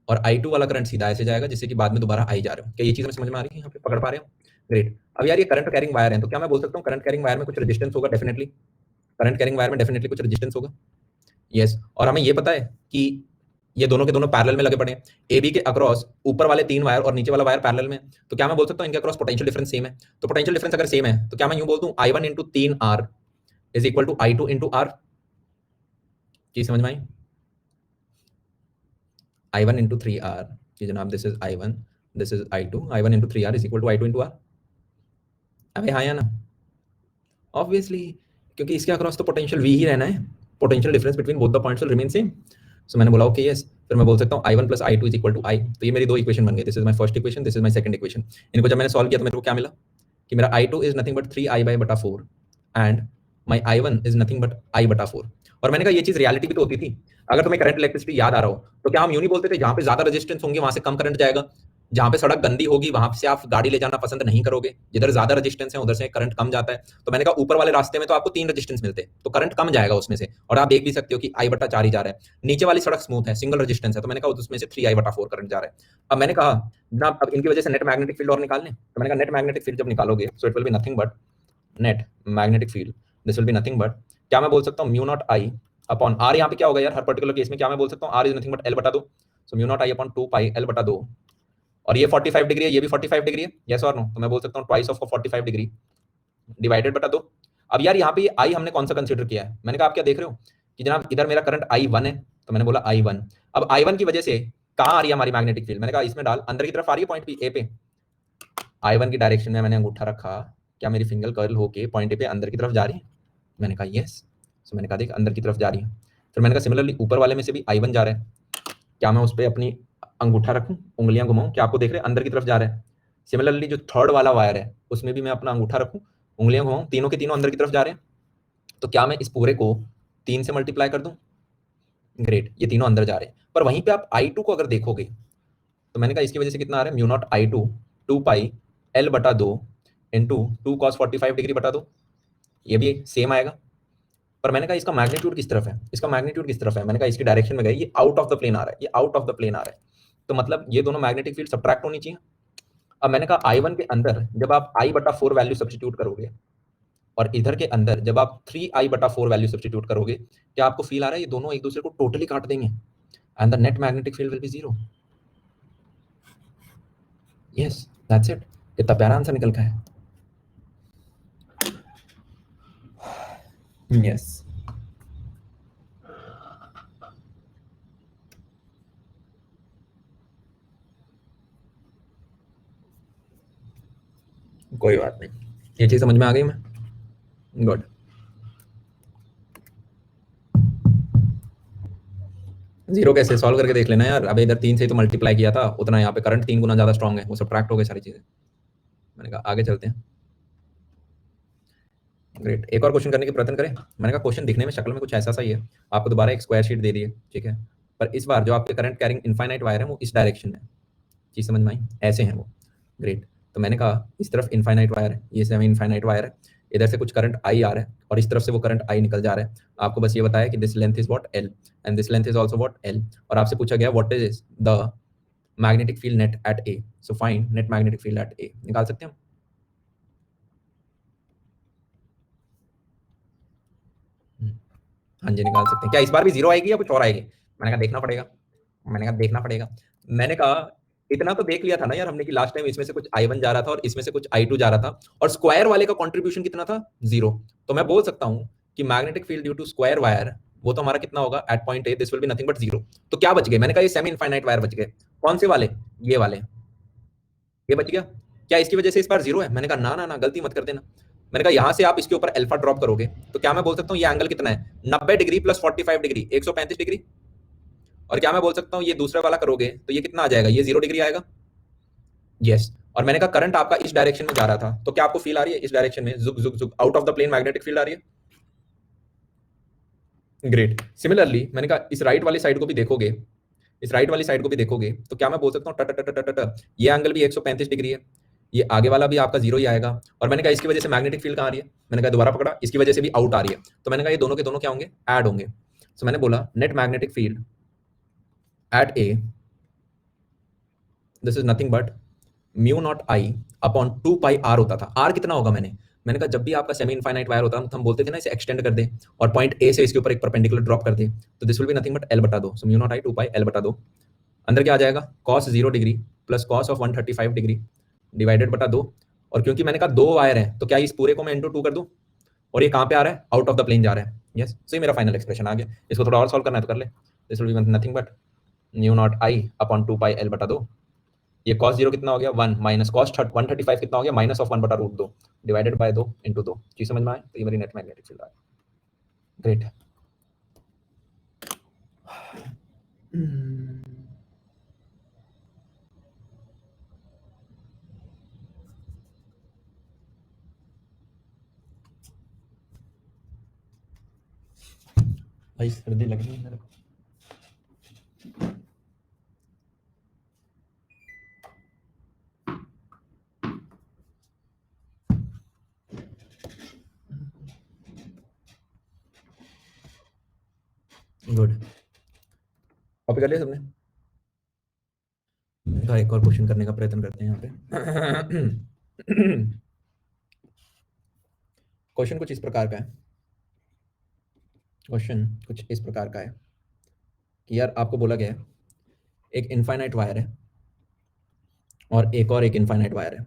और I2 वाला करंट सीधा ऐसे जाएगा, जिससे कि बाद में दोबारा आई जा रहे हो। क्या ये चीज समझ में आ रही है? यहाँ पे पकड़ पा रहे हो? ग्रेट। अब यार ये करंट कैरिंग वायर है, तो क्या मैं बोल सकता हूँ करंट कैरिंग वायर में कुछ रेजिस्टेंस होगा? डेफिनेटली करंट कैरिंग वायर में डेफिनेटली कुछ रेजिस्टेंस होगा। यस, और हमें ये पता है कि ये दोनों के दोनों पैरेलल में लगे पड़े हैं, ए बी के अक्रॉस ऊपर वाले 3 वायर और नीचे वाला वायर पैरेलल में। तो क्या मैं बोल सकता हूँ इनके अक्रॉस पोटेंशियल डिफरेंस सेम है? तो पोटेंशियल डिफरेंस अगर सेम है तो क्या मैं यूं बोल दूं I1 into 3R is equal to I2 into R? चीज समझ में आई? I1 इंटू 3R, कि जनाब this is I1, this is I2, I1 into 3R is equal to I2 into R। अबे हाँ या ना? ऑब्वियसली, क्योंकि इसके अक्रॉस तो पोटेंशियल V ही रहना है, potential difference between both the points will remain same. So मैंने बोला ओके यस, फिर मैं बोल सकता हूँ I1 plus I2 is equal to I। तो ये मेरी दो इक्वेशन बन गई, this is my first equation, this is my second equation. इनको जब मैंने सॉल्व किया तो मेरे को क्या मिला कि मेरा I2 is nothing but 3I/4 and my I1 is nothing but I/4। और मैंने कहा ये चीज रियलिटी भी तो होती थी। अगर तुम्हें करंट इलेक्ट्रिसिटी याद आ रहा हो तो क्या हम यूं नहीं बोलते थे जहां पे ज्यादा रेजिस्टेंस होंगे वहां से कम करंट जाएगा, जहां पे सड़क गंदी होगी वहां से आप गाड़ी ले जाना पसंद नहीं करोगे, जिधर ज्यादा रेजिस्टेंस है उधर से करंट कम जाता है। तो मैंने कहा ऊपर वाले रास्ते में तो आपको 3 रेजिस्टेंस मिलते हैं तो करंट कम जाएगा उसमें से, और आप देख भी सकते हो कि I/4 ही जा रहा है। नीचे वाली सड़क स्मूथ है, सिंगल रेजिस्टेंस है, तो मैंने कहा उसमें से 3I/4 करंट जा रहा है। अब मैंने कहा ना अब इनकी वजह से नेट मैग्नेटिक फील्ड और निकालने, तो मैंने कहा नेट मैग्नेटिक फील्ड जब निकालोगे so it will be nothing but net magnetic field, this will be nothing but, क्या मैं बोल सकता हूँ mu naught I upon R. यहाँ पे क्या होगा यार, हर पर्टिकुलर केस में क्या मैं बोल सकता हूँ, R is nothing but L बटा दो, so mu naught I upon 2 pi L बटा 2 और ये 45 डिग्री है, ये भी 45 डिग्री है, यस और नो? तो मैं बोल सकता हूँ ट्वाइस ऑफ 45 डिग्री डिवाइडेड बटा 2। अब यार यहाँ पे आई हमने कौन सा कंसीडर किया है? मैंने कहा आप क्या देख रहे हो कि जनाब इधर मेरा करंट I1 है, तो मैंने बोला I1। अब I1 की वजह से कहाँ आ रही है हमारी मैग्नेटिक फील्ड? मैंने कहा इसमें डाल, अंदर की तरफ आ रही है पॉइंट ए पे। I1 की डायरेक्शन में मैंने अंगूठा रखा, क्या मेरी फिंगर कर्ल होके पॉइंट ए पे अंदर की तरफ जा रही है? मैंने कहा यस। तो मैंने कहा देख अंदर की तरफ जा रही है। फिर मैंने कहा सिमिलरली ऊपर वाले में से भी I1 जा रहा है, क्या मैं उस पर अपनी अंगूठा रखूं, उंगलियां घुमाऊं? क्या आपको देख रहे हैं अंदर की तरफ जा रहा है? सिमिलरली जो थर्ड वाला वायर है उसमें भी मैं अपना अंगूठा रखूं, उंगलियां घुमाऊं, तीनों के तीनों अंदर की तरफ जा रहे हैं। तो क्या मैं इस पूरे को 3 से मल्टीप्लाई कर दूं? ग्रेट, ये तीनों अंदर जा रहे हैं। पर वहीं पे आप I2 को अगर देखोगे तो मैंने कहा इसकी वजह से कितना आ रहा है? Mu not I2 2 pi L बटा 2 इंटू 2 cos 45 डिग्री बटा 2। ये भी सेम आएगा। पर मैंने कहा इसका मैग्नीट्यूड किस तरफ है? इसका मैग्नीट्यूड किस तरफ है? मैंने कहा इसकी डायरेक्शन में गए, ये आउट ऑफ द प्लेन आ रहा है, ये आउट ऑफ द प्लेन आ रहा है। तो मतलब ये दोनों मैग्नेटिक फील्ड सब्ट्रैक्ट होनी चाहिए। अब मैंने कहा I1 के अंदर जब आप I बटा 4 वैल्यू सब्स्टिट्यूट करोगे और इधर के अंदर जब आप 3I बटा 4 वैल्यू सब्स्टिट्यूट करोगे, क्या आपको फील आ रहा है ये दोनों एक दूसरे को टोटली काट देंगे and the net magnetic field will B zero. Yes, that's it. कितना प्यारा आंसर निकल का है। यस, कोई बात नहीं, ये चीज समझ में आ गई मैं। गुड। जीरो कैसे सॉल्व करके देख लेना यार। अब इधर 3 से ही तो मल्टीप्लाई किया था, उतना यहाँ पे करंट 3 गुना ज्यादा स्ट्रांग है, वो सब्ट्रैक्ट हो गए सारी चीजें। मैंने कहा आगे चलते हैं। ग्रेट, एक और क्वेश्चन करने के प्रयत्न करें। मैंने कहा क्वेश्चन दिखने में शक्ल में कुछ ऐसा सा ही है, आपको दोबारा एक स्क्वायर शीट दे दी है, ठीक है, पर इस बार जो आपके करंट कैरिंग इनफाइनाइट वायर है वो इस डायरेक्शन में, चीज समझ में आई? ऐसे हैं वो। ग्रेट, तो मैंने कहा इस तरफ इनफाइनाइट वायर है, ये सेमी इनफाइनाइट वायर है, इधर से कुछ करंट आई आ रहा है और इस तरफ से वो करंट आई निकल जा रहा है। आपको बस ये बताया कि this length is what L and this length is also what L, और आपसे पूछा गया what is the magnetic field net at A, so find net magnetic field eight A। निकाल सकते हैं हम? हाँ जी, निकाल सकते हैं। क्या इस बार भी जीरो आएगी या कुछ और आएगी? मैंने कहा देखना पड़ेगा। मैंने कहा देखना पड़ेगा। मैंने कहा इतना तो देख लिया था ना यार हमने कि लास्ट टाइम इसमें से कुछ I1 जा रहा था और इसमें से कुछ I2 जा रहा था, और स्क्वायर वाले का कंट्रीब्यूशन कितना था? जीरो। तो मैं बोल सकता हूं कि magnetic field due to square wire, वो तो हमारा कितना होगा? At point A this will be nothing but zero. तो क्या बच गए? मैंने कहा ये सेमी इनफाइनाइट वायर बच गए। कौन से वाले? ये वाले, ये बच गया। क्या इसकी वजह से इस बार जीरो है? मैंने कहा ना ना ना, गलती मत कर देना। मैंने कहा यहां से आप इसके ऊपर अल्फा ड्रॉप करोगे तो क्या मैं बोल सकता हूँ ये एंगल कितना है? 90 डिग्री प्लस 45 डिग्री, 135 डिग्री। और क्या मैं बोल सकता हूँ ये दूसरा वाला करोगे तो ये कितना आ जाएगा? ये 0 डिग्री आएगा। यस। और मैंने कहा करंट आपका इस डायरेक्शन में जा रहा था, तो क्या आपको फील आ रही है इस डायरेक्शन में जुक जुक जुक out of the plane magnetic field आ रही है? ग्रेट। सिमिलरली मैंने कहा इस राइट वाली साइड को भी देखोगे, इस राइट वाली साइड को भी देखोगे तो क्या मैं बोल सकता हूँ ट ट ट ट ट ये एंगल भी 135 डिग्री है, ये आगे वाला भी आपका जीरो ही आएगा। और मैंने कहा इसकी वजह से मैग्नेटिक फील्ड कहाँ आ रही है? मैंने कहा दोबारा पकड़ा, इसकी वजह से भी आउट आ रही है। तो मैंने कहा ये दोनों के दोनों क्या होंगे? ऐड होंगे। सो मैंने बोला net magnetic field at A, this is nothing but mu naught I upon 2 pi R होता था। आर कितना होगा? मैंने कहा जब भी आपका सेमी इनफाइनाइट वायर होता है तो हम बोलते थे ना इसे एक्सटेंड कर दे और पॉइंट ए से इसके ऊपर एक परपेंडिकुलर ड्रॉप कर दे, तो this will be nothing but L बटा 2। सो mu naught I 2 pi L बटा 2, अंदर क्या आ जाएगा? cos 0 degree plus cos of 135 degree divided बटा 2। और क्योंकि मैंने कहा दो वायर है तो क्या इस पूरे को मैं इंटू 2 कर दूं? और ये कहाँ पे आ रहा है? आउट ऑफ द प्लेन जा रहा है। यस, सो ये मेरा फाइनल एक्सप्रेशन आ गया। इसको थोड़ा और सॉल्व करना है तो कर ले। This will be nothing but mu naught I upon 2 pi L बटा 2। ये cos 0 कितना हो गया? 1 माइनस cos 135 कितना हो गया? माइनस ऑफ 1 बटा रूट 2 डिवाइडेड बाय 2 इंटू 2। चीज समझ में आए? तो ये मेरी नेट मैग्नेटिक फील्ड आ गई। ग्रेट। भाई सर्दी लग रही है मेरे को। गुड, कॉपी कर लिया सबने? एक और क्वेश्चन करने का प्रयत्न करते हैं यहाँ पे। क्वेश्चन कुछ इस प्रकार का है। क्वेश्चन कुछ इस प्रकार का है कि यार आपको बोला गया है एक इनफाइनाइट वायर है और एक इनफाइनाइट वायर है।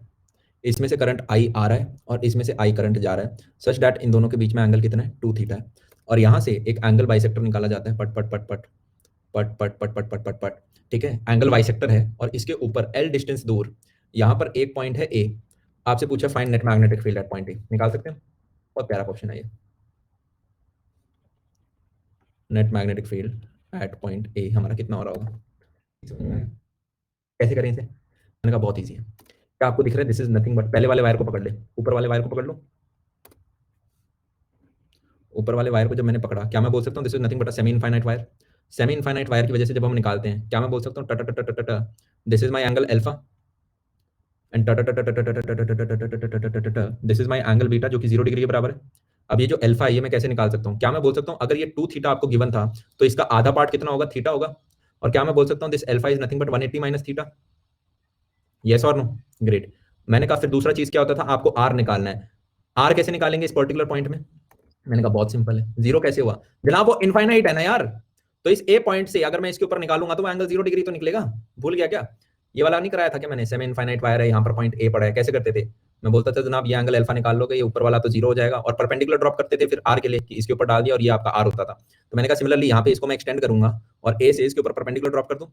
इसमें से करंट आई आ रहा है और इसमें से आई करंट जा रहा है, सच दैट इन दोनों के बीच में एंगल कितना है, 2 थीटा है। और यहाँ से एक एंगल बाइसेक्टर निकाला जाता है, पट पट पट पट पट पट पट पट पट पट पट, ठीक है। एंगल बाइसेक्टर है और इसके ऊपर एल डिस्टेंस दूर यहाँ पर एक पॉइंट है ए। आपसे पूछा find net magnetic field at point ए, निकाल सकते हैं? बहुत प्यारा क्वेश्चन है ये। Net magnetic field at point ए हमारा कितना हो रहा होगा, कैसे करें इसे? मैंने कहा बहुत ईजी है। क्या आपको दिख रहा है? दिस इज नथिंग बट, पहले वाले वायर को पकड़ ले, ऊपर वाले वायर को पकड़ लो। ऊपर वाले वायर को जब मैंने पकड़ा, क्या मैं बोल सकता हूँ this is nothing but a semi infinite wire? Semi infinite wire की वजह से जब हम निकालते हैं, क्या मैं बोल सकता हूँ ट ट ट ट ट this is my angle alpha and this is my angle beta जो कि 0 डिग्री के बराबर है। अब ये जो अल्फा है ये मैं कैसे निकाल सकता हूँ? क्या मैं बोल सकता हूँ अगर ये 2 थीटा आपको गिवन था तो इसका आधा पार्ट कितना होगा, थीटा होगा। और क्या मैं बोल सकता हूँ this alpha is nothing but 180 minus theta? Yes और नो? ग्रेट। मैंने कहा फिर दूसरा चीज क्या होता था, आपको आर निकालना है। आर कैसे निकालेंगे इस पर्टिकुलर पॉइंट में? मैंने कहा बहुत सिंपल है। जीरो कैसे हुआ जनाब? वो इनफाइनाइट है ना यार। तो इस ए पॉइंट से अगर मैं इसके ऊपर निकालूंगा तो वो एंगल 0 डिग्री तो निकलेगा। भूल गया क्या? ये वाला नहीं कराया था कि मैंने सेमी इनफाइनाइट वायर है, यहाँ पर पॉइंट ए पड़ा है, कैसे करते थे? मैं बोलता था जनाब ये एंगल अल्फा निकाल लोगे, ये ऊपर वाला तो 0 हो जाएगा, और परपेंडिकुलर ड्रॉप करते थे फिर आर के लिए कि इसके ऊपर डाल दिया और ये आपका आर होता था। तो मैंने कहा सिमिलरली यहाँ पे इसको मैं एक्सटेंड करूंगा और ए से इसके ऊपर परपेंडिकुलर ड्रॉप कर दूं।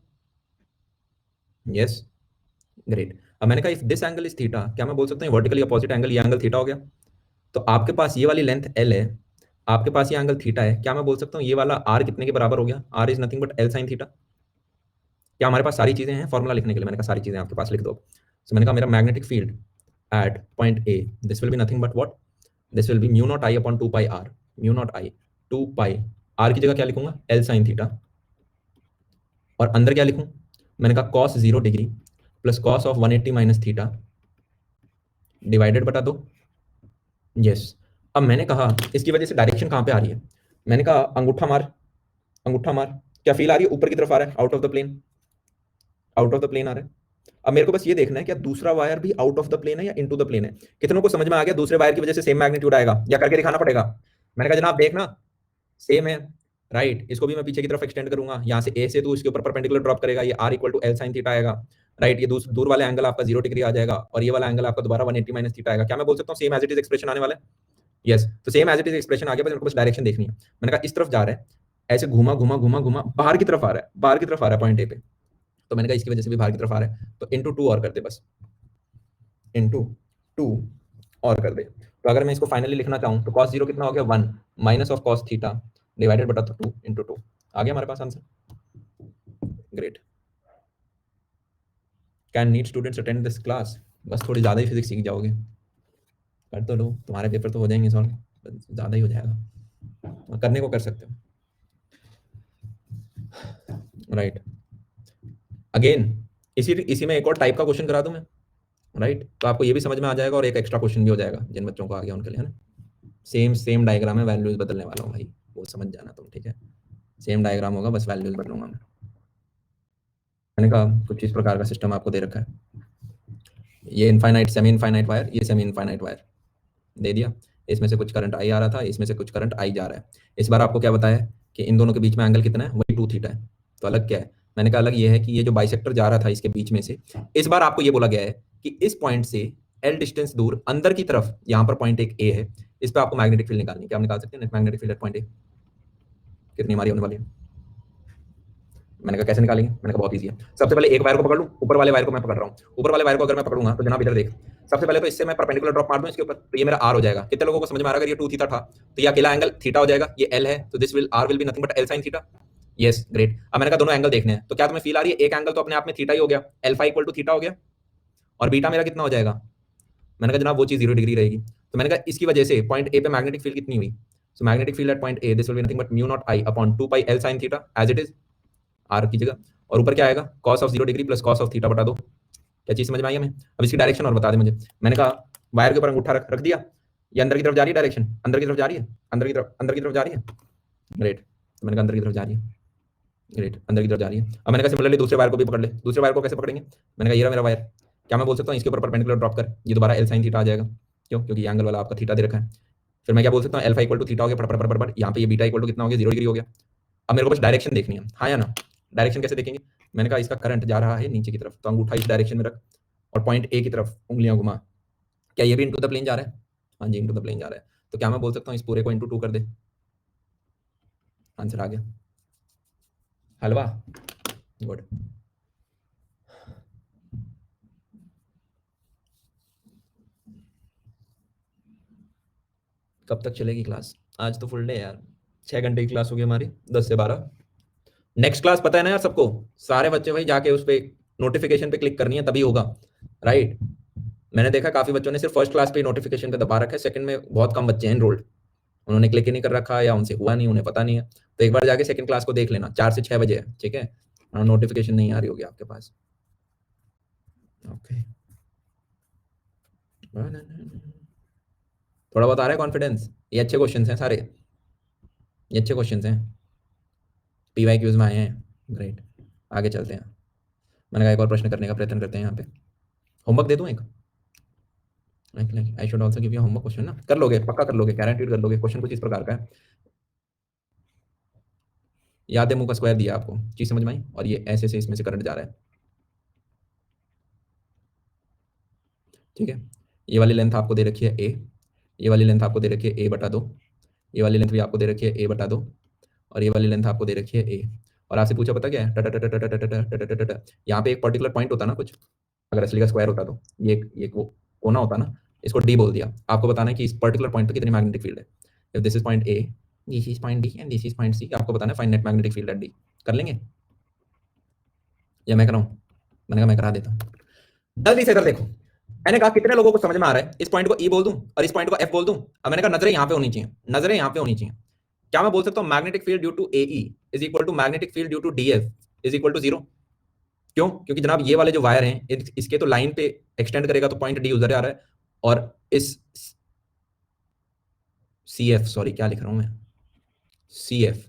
Yes, great. अब मैंने कहा if this angle is theta, क्या मैं बोल सकता हूँ वर्टिकली अपोजिट एंगल, ये एंगल थीटा हो गया। तो आपके पास ये वाली लेंथ एल है, आपके पास ये एंगल थीटा है, क्या मैं बोल सकता हूँ ये वाला आर कितने के बराबर हो गया? R is nothing but L sine theta. क्या हमारे पास सारी चीजें हैं फॉर्मूला लिखने के लिए? मैंने कहा सारी चीजें आपके पास लिख दो। तो मैंने कहा मेरा magnetic field at point A, this will be nothing but what, this will be mu naught I upon 2 pi R, mu naught I 2 pi R की जगह क्या लिखूंगा, एल साइन थीटा। और अंदर क्या लिखूं? मैंने कहा cos 0 degree plus cos of 180 minus theta divided बटा 2। यस। अब मैंने कहा इसकी वजह से डायरेक्शन कहां पे आ रही है? मैंने कहा अंगूठा मार, अंगूठा मार। क्या फील आ रही है? ऊपर की तरफ आ रहा है, out of the plane, out of the plane आ रहा है। अब मेरे को बस ये देखना है क्या दूसरा वायर भी आउट ऑफ द प्लेन है या इनटू द प्लेन है। कितनों को समझ में आ गया दूसरे वायर की वजह से सेम मैग्नीट्यूड आएगा, या करके दिखाना पड़ेगा? मैंने कहा जनाब देखना सेम है, राइट। इसको भी मैं पीछे की तरफ एक्सटेंड करूंगा, यहाँ से ए से तू इसके ऊपर परपेंडिकुलर ड्रॉप करेगा, ये R equal to L sine theta आएगा, राइट। ये दूर वाला एंगल आपका 0 डिग्री आ जाएगा और ये वाला एंगल आपका दोबारा 180 माइनस थीटा आएगा। क्या मैं बोल सकता हूँ same as it is expression आने वाला है? यस। तो same as it is expression आ गया, बस मेरे को बस डायरेक्शन देखनी है। मैंने कहा इस तरफ जा रहा है, ऐसे घुमा घुमा घुमा घुमा बाहर की तरफ आ रहा है, बाहर की तरफ आ रहा है पॉइंट ए पे। तो मैंने कहा इसकी वजह से भी बाहर की तरफ आ रहा है, तो इंटू 2 और कर दे, बस इंटू 2 और कर दे। तो अगर मैं इसको फाइनली लिखना चाहूँ तो cos 0 कितना हो गया, 1 minus of cos theta divided बटा 2 इंटू 2। आ गया हमारे पास answer. Great. Can need students attend this class? बस थोड़ी ज़्यादा ही फिजिक्स सीख जाओगे, कर तो लो, तुम्हारे पेपर तो हो जाएंगे सॉल्व, ज़्यादा ही हो जाएगा, करने को कर सकते हो, राइट। अगेन इसी में एक और टाइप का क्वेश्चन करा दूं मैं, राइट। तो आपको ये भी समझ में आ जाएगा और एक एक्स्ट्रा क्वेश्चन भी हो जाएगा जिन बच्चों को आ गया उनके लिए, है ना। सेम डायग्राम है, वैल्यूज बदलने वाला हूँ भाई, वो समझ जाना तुम, ठीक है। सेम डायग्राम होगा, बस वैल्यूज बदलूंगा मैं। मैंने कहा कुछ इस प्रकार का सिस्टम आपको दे रखा है, ये इनफाइनाइट सेमी इनफाइनाइट वायर, ये सेमी इनफाइनाइट वायर दे दिया। इसमें से कुछ करंट आई आ रहा था, इसमें से कुछ करंट आई जा रहा है। इस बार आपको क्या बताया कि इन दोनों के बीच में एंगल कितना है, वही 2 थीटा है। तो अलग क्या है? मैंने कहा अलग ये है कि ये जो बाइसेक्टर जा रहा था इसके बीच में से, इस बार आपको ये बोला गया है कि इस पॉइंट से एल डिस्टेंस दूर अंदर की तरफ यहाँ पर पॉइंट एक ए है, इस पर आपको मैग्नेटिक फील्ड निकालनी है। क्या आप निकाल सकते हैं net magnetic field at point ए? कितनी हमारी होने वाली है? मैंने कहा कैसे निकालेंगे? मैंने कहा बहुत ईजी है। सबसे पहले एक वायर को पकड़ लूं, ऊपर वाले वायर को मैं पकड़ रहा हूं। ऊपर वाले वायर को अगर मैं पकड़ूंगा तो जनाब इधर देख, सबसे पहले तो इससे मैं परपेंडिकुलर ड्रॉप मार दूं इसके ऊपर, तो ये मेरा आर हो जाएगा। कितने लोगों को समझ में आ रहा है? अगर ये 2 थीटा था तो ये अकेला एंगल थीटा हो जाएगा, ये एल है तो this will R will be nothing but L sine theta. Yes, great. अब मैंने कहा दोनों एंगल देखने हैं, तो क्या तुम्हें फील आ रही है एक एंगल तो अपने आप में थीटा ही हो गया, अल्फा इक्वल टू थीटा हो गया, और बीटा मेरा कितना हो जाएगा? मैंने कहा जनाब वो चीज 0 डिग्री रहेगी। तो मैंने कहा इसकी वजह से पॉइंट ए पे मैग्नेटिक फील्ड कितनी हुई? So magnetic field at point A this will be nothing but mu naught I upon 2 pi L sine theta as it is, R की जगह। और ऊपर क्या आएगा? cos of 0 degree plus cos of theta बटा 2। क्या चीज समझ में आई हमें? अब इसकी डायरेक्शन और बता दे मुझे। मैंने कहा वायर के ऊपर अंगूठा रख दिया, ये अंदर की तरफ जा रही है, डायरेक्शन अंदर की तरफ जा रही है, अंदर की तरफ जा रही है, ग्रेट। तो मैंने कहा अंदर की तरफ जा रही है, ग्रेट, अंदर की तरफ जा रही है। अब मैंने कहा सिमिलरली दूसरे वायर को भी पकड़ ले। दूसरे वायर को कैसे पकड़ेंगे? मैंने कहा ये रहा मेरा वायर, क्या मैं बोल सकता हूँ इसके ऊपर परपेंडिकुलर ड्रॉप कर, ये दोबारा एल साइन थीटा आ जाएगा। क्यों? क्योंकि एंगल वाला आपका थीटा दे रखा है। फिर मैं क्या बोल सकता हूँ, एल्फा इक्वल टू थीटा हो गया, पर यहाँ पे ये बीटा इक्वल टू कितना हो गया, 0 डिग्री हो गया। अब मेरे को बस डायरेक्शन देखनी है, हाँ या ना। डायरेक्शन कैसे देखेंगे? मैंने कहा इसका करंट जा रहा है नीचे की तरफ, तो अंगूठा इस डायरेक्शन में रख, और पॉइंट ए की तरफ उंगलियां घुमा, क्या ये भी इनटू द प्लेन जा रहा है? हाँ जी, इनटू द प्लेन जा रहा है। तो क्या मैं बोल सकता हूँ इस पूरे को इनटू 2 कर दे? आंसर आ गया। हलवा। गुड। कब तक चलेगी क्लास? आज तो फुल डे यार, 6 घंटे की क्लास होगी हमारी, 10 से 12। नेक्स्ट क्लास पता है ना यार सबको? सारे बच्चे भाई जाके उस पे नोटिफिकेशन पे क्लिक करनी है तभी होगा, राइट? मैंने देखा काफी बच्चों ने सिर्फ फर्स्ट क्लास पे नोटिफिकेशन पे दबा रखा है, सेकंड में बहुत कम बच्चे हैं एनरोल्ड, उन्होंने क्लिक ही नहीं कर रखा या उनसे हुआ नहीं, उन्हें पता नहीं है। तो एक बार जाके सेकंड क्लास को देख लेना, 4 से 6 बजे है, ठीक है? नोटिफिकेशन नहीं आ रही होगी आपके पास। ओके, थोड़ा बहुत आ रहा है कॉन्फिडेंस? ये अच्छे क्वेश्चंस हैं सारे, ये अच्छे क्वेश्चंस हैं, पीवाईक्यूज में आए हैं, ग्रेट। आगे चलते हैं। मैंने कहा एक और प्रश्न करने का प्रयत्न करते हैं यहाँ पे। होमवर्क दे दूँ एक? I should also give you homework question ना, कर लोगे? पक्का कर लोगे? गारंटीड कर लोगे? क्वेश्चन कुछ इस प्रकार का है, याद है मुंह का स्क्वायर दिया आपको, चीज समझ में आई? और ये ऐसे से इसमें से करंट जा रहा है, ठीक है? ये वाली लेंथ आपको दे रखी है ए, ये वाली लेंथ आपको दे रखी है a/2, ये वाली लेंथ भी आपको दे रखी है a/2, और ये वाली लेंथ आपको दे रखी है a। और आपसे पूछा पता क्या है, यहाँ पे एक पर्टिकुलर पॉइंट होता ना कुछ, अगर असली का स्क्वायर होता तो ये वो कोना होता ना, इसको डी बोल दिया। आपको बताना है कि इस पर्टिकुलर पॉइंट पे कितनी मैग्नेटिक फील्ड है। If this is point A, this is point D and this is point C, आपको बताना है find net magnetic field at D. कर लेंगे या मैं कराऊं? मैंने कहा मैं करा देता हूँ। जल्दी से इधर देखो, मैंने कहा कितने लोगों को समझ में आ रहा है? इस पॉइंट को ई बोल दूं और इस पॉइंट को एफ बोल दूं। अब मैंने कहा नजरें यहाँ पे होनी चाहिए, नजरें यहाँ पे होनी चाहिए। क्या मैं बोल सकता हूँ magnetic field due to A is equal to magnetic field due to D F is equal to 0? क्यों? क्योंकि जनाब ये वाले जो वायर हैं इसके तो लाइन पे एक्सटेंड करेगा तो पॉइंट डी उधर आ रहा है, और इस सी एफ, सॉरी क्या लिख रहा हूं मैं, C F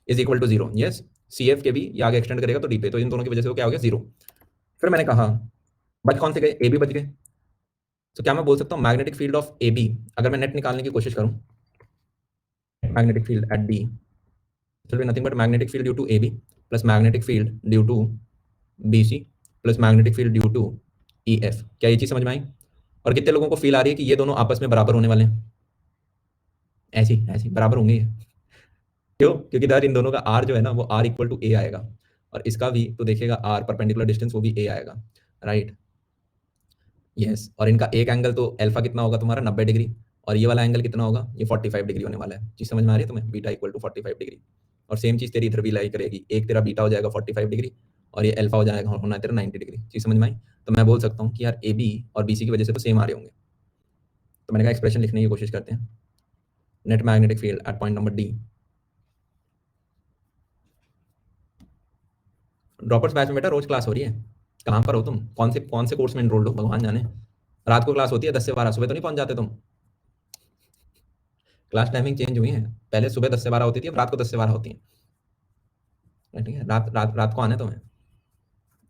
is equal to 0। Yes, C F के भी ये आगे एक्सटेंड करेगा तो डी पे, तो इन दोनों की वजह से वो क्या हो गया? 0। फिर मैंने कहा बच कौन से गए? ए बी बच गए। तो क्या मैं बोल सकता हूँ magnetic field of A B, अगर मैं नेट निकालने की कोशिश करूं, magnetic field at D will be nothing but magnetic field due to AB plus magnetic field due to BC plus magnetic field due to EF। क्या ये चीज समझ में आई? और कितने लोगों को फील आ रही है कि ये दोनों आपस में बराबर होने वाले हैं? ऐसी ऐसी बराबर होंगे। क्यों? क्योंकि दर इन दोनों का R जो है ना वो R इक्वल टू A आएगा, और इसका भी तो देखिएगा R परपेंडिकुलर डिस्टेंस वो भी A आएगा, राइट? यस। और इनका एक एंगल तो अल्फा कितना होगा तुम्हारा? 90 डिग्री, और ये वाला एंगल कितना होगा? ये 45 डिग्री होने वाला है। चीज समझ में आ रही है तुम्हें? Beta equal to 45 degree. और सेम चीज तेरी इधर भी लाई करेगी, एक तेरा बीटा हो जाएगा 45 डिग्री और ये अल्फा हो जाएगा, होना है तेरा 90 डिग्री। चीज समझ में आई? तो मैं बोल सकता हूँ कि यार ए बी और बी सी की वजह से तो सेम आ रहे होंगे। तो मैंने कहा एक्सप्रेशन लिखने की कोशिश करते हैं। Net magnetic field at point number D. Droppers batch में बेटा रोज क्लास हो रही है। कहाँ पर हो तुम? कौन से कोर्स में एनरोल्ड हो? भगवान जाने। रात को क्लास होती है 10 से 12, सुबह तो नहीं पहुंच जाते तुम? क्लास टाइमिंग चेंज हुई है, पहले सुबह 10 से 12 होती थी, अब रात को 10 से 12 होती है, ठीक है? रात रात रात को आने तुम्हें।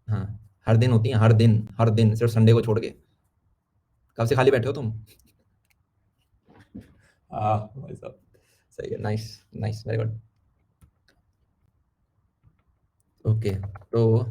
हाँ, हर दिन होती है, हर दिन सिर्फ संडे को छोड़ के। कब से खाली बैठे हो तुम? भाई साहब, सही है, nice nice, very good. Okay, तो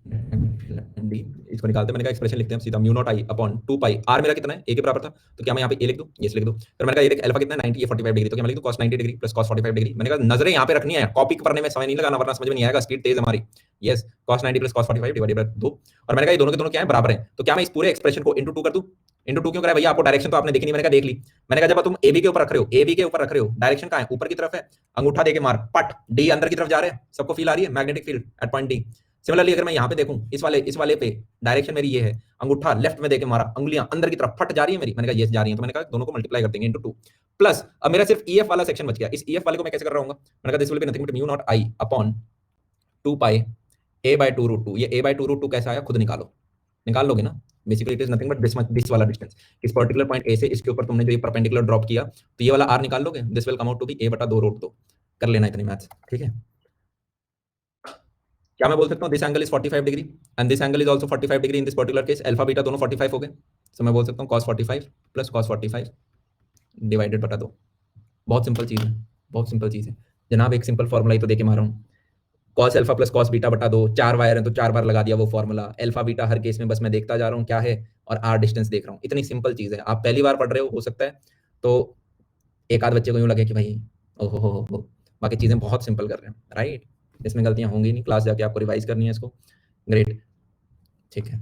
डी इसको निकालते हैं। मैंने कहा एक्सप्रेशन लिखते हैं सीधा, mu naught I upon 2 pi R मेरा कितना है? ए के बराबर था, तो क्या मैं यहाँ पे ए लिख दूं? यस लिख दूं। फिर मैंने कहा ये देख अल्फा कितना है? 90, ये 45 डिग्री, तो क्या मैं लिख दूं cos 90 degree plus cos 45 degree. मैंने कहा नजरें यहाँ पे रखनी है, कॉपी करने में समय नहीं लगाना वरना समझ में नहीं आएगा, स्पीड तेज हमारी। Yes, cos 90 plus cos 45 divided by 2। और मैंने कहा ये दोनों के दोनों क्या है? बराबर है। तो क्या मैं इस पूरे एक्सप्रेशन को इंटू 2 कर दूं? इंटू 2 क्यों करा भैया? आपको डायरेक्शन तो आपने देखी नहीं, मैंने कहा देख ली। मैंने कहा जब तुम ए बी के ऊपर रख रहे हो, ए बी के ऊपर रख रहे हो, डायरेक्शन कहाँ है? ऊपर की तरफ है, अंगूठा देके मार, पट डी अंदर की तरफ जा रहे हैं। सबको फील आ रही है magnetic field at point D? Similarly अगर मैं यहाँ पे देखूं, इस वाले पे डायरेक्शन मेरी ये है, अंगूठा लेफ्ट में देके मारा, अंगुलियां अंदर की तरफ फट जा रही है मेरी। मैंने कहा ये जा रही है, तो मैंने कहा दोनों को मल्टीप्लाई कर देंगे इंटू 2 प्लस। अब मेरा सिर्फ ईएफ वाला सेक्शन बच गया। इस ईएफ वाले को मैं कैसे कर रहा हूँ? मैंने कहा this will be nothing but mu naught I upon 2 pi a by 2 root 2। ये a by 2 रूट 2 कैसा आया? खुद निकालो, निकाल लोगे ना? Basically it is nothing but this वाला डिस्टेंस, इस पर्टिकुलर पॉइंट ए से इसके ऊपर तुमने जो ये परपेंडिकुलर ड्रॉप किया, तो ये वाला r निकाल लोगे। This will come out to be a/2 root 2। कर लेना इतनी मैथ्स, ठीक है? क्या मैं बोल सकता हूँ this angle is 45 degree and this angle is also 45 degree in this particular case, alpha beta दोनों 45 हो गए। तो मैं बोल सकता हूँ cos 45 प्लस cos 45 डिवाइडेड बटा 2। बहुत सिंपल चीज है, बहुत सिंपल चीज है जनाब। एक सिंपल फॉर्मूला ही तो देके मारा हूँ। Cos alpha plus cos beta बटा 2, 4 वायर है तो 4 बार लगा दिया वो फॉर्मूला, अल्फा बीटा हर केस में बस मैं देखता जा रहा हूँ क्या है और आर डिस्टेंस देख रहा हूँ। इतनी सिंपल चीज़ है, आप पहली बार पढ़ रहे हो सकता है तो एक आध बच्चे को यूँ लगे कि भाई ओहो हो, बाकी चीज़ें बहुत सिंपल कर रहे हैं, राइट? इसमें गलतियाँ होंगी नहीं, क्लास जाके आपको रिवाइज़ करनी है इसको। ग्रेट, ठीक है।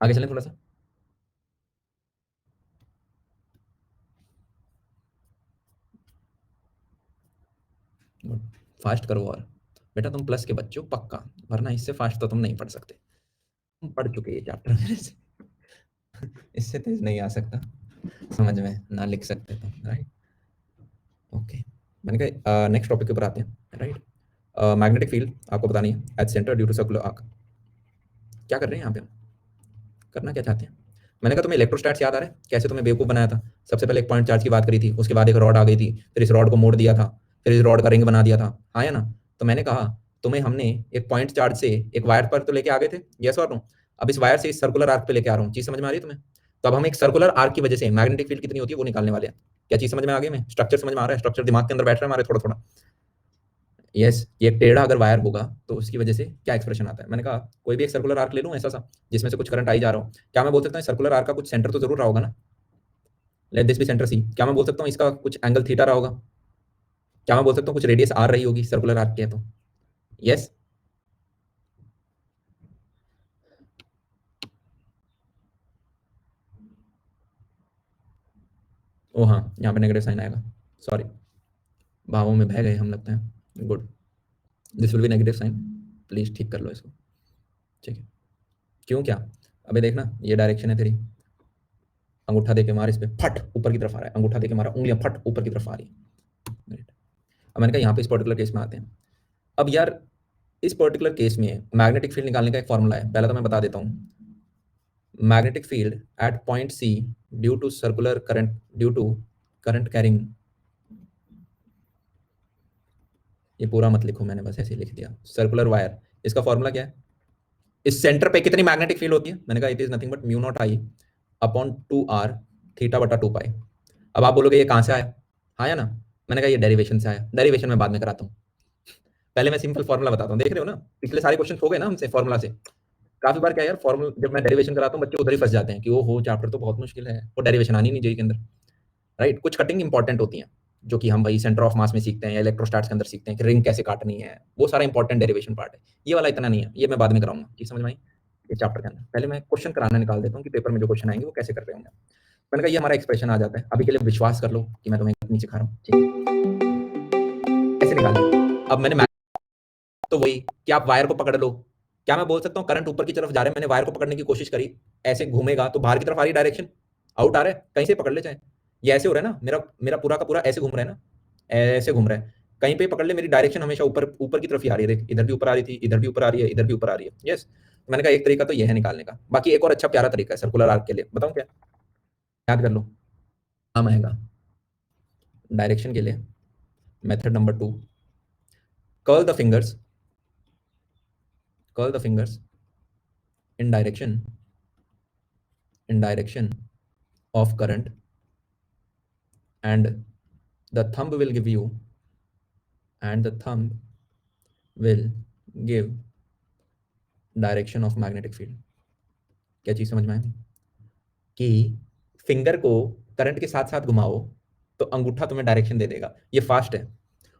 आगे चलें थोड़ा-सा। गुड, फास्ट करो और बेटा तुम प्लस के बच्चे हो पक्का, वरना इससे फास्ट तो तुम नहीं पढ़ सकते। तुम पढ़ चुके ये चैप्टर मेरे से। इससे तेज नहीं आ सकता समझ में, ना लिख सकते तुम, राइट? ओके, मैंने कहा नेक्स्ट टॉपिक के ऊपर आते हैं, राइट? मैग्नेटिक फील्ड आपको बतानी है at centre due to circular arc. क्या कर रहे हैं यहाँ पे हम? करना क्या चाहते हैं? मैंने कहा तुम्हें इलेक्ट्रोस्टैट्स याद आ रहा है कैसे तुम्हें बेवकूफ़ बनाया था? सबसे पहले एक पॉइंट चार्ज की बात करी थी, उसके बाद एक रॉड आ गई थी, फिर इस रॉड को मोड़ दिया था, फिर इस रॉड का रिंग बना दिया था, हाँ या ना? तो मैंने कहा तुम्हें हमने एक पॉइंट चार्ज से एक वायर पर तो लेके आ गए थे, यस और नो? अब इस वायर से इस सर्कुलर आर्क पे लेके आ रहा हूँ, चीज़ समझ में आ रही है तुम्हें? तो अब हम एक सर्कुलर आर्क की वजह से मैग्नेटिक फील्ड कितनी होती है वो निकालने वाले हैं। क्या चीज़ समझ में आ गई? हमें स्ट्रक्चर समझ में आ रहा है? स्ट्रक्चर दिमाग के अंदर बैठ रहा है हमारे थोड़ा थोड़ा? यस, ये एक टेढ़ा अगर वायर होगा तो उसकी वजह से क्या एक्सप्रेशन आता है? मैंने कहा कोई भी एक सर्कुलर आर्क ले लूं ऐसा सा जिसमें से कुछ करंट आई जा रहा हो, क्या मैं बोल सकता हूँ सर्कुलर आर्क का कुछ सेंटर तो जरूर रहा होगा ना? Let this be centre C, क्या मैं बोल सकता हूँ इसका कुछ एंगल थीटा रहा होगा? क्या मैं बोल सकता हूँ कुछ रेडियस आर रही होगी सर्कुलर आर्क की है तो? यस, ओ हाँ, यहाँ पे नेगेटिव साइन आएगा, सॉरी, भावों में बह गए हम लगता है। Good, this will be negative sign, please ठीक कर लो इसको, ठीक है? क्यों क्या? अबे देखना ये डायरेक्शन है तेरी, अंगूठा दे के मार इस पे, फट ऊपर की तरफ आ रहा है, अंगूठा दे के मारा, उंगलियां फट ऊपर की तरफ आ रही है। Great. अब मैंने कहा यहाँ पे इस पर्टिकुलर केस में आते हैं। अब यार इस पर्टिकुलर केस में मैग्नेटिक फील्ड निकालने का एक फॉर्मूला है, पहला तो मैं बता देता हूँ। Magnetic field at point C due to circular current, due to current carrying, ये पूरा मत लिखो, मैंने बस ऐसे ही लिख दिया, सर्कुलर वायर, इसका फॉर्मूला क्या है? इस सेंटर पे कितनी मैग्नेटिक फील्ड होती है? मैंने कहा it is nothing but mu naught I upon 2r theta बटा 2 पाई। अब आप बोलोगे ये कहाँ से आया, हाँ या ना? मैंने कहा ये डेरिवेशन से आया, डेरिवेशन में बाद में कराता हूँ, पहले मैं सिंपल फॉर्मूला बताता हूँ। देख रहे हो ना पिछले सारे क्वेश्चन हो गए ना हमसे फॉर्मूला से। काफी बार क्या यार फॉर्मूला जब मैं डेरिवेशन कराता हूँ बच्चे उधर ही फंस जाते हैं कि वो हो चैप्टर तो बहुत मुश्किल है, वो डेरिवेशन आनी नहीं चाहिए के अंदर, राइट? कुछ कटिंग इंपॉर्टेंट होती हैं जो कि हम भाई सेंटर ऑफ मास में सीखते हैं या इलेक्ट्रोस्टैट्स के अंदर सीखते हैं कि रिंग कैसे काटनी है, वो सारा इंपॉर्टेंट डेरिवेशन पार्ट है। ये वाला इतना नहीं है, ये मैं बाद में कराऊंगा, ये समझ में आई? इस चैप्टर के अंदर पहले मैं क्वेश्चन कराना निकाल देता हूँ कि पेपर में जो क्वेश्चन आएंगे वो कैसे कर रहे होंगे। मैंने कहा ये हमारा एक्सप्रेशन आ जाता है, अभी के लिए विश्वास कर लो कि मैं तुम्हें नहीं सिखा रहा हूँ, ठीक है? कैसे निकालें? अब मैंने तो वही कि आप वायर को पकड़ लो, क्या मैं बोल सकता हूँ करंट ऊपर की तरफ जा रहा है, मैंने वायर को पकड़ने की कोशिश करी, ऐसे घूमेगा तो बाहर की तरफ आ रही डायरेक्शन, आउट आ रहा है, कहीं से पकड़ ले चाहे, ये ऐसे हो रहा है ना, मेरा मेरा पूरा का पूरा ऐसे घूम रहा है ना, ऐसे घूम रहा है, कहीं पे पकड़ ले मेरी डायरेक्शन हमेशा ऊपर ऊपर की तरफ ही आ रही है, देख इधर भी ऊपर आ रही थी, इधर भी ऊपर आ रही है, इधर भी ऊपर आ रही है, यस। मैंने कहा एक तरीका तो यह है निकालने का, बाकी एक और अच्छा प्यारा तरीका है सर्कुलर आर्क के लिए, बताऊं क्या? याद कर लो, काम आएगा डायरेक्शन के लिए। Method number 2, curl the fingers, curl the fingers in direction of current, and the thumb will give you, and the thumb will give direction of magnetic field। क्या चीज समझ में आई कि फिंगर को करंट के साथ साथ घुमाओ तो अंगूठा तुम्हें डायरेक्शन दे देगा, ये फास्ट है।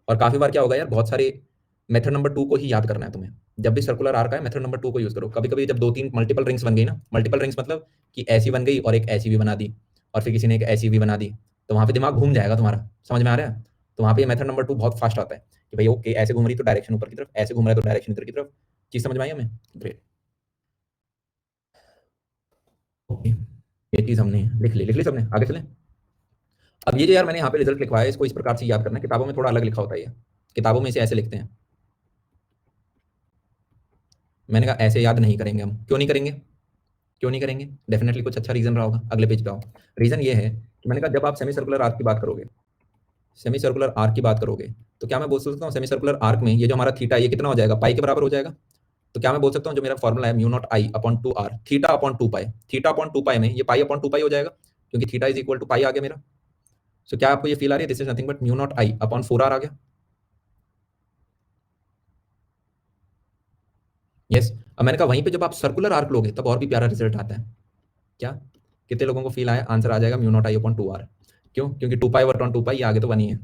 और काफी बार क्या होगा यार, बहुत सारे मेथड नंबर 2 को ही याद करना है तुम्हें, जब भी सर्कुलर आर्क है मेथड नंबर 2 को यूज करो। कभी कभी जब दो तीन मल्टीपल रिंग्स बन गई ना, मल्टीपल रिंग्स मतलब कि ऐसी बन गई और एक ऐसी भी बना दी और फिर किसी ने एक ऐसी भी बना दी, तो वहां पे दिमाग घूम जाएगा तुम्हारा, समझ में आ रहा है? तो वहां पे मेथड नंबर 2 बहुत फास्ट आता है कि भाई ओके ऐसे घूम रही तो डायरेक्शन ऊपर की तरफ, ऐसे घूम रहा है तो डायरेक्शन इधर की तरफ। चीज समझ में आई हमें? ग्रेट, ओके, ये चीज हमने लिख ली सबने, आगे चलें। अब ये जो यार मैंने यहाँ पे रिजल्ट लिखवाया है इसको इस प्रकार से याद करना है, किताबों में थोड़ा अलग लिखा होता है, ये किताबों में इसे ऐसे लिखते हैं। मैंने कहा ऐसे याद नहीं करेंगे हम, क्यों नहीं करेंगे? क्यों नहीं करेंगे? डेफिनेटली कुछ अच्छा रीजन रहा होगा, अगले पेज पे आओ। रीजन ये है कि मैंने कहा जब आप सेमी सर्कुलर आर्क की बात करोगे, सेमी सर्कुलर आर्क की बात करोगे तो क्या मैं बोल सकता हूँ सेमी सर्कुलर आर्क में ये जो हमारा थीटा ये कितना हो जाएगा, पाई के बराबर हो जाएगा। तो क्या मैं बोल सकता हूँ जो मेरा फॉर्मूला है mu naught I upon 2r theta upon 2 pi, theta upon 2 पाई में ये पाई अपॉन 2 पाई हो जाएगा क्योंकि थीटा इज इक्वल टू पाई आ गया मेरा। सो क्या आपको ये फील आ रही है this is nothing but mu naught I upon 4r आ गया? यस। अब मैंने कहा वहीं पे जब आप सर्कुलर आर्क लोगे तब और भी प्यारा रिजल्ट आता है। क्या? कितने लोगों को फील आया? आंसर आ जाएगा mu naught I upon 2r। क्यों? क्योंकि 2 पाई वर्ट ऑन 2 पाई, ये आगे तो 1 ही है।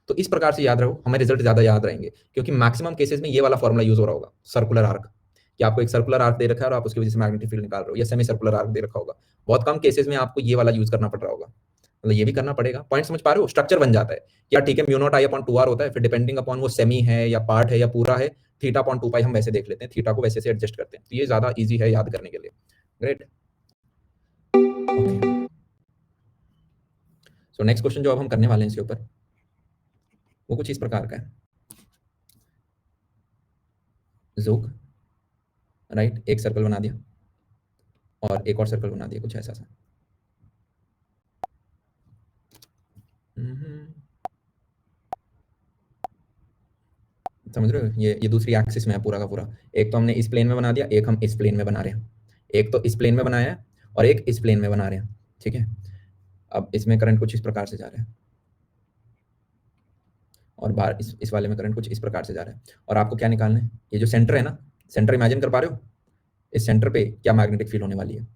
तो इस प्रकार से याद रखो, हमें रिजल्ट ज्यादा याद रहेंगे, क्योंकि मैक्सिमम केसेस में ये वाला फॉर्मूला यूज हो रहा होगा, सर्कुलर आर्क। कि आपको एक सर्कुलर आर्क दे रखा है और आप उसकी वजह से मैग्नेटिक फील्ड निकाल रहे हो, या सेमी सर्कुलर आर्क दे रखा होगा। बहुत कम केसेस में आपको ये वाला यूज करना पड़ रहा होगा, मतलब ये भी करना पड़ेगा। पॉइंट समझ पा रहे हो? स्ट्रक्चर बन जाता है। क्या ठीक है, mu naught I upon 2r होता है, फिर डिपेंडिंग अपॉन वो सेमी है या पार्ट है या पूरा है, थीटा अपॉन 2 पाई हम वैसे देख लेते हैं, थीटा को वैसे से एडजस्ट करते हैं, तो ये ज्यादा इजी है याद करने के लिए। Great. Okay, so next question जो अब हम करने वाले हैं इसके ऊपर, वो कुछ इस प्रकार का है। जोक, राइट, एक सर्कल बना दिया और एक और सर्कल बना दिया, कुछ ऐसा सा। समझ रहे हो? ये दूसरी एक्सिस में है पूरा का पूरा। एक तो हमने इस प्लेन में बना दिया, एक हम इस प्लेन में बना रहे हैं। एक तो इस प्लेन में बनाया है और एक इस प्लेन में बना रहे हैं, ठीक है। अब इसमें करंट कुछ इस प्रकार से जा रहा है और बाहर इस वाले में करंट कुछ इस प्रकार से जा रहा है। और आपको क्या निकालना है? ये जो सेंटर है ना, सेंटर इमेजिन कर पा रहे हो? इस सेंटर पे क्या मैग्नेटिक फील्ड होने वाली है?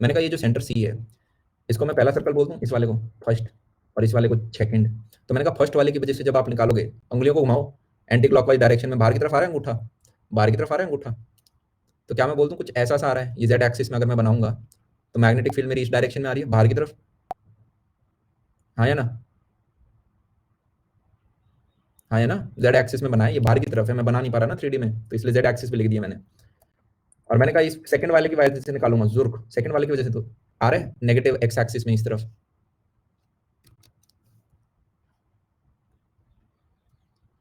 मैंने कहा ये जो सेंटर सी है, इसको मैं पहला सर्कल बोल दूं, इस वाले को फर्स्ट और इस वाले को सेकंड। तो मैंने कहा फर्स्ट वाले की वजह से जब आप निकालोगे, उंगलियों को घुमाओ एंटी क्लॉकवाइज डायरेक्शन में, बाहर की तरफ आ रहा है अंगूठा, बाहर की तरफ आ रहा है अंगूठा। तो क्या मैं बोल दूं कुछ ऐसा सा आ रहा है, ये जेड एक्सिस में अगर मैं बनाऊंगा तो मैग्नेटिक फील्ड मेरी इस डायरेक्शन में आ रही है, बाहर की तरफ। हाँ या ना? हाँ या ना? जेड एक्सिस में बनाया, ये बाहर की तरफ है, मैं बना नहीं पा रहा ना 3D में, तो इसलिए जेड एक्सिस पे लिख दिया मैंने। और मैंने कहा इस सेकंड वाले की वजह से निकालूंगा, जुर्क सेकंड वाले की वजह से तो आ रहा है नेगेटिव एक्स एक्सिस में इस तरफ,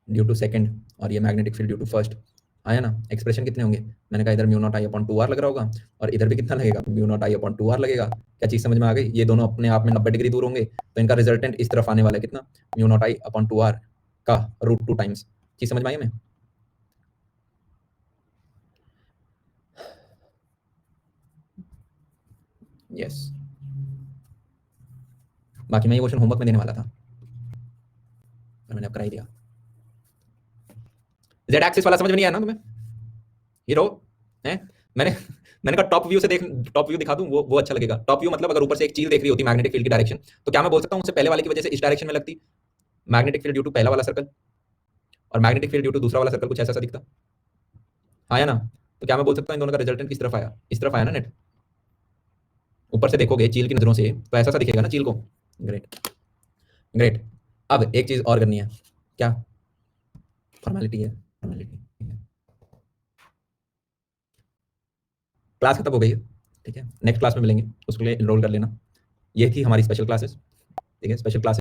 ड्यू टू सेकंड, और ये magnetic field due to first. आया ना? एक्सप्रेशन कितने होंगे? मैंने कहा इधर mu naught I upon 2r लग रहा होगा और इधर भी कितना लगेगा? Mu naught I upon 2r लगेगा। क्या चीज समझ में आ गई? ये दोनों अपने आप में 90 डिग्री दूर होंगे, तो इनका रिजल्टेंट इस तरफ आने वाला है कितना? Mu naught I upon 2r का √2 टाइम्स। चीज समझ में आई हमें? यस। बाकी मैं ये क्वेश्चन होमवर्क में देने वाला था, पर मैंने अब करा ही दिया। जेड एक्सिस वाला समझ में नहीं आया ना तुम्हें? ये रो है, मैंने मैंने कहा टॉप व्यू से देख, टॉप व्यू दिखा दूं, वो अच्छा लगेगा। टॉप व्यू मतलब अगर ऊपर से एक चीज देख रही होती मैग्नेटिक फील्ड की डायरेक्शन, तो क्या मैं बोल सकता हूं उससे पहले वाले की वजह से इस डायरेक्शन में लगती, मैग्नेटिक फील्ड ड्यू टू पहला वाला सर्कल, और मैग्नेटिक फील्ड ड्यू टू दूसरा वाला सर्कल कुछ ऐसा सा दिखता। आया ना? तो क्या मैं बोल सकता हूं इन दोनों का रिजल्टेंट किस तरफ आया? इस तरफ आया ना नेट। ऊपर से देखोगे चील की नजरों से तो ऐसा सा दिखेगा ना चील को। Great, great. अब एक चीज और करनी है। क्या? फॉर्मेलिटी है, फॉर्मेलिटी। क्लास खत्म हो गई है, ठीक है, नेक्स्ट क्लास में मिलेंगे, उसके लिए इनरोल कर लेना। ये थी हमारी स्पेशल क्लासेस, ठीक है, स्पेशल क्लासेस।